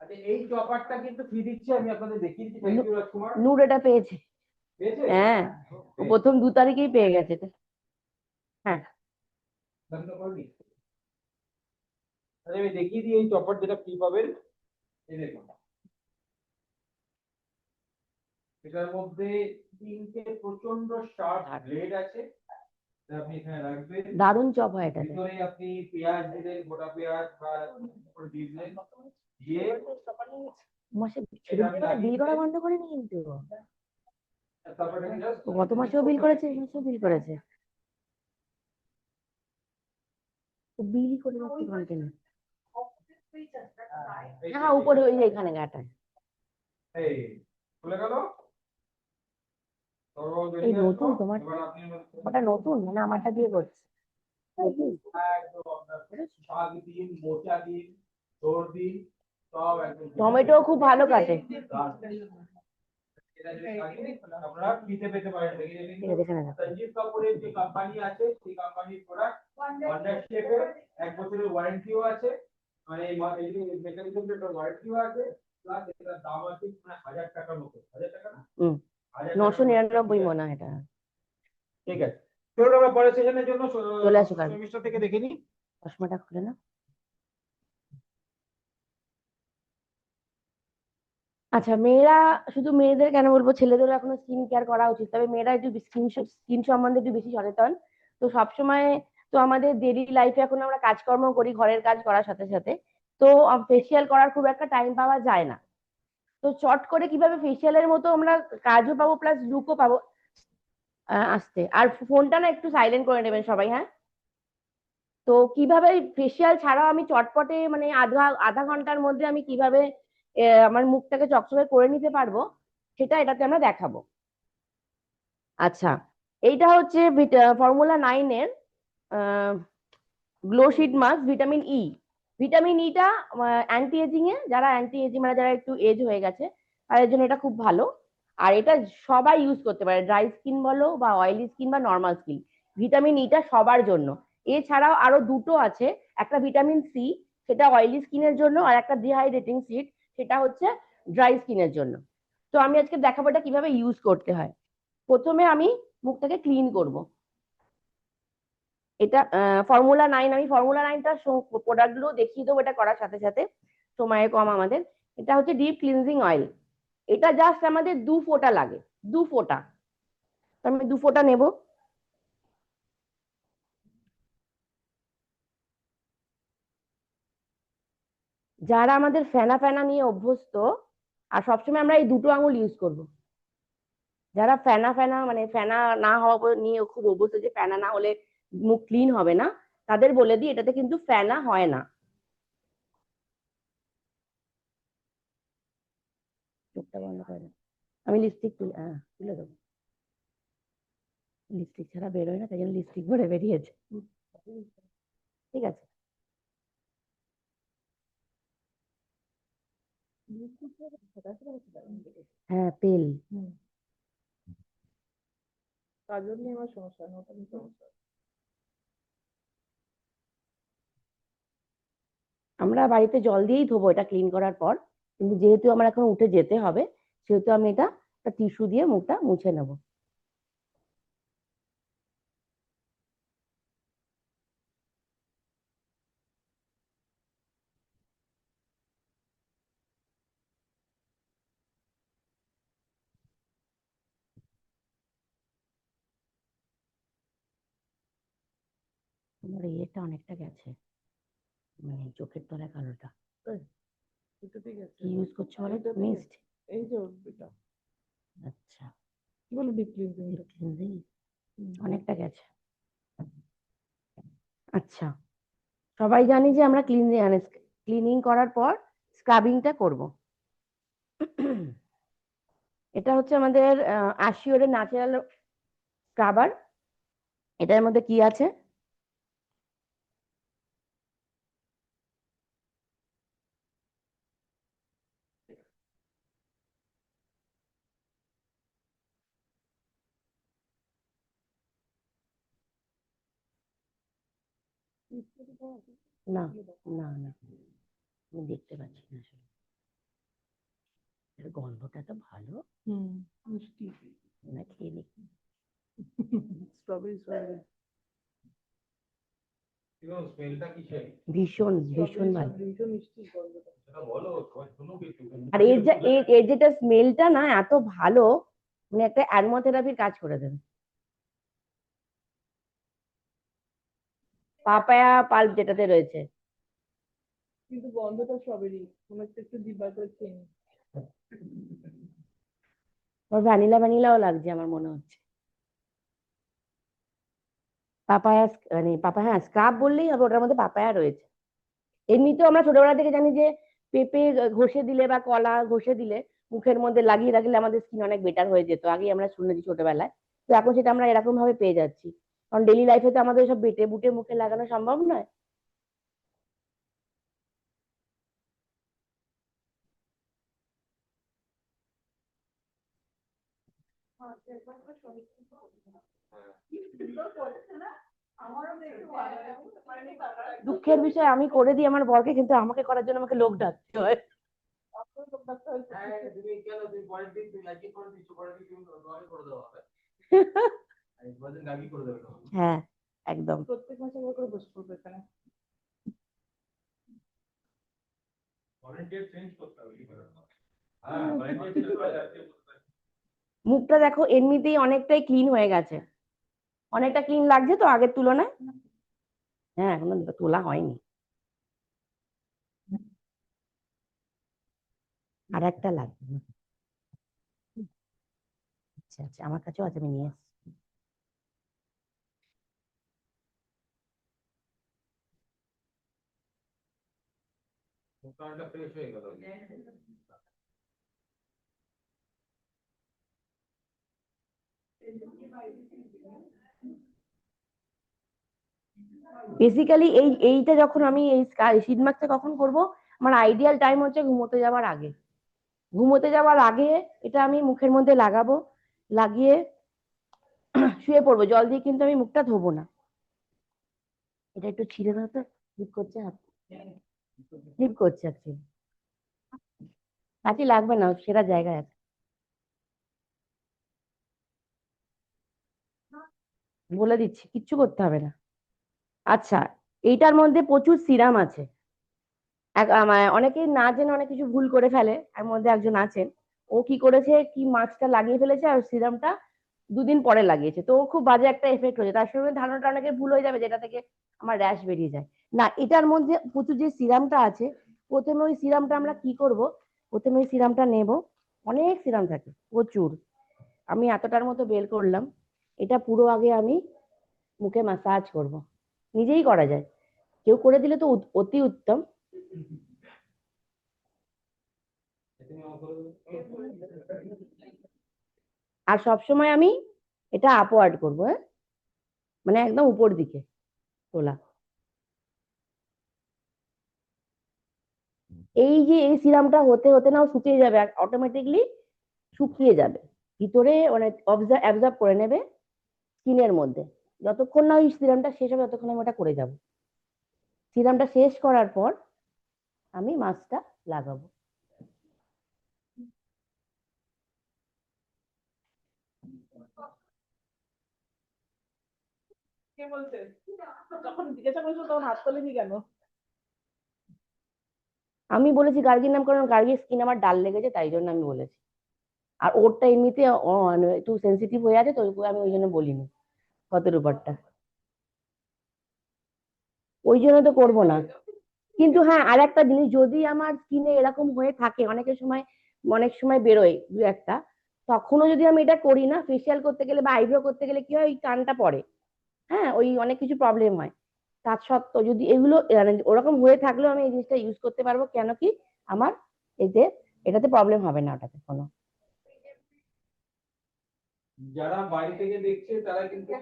[SPEAKER 1] আচ্ছা, এই চপারটা কিন্তু ফ্রি দিচ্ছি, আমি আপনাদের দেখিয়ে দিচ্ছি। থ্যাংক ইউ রাজকুমার।
[SPEAKER 3] নূর এটা পেয়েছে,
[SPEAKER 1] পেয়েছে?
[SPEAKER 3] হ্যাঁ, ও প্রথম 2 তারিখেই পেয়ে গেছে। হ্যাঁ,
[SPEAKER 1] বন্ধ করবি? আরে আমি দেখিয়ে দিই এই চপার যেটা ফ্রি পাবেন, এই দেখুন, এটার মধ্যে 3টে প্রচন্ড শার্প ব্লেড আছে, এটা আপনি এখানে রাখবেন।
[SPEAKER 3] দারুণ চপ হয় এটা।
[SPEAKER 1] ভিতরে আপনি পেঁয়াজ দিলেন, গোটা পেঁয়াজ বা উপরে দিলেন, দিয়ে
[SPEAKER 3] মাসে বিল করা বন্ধ করেনি কিন্তু,
[SPEAKER 1] তারপরে
[SPEAKER 3] ও গত মাসেও বিল করেছে, এই মাসেও বিল করেছে, তো বিলই করে যাচ্ছে কন্টিনিউ। হ্যাঁ, উপরে ওই যে এখানে গাটায়।
[SPEAKER 1] এই খুলে গেল।
[SPEAKER 3] এই নতুন তোমার, ওটা নতুন মানে আমারটা দিয়ে করছে।
[SPEAKER 1] শাক দিন, মোচা দিন, তোর দিন, সব একদম।
[SPEAKER 3] টমেটো খুব ভালো কাটে।
[SPEAKER 1] আপনারা ফ্রিতে পেতে পারেন। সঞ্জীব কাপুরের যে কোম্পানি আছে, সেই কোম্পানির প্রোডাক্ট, ওয়ান্ডার শেফের 1 বছরের ওয়ারেন্টিও আছে, মানে এই মেকানিজমের ওয়ারেন্টিও আছে, প্লাস এটার দাম আছে 1000 টাকার মতো। 1000 টাকা না,
[SPEAKER 3] 999 মনে হয় এটা।
[SPEAKER 1] ঠিক আছে, চলুন আমরা পরের সেশনের জন্য
[SPEAKER 3] চলে আসো কাল।
[SPEAKER 1] সেমিস্টার থেকে দেখে নিই।
[SPEAKER 3] চশমাটা খুলে না।
[SPEAKER 14] আচ্ছা, মেয়েরা, শুধু মেয়েদের কেন বলবো, ছেলেদেরও এখনো স্কিন কেয়ার করা উচিত, তবে মেয়েরা একটু স্কিন সম্বন্ধে একটু বেশি সচেতন। তো সবসময়, তো আমাদের ডেইলি লাইফে এখন আমরা কাজকর্ম করি ঘরের কাজ করার সাথে সাথে, তো ফেসিয়াল করার খুব একটা টাইম পাওয়া যায় না। তো চট করে কিভাবে ফেসিয়ালের মতো আমরা কাজও পাবো প্লাস লুকও পাবো। আসতে, আর ফোনটা না একটু সাইলেন্ট করে নেবেন সবাই, হ্যাঁ। তো কিভাবে ফেসিয়াল ছাড়াও আমি চটপটে মানে আধা আধা ঘন্টার মধ্যে আমি কিভাবে আমার মুখটাকে চকচকে করে নিতে পারবো, সেটা এটাতে আমরা দেখাবো। আচ্ছা, এইটা হচ্ছে ফর্মুলা 9 এর glow sheet mask vitamin E. Vitamin ইটা অ্যান্টি এজিং এ, যারা অ্যান্টি এজিং মানে যারা একটু এজ হয়ে গেছে তাদের জন্য এটা খুব ভালো। আর এটা সবাই ইউজ করতে পারে, ড্রাই স্কিন বলো বা অয়েলি স্কিন বা নর্মাল স্কিন, ভিটামিন ইটা সবার জন্য। এছাড়াও আরো দুটো আছে, একটা ভিটামিন সি, সেটা অয়েলি স্কিনের জন্য, আর একটা ডিহাইড্রেটিং সিড, সেটা হচ্ছে ড্রাই স্কিনের জন্য। তো আমি আজকে দেখাবো এটা কিভাবে ইউজ করতে হয়। প্রথমে আমি মুখটাকে ক্লিন করব। এটা ফর্মুলা 9, আমি ফর্মুলা 9টার প্রোডাক্ট গুলো দেখিয়ে দেবো এটা করার সাথে সাথে, সময় কম আমাদের। এটা হচ্ছে ডিপ ক্লিনজিং অয়েল। এটা জাস্ট আমাদের 2 ফোঁটা লাগে, 2 ফোঁটা। তো আমি 2 ফোঁটা নেব। যারা আমাদের ফেনা ফেনা নিয়ে অভ্যস্ত, আর সবসময় আমরা এই দুটো আঙুল ইউজ করব। যারা ফেনা ফেনা মানে ফেনা না হওয়া নিয়ে খুব অভ্যস্ত, যে ফেনা না হলে মুখ ক্লিন হবে না, তাদের বলে দিই এটাতে কিন্তু ফেনা হয় না। চোখটা বন্ধ করে দাও। আমি লিপস্টিক তুলে দেবো, লিপস্টিক ছাড়া বেরোয় না, তাই জন্য লিপস্টিক ভরে বেরিয়েছে। ঠিক আছে। হ্যাঁ, পেল।
[SPEAKER 5] কাজল নিয়ে আমার সমস্যা হয় না, ওটা নিয়ে সমস্যা হয়।
[SPEAKER 14] আমরা বাড়িতে জল দিয়েই ধোবো এটা ক্লিন করার পর, কিন্তু যেহেতু আমার এখন উঠে যেতে হবে, সেহেতু আমি এটা একটা টিস্যু দিয়ে মুখটা মুছে নেব। তোমার ইয়েটা অনেকটা গেছে, মানে চোখের তলায় কালোটা।
[SPEAKER 5] এটা ঠিক আছে।
[SPEAKER 14] কি ইউজ করছো বলো?
[SPEAKER 5] এটা ঠিক
[SPEAKER 14] মিস্ট।
[SPEAKER 5] আছে। এই যে এটা
[SPEAKER 14] আচ্ছা,
[SPEAKER 5] কি বলে ডিপ ক্লিনজিং?
[SPEAKER 14] ক্লিনজিং অনেকটা গেছে। আচ্ছা, সবাই জানি যে আমরা ক্লিনিং করার পর স্ক্রাবিংটা করব। এটা হচ্ছে আমাদের অ্যাশিওরের ন্যাচারাল স্ক্রাবার। এটার মধ্যে কি আছে? না না না, আমি দেখতে পাচ্ছি না আসলে। এর গন্ধটা তো ভালো,
[SPEAKER 5] মিষ্টি
[SPEAKER 14] না খেয়ে দেখি।
[SPEAKER 5] স্ট্রবেরি স্ট্রবেরি
[SPEAKER 1] স্মেলটা কিসের?
[SPEAKER 14] ভীষণ ভীষণ ভালো।
[SPEAKER 5] ভীষণ মিষ্টি গন্ধটা।
[SPEAKER 1] সেটা বলো, সবাই শুনুক একটু।
[SPEAKER 14] আর এর যেটা স্মেলটা না এত ভালো, মানে একটা অ্যারোমাথেরাপির কাজ করে দেবে। পাপায়া পাল্প যেটাতে রয়েছে।
[SPEAKER 5] কিন্তু গন্ধটা স্ট্রবেরি, মনে হচ্ছে একটু জিব্বা করে খেয়ে নিই।
[SPEAKER 14] ওর ভ্যানিলা ভ্যানিলাও লাগছে আমার মনে হচ্ছে। পাপায়া মানে পাপায়া, হ্যাঁ স্ক্রাব বললেই হবে, ওটার মধ্যে পাপায়া রয়েছে। এমনিতেও আমরা ছোটবেলা থেকে জানি যে পেঁপে ঘষে দিলে বা কলা ঘষে দিলে মুখের মধ্যে লাগিয়ে রাখলে আমাদের স্কিন অনেক বেটার হয়ে যেত, আগে আমরা শুনেছি ছোটবেলায়। তো এখন সেটা আমরা এরকম ভাবে পেয়ে যাচ্ছি, কারণ ডেলি লাইফে তো আমাদের সব বেটে বুটে মুখে লাগানো সম্ভব নয়। দুঃখের বিষয় আমি করে দিই আমার বরকে, কিন্তু আমাকে করার জন্য আমাকে লোক ডাকতে হয়।
[SPEAKER 1] তুমি কেন, তুমি পরের দিন তুমি একই করে দিচ্ছ, পরের দিন তুমি তোমাকে করে দেওয়া হবে। পরের দিন গাগি করে দেবে তোমাকে।
[SPEAKER 14] হ্যাঁ একদম।
[SPEAKER 5] প্রত্যেক মাসে একবার করে বসে পড়বে এখানে।
[SPEAKER 1] ভলেন্টিয়ার চেঞ্জ করতে হবে কি করে?
[SPEAKER 14] মুখটা দেখো এমনিতেই অনেকটাই ক্লিন হয়ে গেছে, অনেকটা ক্লিন লাগছে তো আগের তুলনায়। হ্যাঁ এখনো তোলা হয়নি, আর একটা লাগবে। আচ্ছা আচ্ছা আমার কাছেও আছে, আমি নিয়ে আসছি।
[SPEAKER 1] ফ্রেশ হয়ে গেল।
[SPEAKER 14] বেসিক্যালি এইটা যখন আমি এই শীত মাস্কটা কখন করব, আমার আইডিয়াল টাইম হচ্ছে ঘুমোতে যাওয়ার আগে। ঘুমোতে যাওয়ার আগে এটা আমি মুখের মধ্যে লাগাবো, লাগিয়ে শুয়ে পড়বো। জল দিয়ে কিন্তু আমি মুখটা ধোবো না। এটা একটু ছিঁড়ে দাও তো, স্লিপ করছে হাত, স্লিপ করছে অ্যাকচুয়ালি। কাছে লাগবে না, সেরা জায়গায় আছে। বলে দিচ্ছি, কিচ্ছু করতে হবে না। আচ্ছা, এইটার মধ্যে প্রচুর সিরাম আছে। অনেকেই না জেনে অনেক কিছু ভুল করে ফেলে। এর মধ্যে একজন আছেন, ও কি করেছে, কি মাস্কটা লাগিয়ে ফেলেছে আর সিরামটা 2 দিন পরে লাগিয়েছে, তো ওর খুব বাজে একটা এফেক্ট হয়েছে। তার সঙ্গে ধারণাটা অনেকের ভুল হয়ে যাবে, যেটা থেকে আমার র্যাশ বেরিয়ে যায়। না, এটার মধ্যে প্রচুর যে সিরামটা আছে, প্রথমে ওই সিরামটা আমরা কি করব, প্রথমে ওই সিরামটা নেব। অনেক সিরাম থাকে প্রচুর, আমি এতটার মতো বের করলাম। এটা পুরো আগে আমি মুখে ম্যাসাজ করব, নিজেই করা যায়, কেউ করে দিলে তো অতি উত্তম। আর সবসময় আমি এটা আপওয়ার্ড করবো, হ্যাঁ, মানে একদম উপর দিকে তোলা। এই যে এই সিরামটা হতে হতে না শুকিয়ে যাবে, অটোমেটিকলি শুকিয়ে যাবে ভিতরে, মানে অ্যাবজর্ব করে নেবে স্কিনের মধ্যে। যতক্ষণ না ওই সিরামটা শেষ হবে ততক্ষণ আমি ওটা করে যাব। সিরামটা শেষ করার পর আমি মাস্কটা লাগাবো।
[SPEAKER 5] কে বলছে? যখন জিজ্ঞাসা করেছো তখন হাত তোলেনি কেন?
[SPEAKER 14] আমি বলেছি গার্গির নাম, কারণ গার্গির স্কিন আমার ডাল লেগেছে, তাই জন্য আমি বলেছি। আর ওরটা এমনিতে মানে একটু সেন্সিটিভ হয়ে আছে, তো আমি ওই জন্য বলিনি কতের উপরটা, ওই জন্য তো করবো না। কিন্তু হ্যাঁ, আর একটা জিনিস, যদি আমার স্কিনে এরকম হয়ে থাকে, অনেক সময় বেরোয় দু একটা, তখনও যদি আমি এটা করি না, ফেসিয়াল করতে গেলে বা আইব্রো করতে গেলে কি হয়, ওই টানটা পড়ে। হ্যাঁ, ওই অনেক কিছু প্রবলেম হয়। তার সত্ত্বেও যদি এগুলো মানে ওরকম হয়ে থাকলেও আমি এই জিনিসটা ইউজ করতে পারবো, কেন কি আমার এতে এটাতে প্রবলেম হবে না ওটাতে কোনো।
[SPEAKER 1] যারা বাড়ি থেকে দেখছে তারা কিন্তু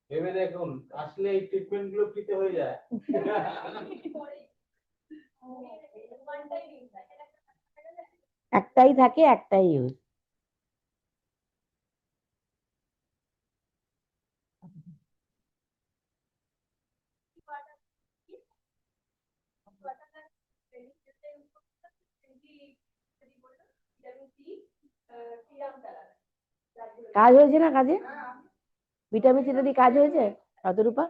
[SPEAKER 1] ভেবে দেখুন, আসলে এই ট্রিটমেন্ট গুলো ফ্রিতে হয়ে যায়।
[SPEAKER 14] একটাই থাকে, একটাই ইউজ। কাজ হয়েছে না কাজে? ভিটামিন সিটা দিয়ে কাজ হয়েছে শতরূপা?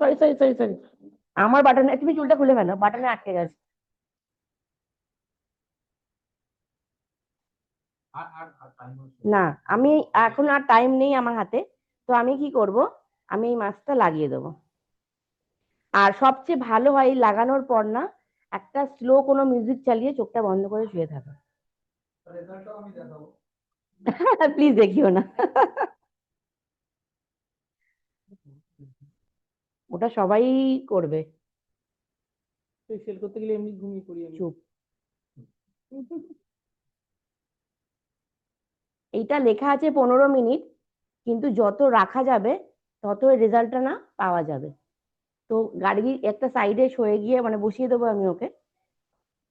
[SPEAKER 14] সরি সরি সরি সরি, আমার বাটনে, তুমি চুলটা খুলে ফেলো, বাটনে আটকে গেছে। না, আমি এখন আর টাইম নেই আমার হাতে, তো আমি কি করব, আমি এই মাস্কটা লাগিয়ে দেবো। আর সবচেয়ে ভালো হয় এই লাগানোর পর না, একটা স্লো কোনো মিউজিক চালিয়ে চোখটা বন্ধ করে শুয়ে থাকা। প্লিজ দেখিও না। ওটা সবাই করবে।
[SPEAKER 5] ফেসিয়াল করতে গেলে এমনি ঘুমিয়ে পড়ি আমি।
[SPEAKER 14] চুপ। এইটা লেখা আছে 15 মিনিট, কিন্তু যত রাখা যাবে তত রেজাল্টটা না পাওয়া যাবে। তো গাড়ি একটা সাইডে সয়ে গিয়ে মানে বসিয়ে দেবো আমি ওকে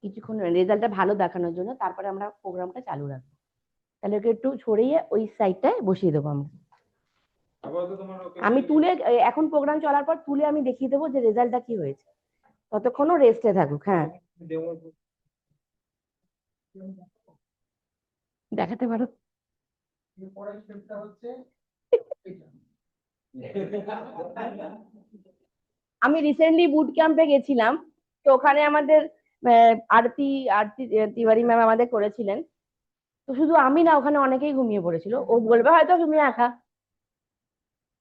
[SPEAKER 14] কিছুক্ষণ রেজাল্টটা ভালো দেখানোর জন্য, তারপরে আমরা প্রোগ্রামটা চালু রাখবো। তাহলে ওকে একটু সরিয়ে ওই সাইডটায় বসিয়ে দেবো আমরা। আমি তুলে এখন প্রোগ্রাম চলার পর তুলে আমি দেখিয়ে দেবো যে রেজাল্টটা কি হয়েছে, ততক্ষণও রেস্টে থাকুক। হ্যাঁ, দেখাতে পারো। আমি রিসেন্টলি বুট ক্যাম্পে গেছিলাম, তো ওখানে আমাদের আরতি আরতি তিওয়ারি ম্যাম আমাদের করেছিলেন। তো শুধু আমি না, ওখানে অনেকেই ঘুমিয়ে পড়েছিল। ও বলবে হয়তো তুমি একা।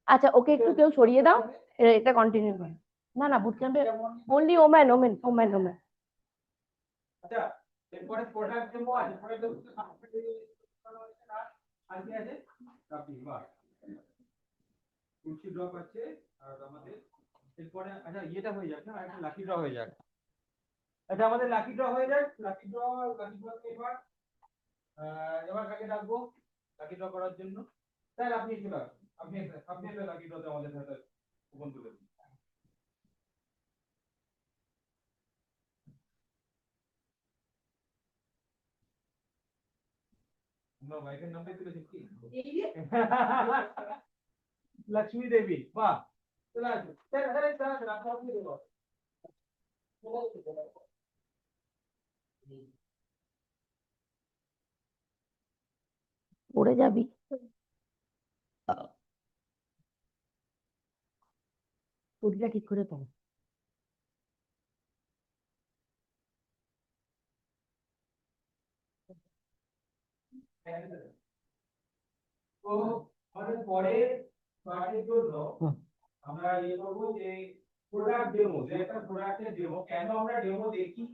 [SPEAKER 14] আচ্ছা, ওকে একটু কেউ সরিয়ে দাও, এটা কন্টিনিউ করো। না না, বুট ক্যাম্পে only women women women women.
[SPEAKER 1] আচ্ছা, এরপরে প্রোডাক্ট ডেমো আছে, প্রোডাক্ট ডেমো আজকে আছে আপনি বাহ কুচি ড্রপ আছে। আর আমাদের এরপরে আচ্ছা ইয়েটা হয়ে যাক না, একটা লাকি ড্র হয়ে যাক। আচ্ছা আমাদের লাকি ড্র হয়ে যাক, লাকি ড্র এবার এবার কাকে ডাকবো লাকি ড্র করার জন্য? স্যার আপনি চলে আসুন, আপনি একটা লাকি ড্রতে আমাদের সাথে কুপন তুলে দিন। আমরা ওয়াইফের নামটাই তুলেছি কি? লক্ষ্মী দেবী, বাহ চলে আসুন। স্যার স্যার স্যার আপনি দেবো।
[SPEAKER 14] পড়ে যাবি। টুটিটা ঠিক করে পাও।
[SPEAKER 1] তো আমাদের পরে পার্টের জন্য আমরা ইয়ে করবো যে প্রোডাক্ট ডেমো, যে একটা প্রোডাক্টের ডেমো, কেন আমরা ডেমো দেখি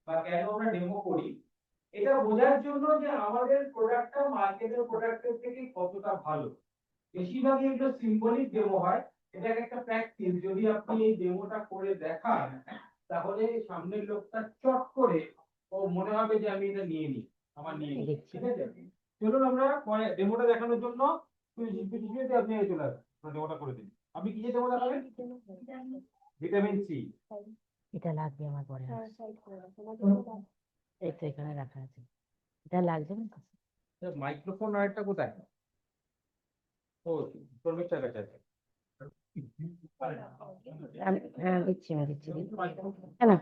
[SPEAKER 1] বা কেন আমরা ডেমো করি, এটা বোঝার জন্য যে আমাদের প্রোডাক্টটা মার্কেটের প্রোডাক্টের থেকে কতটা ভালো। বেশিরভাগই এগুলো সিম্বলিক ডেমো হয়, এটা একটা প্র্যাকটিস। যদি আপনি এই ডেমোটা করে দেখান তাহলে সামনের লোকটা চট করে ও মনে হবে যে আমি এটা নিয়ে নিই, আমার নিয়ে নিই, ঠিক আছে? চলুন আমরা পরে ডেমোটা দেখানোর জন্য আপনি চলে আসুন, ডেমোটা করে দিন। আপনি কি ডেমো দেখাবেন? Vitamin C.
[SPEAKER 14] এটা লাগবে আমার পরে। এই তো এখানে রাখা আছে, এটা লাগবে না।
[SPEAKER 1] মাইক্রোফোন আর একটা কোথায়? ও শর্মিষ্ঠার কাছে আছে।
[SPEAKER 14] হ্যাঁ দিচ্ছি, আমি দিচ্ছি। হ্যাঁ না,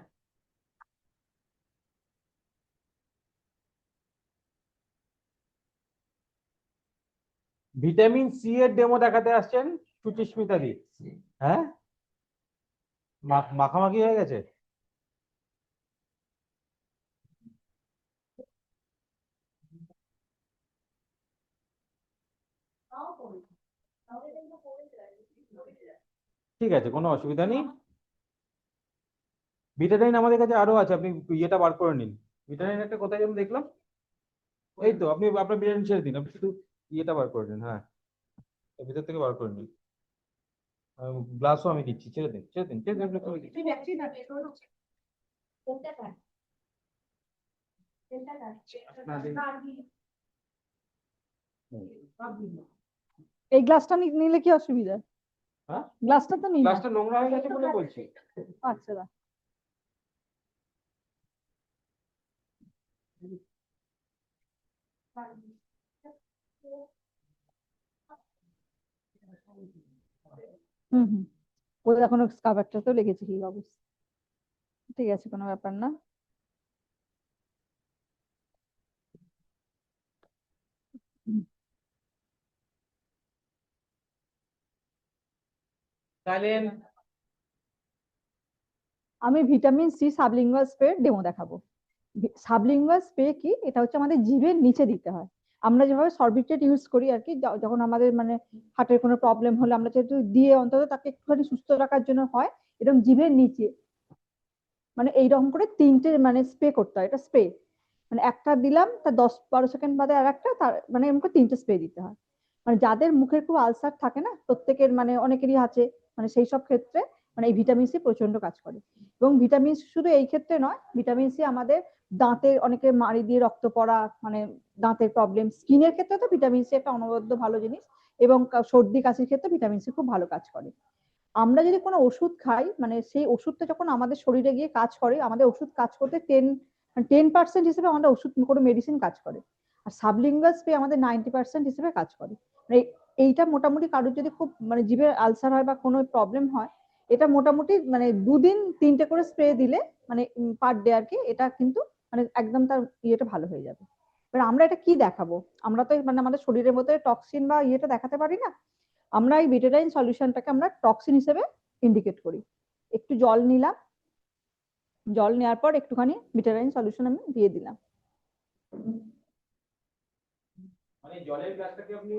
[SPEAKER 1] ভিটামিন সি এর ডেমো দেখাতে আসছেন সুচিস্মিতা দি। হ্যাঁ মাখামাখি হয়ে গেছে। ঠিক আছে, কোনো অসুবিধা নেই। ভিটামিন আমাদের কাছে আরো আছে, আপনি ইয়েটা বার করে নিন। ভিটামিন একটা কোথায় যেন দেখলাম, এই তো আপনি আপনার ভিটামিন ছেড়ে দিন, আপনি শুধু ইয়েটা বার করে নিন। হ্যাঁ এর ভিতর থেকে বার করে নিন। গ্লাসও আমি দিচ্ছি, ছেড়ে দিন ছেড়ে দিন ছেড়ে দিন, আমি দিচ্ছি।
[SPEAKER 9] এই গ্লাসটা নিলে কি অসুবিধা?
[SPEAKER 1] হ্যাঁ
[SPEAKER 9] গ্লাসটা তো নিন।
[SPEAKER 1] গ্লাসটা নোংরা হয়ে গেছে বলে বলছি।
[SPEAKER 9] আচ্ছা দা। হুম হুম, ওই এখনো কাভারটাতেও লেগেছে কি অবস্থা। ঠিক আছে, কোনো ব্যাপার না।
[SPEAKER 1] সাইলেন্ট।
[SPEAKER 9] আমি vitamin C sublingual spray demo দেখাবো। সাবলিঙ্গুয়াল স্প্রে কি? এটা হচ্ছে আমাদের জিভের নিচে দিতে হয়। আমরা যেভাবে সরবিটেট ইউজ করি আর কি, যখন আমাদের মানে হার্টের কোনো প্রবলেম হলে আমরা যেহেতু দিয়ে অন্তত তাকে একটুখানি সুস্থ রাখার জন্য হয়, এরকম জিভের নিচে মানে এইরকম করে তিনটে মানে স্প্রে করতে হয়। এটা স্প্রে মানে একটা দিলাম, তার 10-12 সেকেন্ড বাদে আর একটা, তার মানে এরকম করে তিনটে স্প্রে দিতে হয়। মানে যাদের মুখের খুব আলসার থাকে না, প্রত্যেকের মানে অনেকেরই আছে, মানে সেই সব ক্ষেত্রে মানে এই ভিটামিন সি প্রচন্ড কাজ করে। এবং ভিটামিন সি শুধু এই ক্ষেত্রে নয়, ভিটামিন সি আমাদের দাঁতের অনেকে মাড়ি দিয়ে রক্ত পড়া, মানে দাঁতের প্রবলেম, স্কিনের ক্ষেত্রে তো ভিটামিন সি একটা অনবদ্য ভালো জিনিস। এবং সর্দি কাশির ক্ষেত্রে ভিটামিন সি খুব ভালো কাজ করে। আমরা যদি কোনো ওষুধ খাই, মানে সেই ওষুধটা যখন আমাদের শরীরে গিয়ে কাজ করে, আমাদের ওষুধ কাজ করতে 10% হিসেবে আমাদের ওষুধ কোনো মেডিসিন কাজ করে। আর সাবলিঙ্গুয়াল স্প্রে আমাদের 90% হিসেবে কাজ করে। মানে এইটা মোটামুটি কারোর যদি খুব মানে জিভের আলসার হয় বা কোনো প্রবলেম হয়, এটা মোটামুটি মানে 2 দিন 3টে করে স্প্রে দিলে মানে পার ডে আর কি, এটা কিন্তু মানে একদম তার ইয়েটা ভালো হয়ে যাবে। এবার আমরা এটা কি দেখাবো? আমরা তো মানে আমাদের শরীরের মধ্যে টক্সিন বা ইয়েটা দেখাতে পারি না। আমরা এই বেটাডাইন সলিউশনটাকে আমরা টক্সিন হিসেবে ইন্ডিকেট করি।
[SPEAKER 15] একটু জল নিলাম, জল নেওয়ার পর একটুখানি ভিটামিন সলিউশন আমি দিয়ে দিলাম।
[SPEAKER 1] মানে জলের গ্লাসটাকে আপনি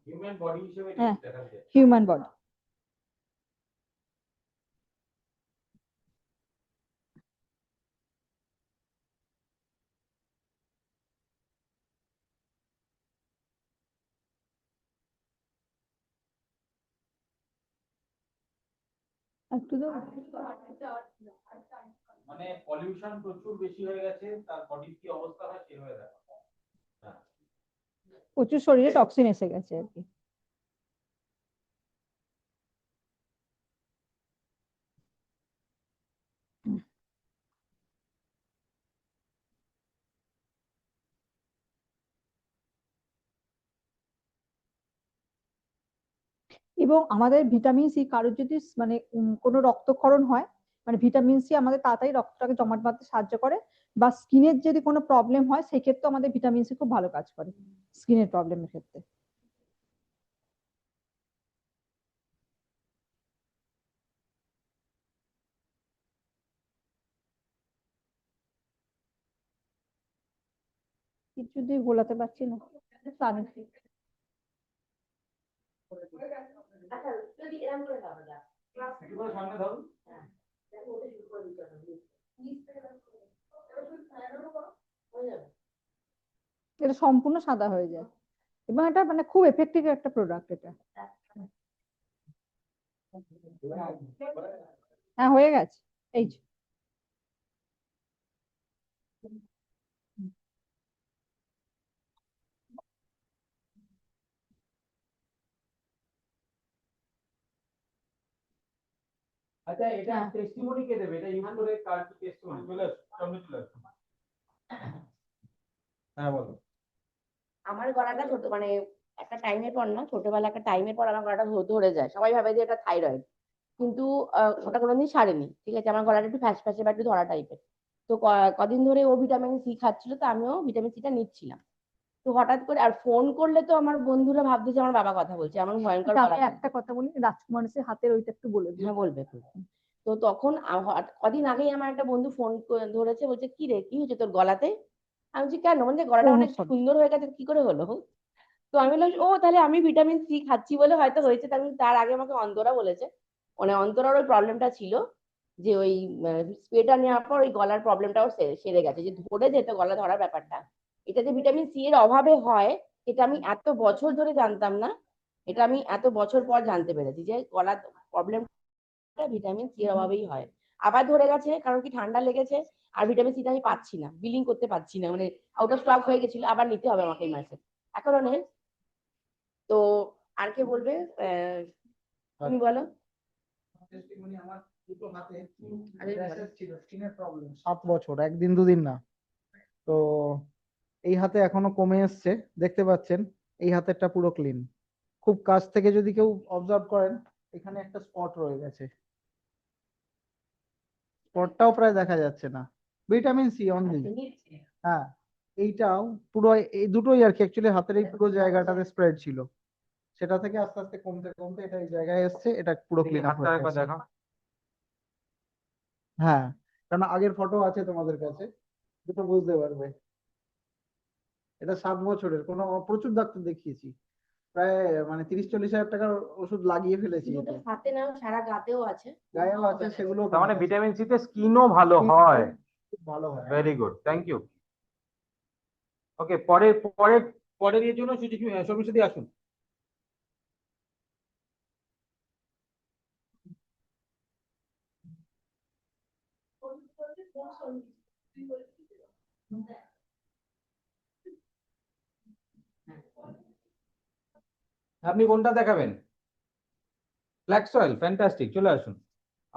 [SPEAKER 1] হিউম্যান বডি হিসেবে
[SPEAKER 15] হ্যাঁ,
[SPEAKER 1] দেখাচ্ছেন।
[SPEAKER 15] Human body. একটু দাও।
[SPEAKER 1] মানে পলিউশন প্রচুর বেশি হয়ে গেছে, তার বডির কি অবস্থা হয় সেভাবে দেখো। হ্যাঁ।
[SPEAKER 15] প্রচুর শরীরে টক্সিন এসে গেছে আর কি। এবং আমাদের ভিটামিন সি কারোর যদি মানে কোনো রক্তক্ষরণ হয়, মানে ভিটামিন সি আমাদের তাড়াতাড়ি রক্তটাকে জমাট বাঁধতে সাহায্য করে, বা স্কিনের যদি কোনো প্রবলেম হয় সেই ক্ষেত্রে আমাদের ভিটামিন সি খুব ভালো কাজ করে স্কিনের প্রবলেমের ক্ষেত্রে। কিছু দিয়ে গোলাতে পারছি না।
[SPEAKER 1] সামনে ধরুন।
[SPEAKER 15] এটা সম্পূর্ণ সাদা হয়ে যায় এবং এটা মানে খুব এফেক্টিভ একটা প্রোডাক্ট এটা। হ্যাঁ, হয়ে গেছে এই যে।
[SPEAKER 1] আচ্ছা, এটা টেস্টিমনি কে দেবে? এটা ইউজ করে কার টেস্টিমনি চলে আসুন, সামনে চলে আসুন। হ্যাঁ বলো।
[SPEAKER 14] আমার গলাটা ছোট, মানে একটা টাইমের পর না, ছোটবেলা একটা টাইমের পর আমার গলাটা ধরে যায়, সবাই ভাবে যে এটা থাইরয়েড, কিন্তু ওটা কোনোদিন সারেনি। ঠিক আছে, আমার গলাটা একটু ফ্যাসফ্যাসে বা একটু ধরা টাইপের। তো কদিন ধরে ও ভিটামিন সি খাচ্ছিল, তো আমিও ভিটামিন সিটা নিচ্ছিলাম। তো হঠাৎ করে আর ফোন করলে তো আমার বন্ধুরা ভাবতো যে আমার বাবা কথা বলছে, এমন ভয়ঙ্কর
[SPEAKER 15] আমি
[SPEAKER 14] গলা।
[SPEAKER 15] একটা কথা বলি, রাজকুমার সিং হাতের ওইটা একটু বলে দিই।
[SPEAKER 14] হ্যাঁ, বলবে। তো তখন কদিন আগেই আমার একটা বন্ধু ফোন ধরেছে, বলছে কি রে, কি হয়েছে তোর গলাতে? আমি বলছি কেন, মানে গলাটা অনেক সুন্দর হয়ে গেছে, কি করে হলো? তো আমি বললাম ও তাহলে আমি ভিটামিন সি খাচ্ছি বলে হয়তো হয়েছে। তার আগে আমাকে অন্তরা বলেছে, মানে অন্তরার ওই প্রবলেমটা ছিল যে ওই স্প্রেটা নেওয়ার পর ওই গলার প্রবলেমটাও সেরে গেছে, যে ধরে যেত গলা ধরার ব্যাপারটা। এটা যে ভিটামিন সি এর অভাবে হয়, এটা আমি এত বছর ধরে জানতাম না। এটা আমি এত বছর পর জানতে পেরেছি যে গলার প্রবলেমটা ভিটামিন সি এর অভাবেই হয়। আবার ধরে গেছে কারণ কি ঠান্ডা লেগেছে, আর ভিটামিন সিটা আমি পাচ্ছি না, বিলিং করতে পারছি না, মানে আউট অফ স্টক হয়ে গেছিল, আবার নিতে হবে আমাকে এই মাসে, এখনো নেই। তো আর কে বলবে? তুমি বলো।
[SPEAKER 7] আমার দুটো হাতে ছিল স্কিনের প্রবলেম 7 বছর, একদিন দুদিন না। তো এই হাতে এখনো কমে এসছে, দেখতে পাচ্ছেন এই হাতেরটা পুরো ক্লিন। খুব কাছ থেকে যদি কেউ অবজার্ভ করেন, এখানে একটা স্পট রয়ে গেছে, স্পটটাও প্রায় দেখা যাচ্ছে না। Vitamin C only. হ্যাঁ, এইটাও পুরো, এই দুটোই আর কি অ্যাকচুয়ালি হাতের এই পুরো জায়গাটাতে স্প্রেড ছিল, সেটা থেকে আস্তে আস্তে কমতে কমতে এটা এই জায়গায় এসছে, এটা পুরো ক্লিন আপ হয়ে গেছে। হ্যাঁ, কারণ আগের ফটো আছে তোমাদের কাছে, দুটো বুঝতে পারবে। এটা 7 বছরের, কোনো প্রচুর ডাক্তার দেখিয়েছি, প্রায় মানে 30-40 হাজার টাকার ওষুধ লাগিয়ে ফেলেছি।
[SPEAKER 14] শুধু হাতে না, সারা গাতেও আছে।
[SPEAKER 7] গায়েও আছে, সেগুলো
[SPEAKER 1] তার মানে ভিটামিন সি তে স্কিনও ভালো হয়।
[SPEAKER 7] খুব ভালো হয়।
[SPEAKER 1] Very good, thank you. Okay, পরের পরের পরের এর জন্য সমিতি আসুন। আপনি কোনটা দেখাবেন? ফ্ল্যাক্স অয়েল, ফ্যান্টাস্টিক, চলে আসুন।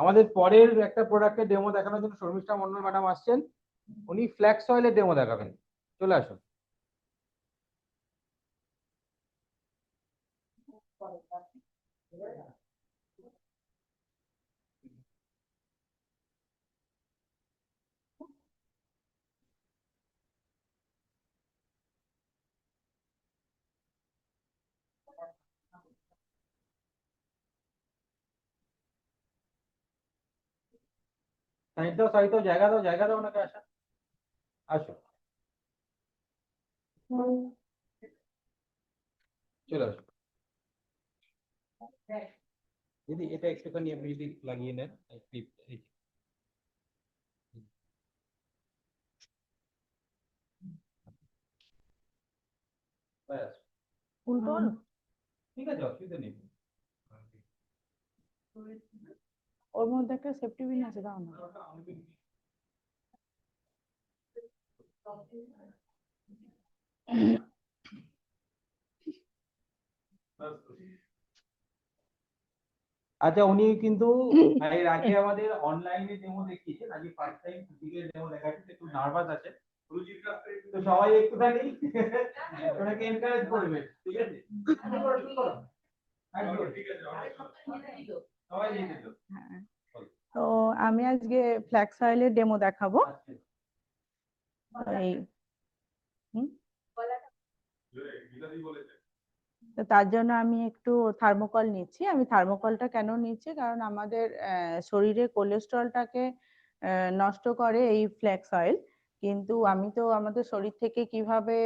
[SPEAKER 1] আমাদের পরের একটা প্রোডাক্টের ডেমো দেখানোর জন্য শর্মিষ্ঠা মন্ডল ম্যাডাম আসছেন, উনি ফ্ল্যাক্স অয়েলের ডেমো দেখাবেন, চলে আসুন। সাইড দাও, জায়গা দাও ওনাকে, আসো আসো, চলে আসো দিদি। এটা একটুখানি আপনি যদি লাগিয়ে নেন ক্লিপ, ব্যাস,
[SPEAKER 5] উল্টো
[SPEAKER 1] ঠিক আছে, অসুবিধা নেই।
[SPEAKER 5] ওর মধ্যে একটা সেফটি পিন আছে, দাও না।
[SPEAKER 1] আচ্ছা, উনি কিন্তু এর আগে আমাদের অনলাইনে ডেমো দেখিয়েছেন, আজকে ফার্স্ট টাইম ফিজিক্যাল ডেমো দেখাচ্ছেন, একটু নার্ভাস আছে, তো সবাই একটুখানি ওনাকে এনকারেজ করবে, ঠিক আছে? সবাই নিয়ে দিল।
[SPEAKER 5] তো আমি আজকে ফ্ল্যাক্স অয়েলের ডেমো দেখাবো। এই তো তার জন্য আমি একটু থার্মোকল নিচ্ছি। আমি থার্মোকলটা কেন নিচ্ছি, কারণ আমাদের শরীরে কোলেস্ট্রলটাকে নষ্ট করে এই ফ্ল্যাক্স অয়েল, কিন্তু আমি তো আমাদের শরীর থেকে কিভাবে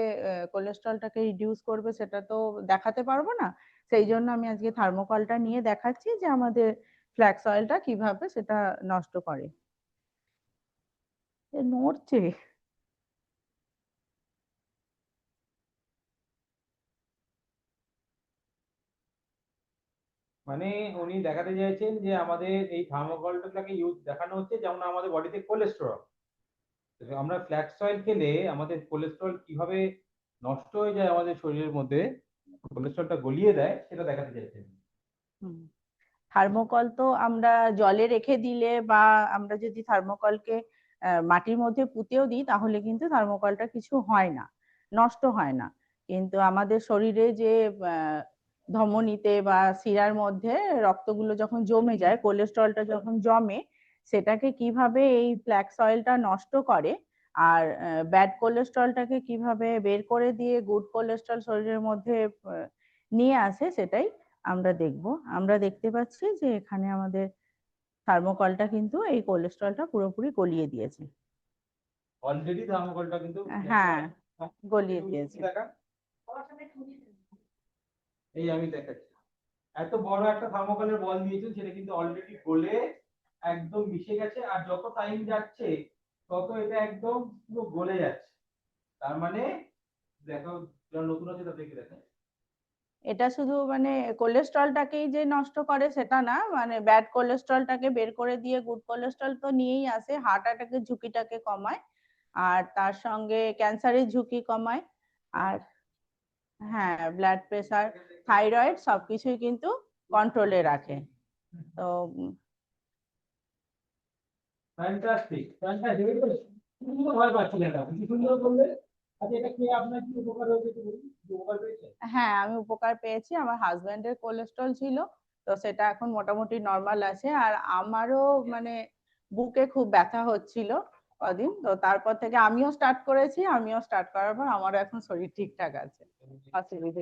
[SPEAKER 5] কোলেস্ট্রলটাকে রিডিউস করবে সেটা তো দেখাতে পারবো না। সেই জন্য আমি আজকে থার্মোকলটা নিয়ে দেখাচ্ছি যে আমাদের ফ্ল্যাক্স অয়েলটা কিভাবে সেটা নষ্ট করে। নড়ছে।
[SPEAKER 1] মানে উনি দেখাতে চাইছেন যে আমাদের এই থার্মোকলটাকে ইউজ দেখানো হচ্ছে যেমন আমাদের বডিতে কোলেস্টেরল, আমরা ফ্ল্যাক্স অয়েল খেলে আমাদের কোলেস্টেরল কিভাবে নষ্ট হয়ে যায় আমাদের শরীরের মধ্যে, কোলেস্টেরলটা গলিয়ে দেয়, সেটা দেখাতে চাইছেন।
[SPEAKER 5] থার্মোকল তো আমরা জলে রেখে দিলে বা আমরা যদি থার্মোকলকে মাটির মধ্যে পুঁতেও দিই তাহলে কিন্তু থার্মোকলটা কিছু হয় না, নষ্ট হয় না। কিন্তু আমাদের শরীরে যে ধমনীতে বা শিরার মধ্যে রক্তগুলো যখন জমে যায়, কোলেস্ট্রলটা যখন জমে, সেটাকে কিভাবে এই ফ্ল্যাক্স অয়েলটা নষ্ট করে আর ব্যাড কোলেস্ট্রলটাকে কিভাবে বের করে দিয়ে গুড কোলেস্ট্রল শরীরের মধ্যে নিয়ে আসে, সেটাই আমরা দেখব। আমরা দেখতে পাচ্ছি যে এখানে আমাদের থার্মোকলটা কিন্তু এই কোলেস্ট্রলটা পুরোপুরি গলিয়ে দিয়েছে।
[SPEAKER 1] অলরেডি থার্মোকলটা কিন্তু
[SPEAKER 5] হ্যাঁ, গলিয়ে দিয়েছে।
[SPEAKER 1] এই আমি দেখাচ্ছি, এত বড় একটা থার্মোকলের বল দিয়েছেন, সেটা কিন্তু অলরেডি গলে একদম মিশে গেছে, আর যত টাইম যাচ্ছে তত এটা একদম পুরো গলে যাচ্ছে। তার মানে দেখো, যারা নতুন আছে তাদেরকে দেখো,
[SPEAKER 5] এটা শুধু মানে কোলেস্ট্রলটাকেই যে নষ্ট করে সেটা না, মানে ব্যাড কোলেস্ট্রলটাকে বের করে দিয়ে গুড কোলেস্ট্রল তো নিয়েই আসে, হার্ট অ্যাটাকের ঝুঁকিটাকে কমায়, আর তার সঙ্গে ক্যান্সারের ঝুঁকি কমায়, আর হ্যাঁ ব্লাড প্রেশার, থাইরয়েড সবকিছুই কিন্তু কন্ট্রোলে রাখে। তো
[SPEAKER 1] ফ্যান্টাস্টিক ফ্যান্টাস্টিক, ভয় পাচ্ছিল এটা কি সুন্দর বললে। আচ্ছা, এটা কি আপনার কি উপকার হয়েছে একটু বলুন, কি উপকার পেয়েছে?
[SPEAKER 5] হ্যাঁ, আমি উপকার পেয়েছি। আমার হাজবেন্ডের কোলেস্ট্রল ছিল, তো সেটা এখন মোটামুটি নর্মাল আছে। আর আমারও মানে বুকে খুব ব্যথা হচ্ছিল কদিন, তো তারপর থেকে আমিও স্টার্ট করেছি। আমিও স্টার্ট করার পর আমারও এখন শরীর ঠিকঠাক আছে, অসুবিধা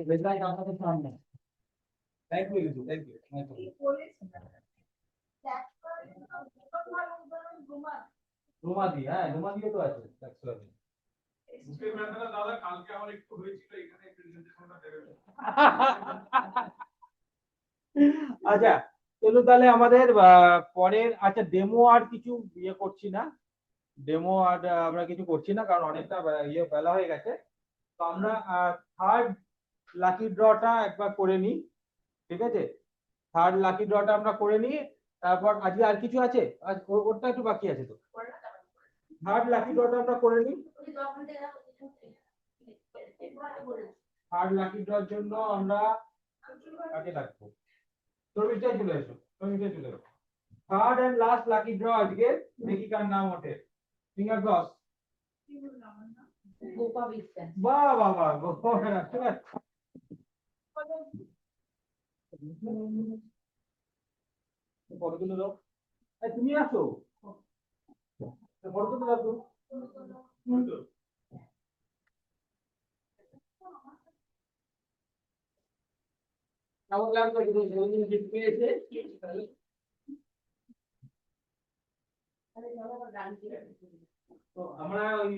[SPEAKER 5] নেই।
[SPEAKER 1] Thank you, thank you. রুমাদি, হ্যাঁ রুমাদিও তো আছে অ্যাকচুয়ালি। আচ্ছা, চলুন তাহলে আমাদের পরের, আচ্ছা ডেমো আর কিছু ইয়ে করছি না, ডেমো আর আমরা কিছু করছি না, কারণ অনেকটা বেলা হয়ে গেছে। তো আমরা থার্ড লাকি ড্রটা একবার করে নিই, ঠিক আছে? থার্ড লাকি ড্রটা আমরা করে নিই, তারপর আজকে আর কিছু আছে, ওরটা একটু বাকি আছে, তো থার্ড লাকি ড্রটা আমরা করে নিই। থার্ড লাকি ড্রর জন্য আমরা কাকে রাখবো, শর্মিষ্ঠা চলে এসো, শর্মিষ্ঠা চলে এসো। Third and last lucky draw আজকে, দেখি কার নাম ওঠে। Finger cross. বাহ বাহ বাহ, ফটোগুলো দাও, তুমি আসো, ফটোগুলো দাও তো। কেমন লাগলো পেয়েছে? তো আমরা ওই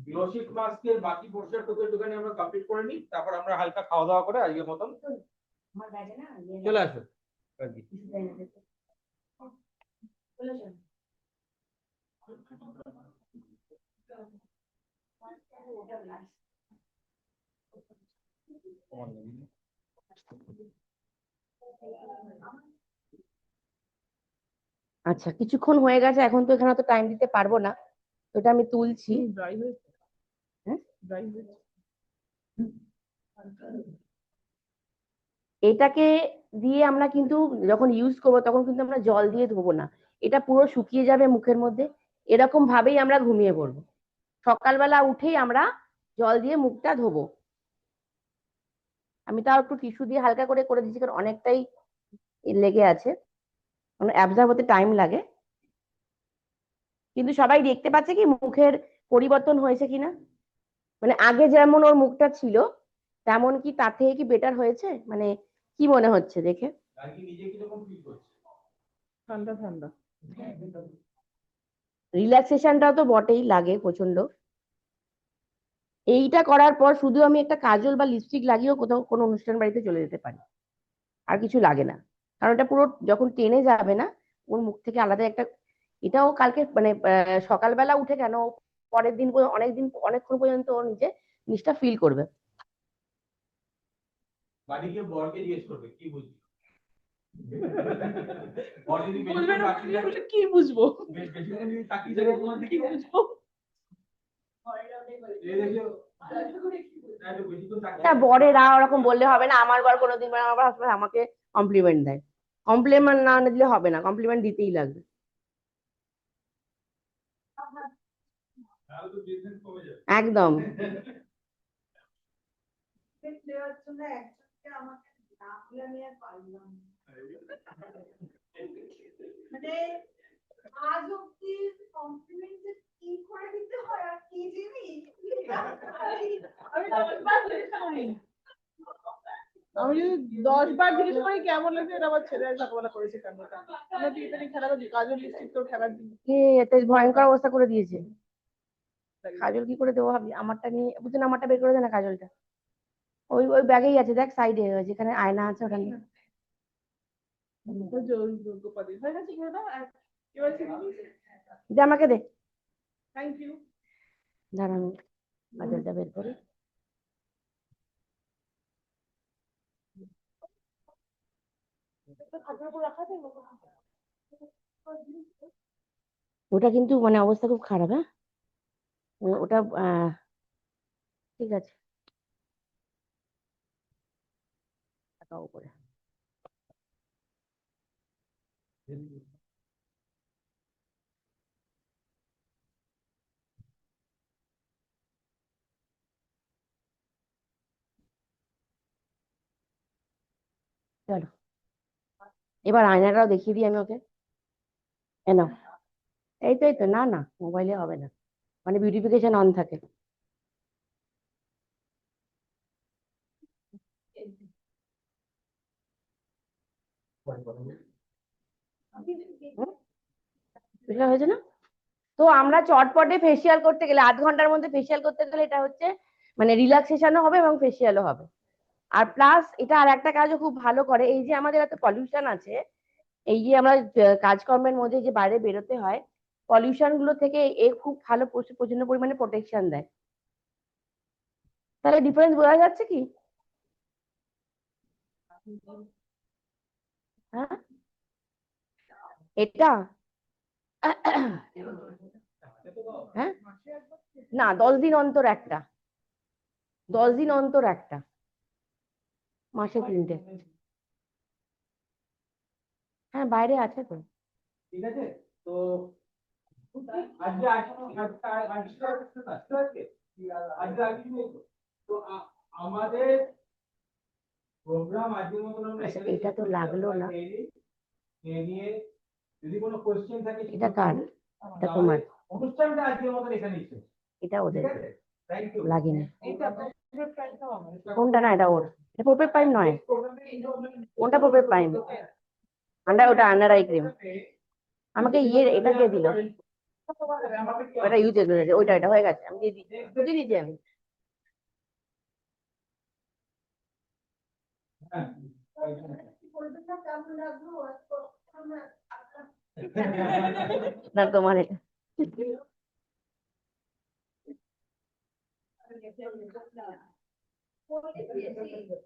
[SPEAKER 1] গ্লোসিক মাস্কের বাকি পোর্শন টুকু একটুখানি আমরা কমপ্লিট করে নিই, তারপর আমরা হালকা খাওয়া দাওয়া করে আজকের মতন চলে আসো আর কি।
[SPEAKER 14] আচ্ছা, কিছুক্ষণ হয়ে গেছে, এখন তো এখানে তো টাইম দিতে পারবো না, তো এটা আমি তুলছি।
[SPEAKER 5] ড্রাই হয়েছে,
[SPEAKER 14] হ্যাঁ,
[SPEAKER 5] ড্রাই হয়েছে।
[SPEAKER 14] এটাকে দিয়ে আমরা কিন্তু যখন ইউজ করবো তখন কিন্তু আমরা জল দিয়ে ধোবো না, এটা পুরো শুকিয়ে যাবে মুখের মধ্যে, এরকম ভাবেই আমরা ঘুমিয়ে পড়বো। সকালবেলা উঠেই আমরা জল দিয়ে মুখটা ধোবো। আমি তাও একটু টিস্যু দিয়ে হালকা করে করে দিচ্ছি, কারণ অনেকটাই লেগে আছে, মানে অ্যাবজর্ব হতে টাইম লাগে। কিন্তু সবাই দেখতে পাচ্ছে কি মুখের পরিবর্তন হয়েছে কিনা, মানে আগে যেমন ওর মুখটা ছিল তেমন কি তার থেকে কি বেটার হয়েছে, মানে কি মনে হচ্ছে দেখে?
[SPEAKER 1] আর কি নিজে কিরকম ফিল করছে?
[SPEAKER 5] ঠান্ডা ঠান্ডা।
[SPEAKER 14] রিল্যাক্সেশনটাও তো বটেই লাগে প্রচন্ড। এইটা করার পর শুধু আমি একটা কাজল বা লিপস্টিক লাগিয়েও কোথাও কোনো অনুষ্ঠান বাড়িতে চলে যেতে পারি, আর কিছু লাগে না, কারণ এটা পুরো যখন টেনে যাবে না ওর মুখ থেকে আলাদা একটা, এটাও কালকে মানে সকালবেলা উঠে কেন পরের দিন অনেকদিন অনেকক্ষণ পর্যন্ত ও নিজে জিনিসটা ফিল করবে।
[SPEAKER 1] বাড়ি গিয়ে বরকে জিজ্ঞেস করবে কি বুঝলি। বর যদি
[SPEAKER 5] বলবে না,
[SPEAKER 1] বেশি
[SPEAKER 5] বলবে কি বুঝবো,
[SPEAKER 1] বেশিক্ষণ যদি তাকিয়ে থাকে তোমার দিকে,
[SPEAKER 5] কি বুঝবো।
[SPEAKER 1] এই দেখো, একটু বেশিক্ষণ তাকিয়ে
[SPEAKER 14] না, বরেরা ওরকম বললে হবে না, আমার বর কোনোদিন মানে আমার হাসব্যান্ড আমাকে কমপ্লিমেন্ট দেয়, কমপ্লিমেন্ট না দিলে হবে না, কমপ্লিমেন্ট দিতেই লাগবে।
[SPEAKER 1] তাহলে তো বিজনেস কমে যাবে
[SPEAKER 14] একদম।
[SPEAKER 2] দেওয়ার জন্য একজনকে আমাকে ডাকলে আমি আর পারলাম না। মানে আজ অব্দি কমপ্লিমেন্ট যে কি করে দিতে হয় আর কি জিনিস
[SPEAKER 5] আমি যদি 10 বার জিজ্ঞেস করি কেমন লাগছে, এটা আমার ছেলে সকালবেলা করেছে কান্নাটা, আমরা তুই খেলা করছি, কাজল লিপস্টিক তোর খেলার দিন।
[SPEAKER 14] এতে ভয়ঙ্কর অবস্থা করে দিয়েছে। কাজল কি করে দেবো ভাবি, আমারটা নিয়ে বুঝছেন, আমারটা বের করে দে না কাজলটা, ওই ওই ব্যাগেই আছে, দেখ সাইডে যেখানে আয়না আছে ওখানে।
[SPEAKER 5] গোপালি হয়ে গেছে করে দাও, আর এবার
[SPEAKER 14] দে আমাকে দে,
[SPEAKER 5] থ্যাংক ইউ।
[SPEAKER 14] দাঁড়া আমি কাজলটা বের করি। ওটা কিন্তু মানে অবস্থা খুব খারাপ, হ্যাঁ ওটা ঠিক আছে উপরে। চলো এবার আয়নাটাও দেখিয়ে দিই আমি ওকে, এনো, এই তো এই তো, না না মোবাইলে হবে না, মানে বিউটিফিকেশন অন থাকে। বুঝতে হয়েছে না? তো আমরা চটপটে ফেসিয়াল করতে গেলে 8 ঘন্টার মধ্যে ফেসিয়াল করতে গেলে এটা হচ্ছে মানে রিল্যাক্সেশনও হবে এবং ফেসিয়ালও হবে। আর প্লাস এটা আর একটা কাজও খুব ভালো করে, এই যে আমাদের এত পলিউশন আছে, এই যে আমরা কাজকর্মের মধ্যে যে বাইরে বেরোতে হয়, পলিউশন গুলো থেকে এ খুব ভালো প্রচন্ড পরিমাণে প্রোটেকশন দেয়। তাহলে ডিফারেন্স বোঝা যাচ্ছে কি? হ্যাঁ এটা হ্যাঁ না 10 দিন অন্তর একটা, 10 দিন অন্তর একটা, মাসে 3টে। হ্যাঁ বাইরে আছে তো।
[SPEAKER 1] ঠিক আছে, তো আজকে তো আমাদের প্রোগ্রাম আজকের মতন আমরা
[SPEAKER 14] আচ্ছা
[SPEAKER 1] এখানেই
[SPEAKER 14] এটা
[SPEAKER 1] শেষ
[SPEAKER 14] তো
[SPEAKER 1] করছি।
[SPEAKER 14] লাগলো
[SPEAKER 1] আপনারা
[SPEAKER 14] না,
[SPEAKER 1] খেয়ে নিয়ে যদি কোনো কোশ্চেন থাকে
[SPEAKER 14] এটা কার? এটা
[SPEAKER 1] তাহলে
[SPEAKER 14] তোমার?
[SPEAKER 1] অনুষ্ঠানটা আজকের মতন এখানেই শেষ।
[SPEAKER 14] এটা ওদের,
[SPEAKER 1] ঠিক আছে, থ্যাংক ইউ।
[SPEAKER 14] লাগেনি।
[SPEAKER 5] এইটা appropriate time টাও আমার।
[SPEAKER 14] কোনটা? না এটা ওর, এটা পোপের পাইপ নয়, কোনটা পোপের পাইপ? ওটা আন্ডার আই ক্রিম। আমাকে এটা কে দিল? ওটা ইউজেস ওইটা এটা হয়ে গেছে, আমি দিয়ে দিয়েছি আমি। না তোমার এটা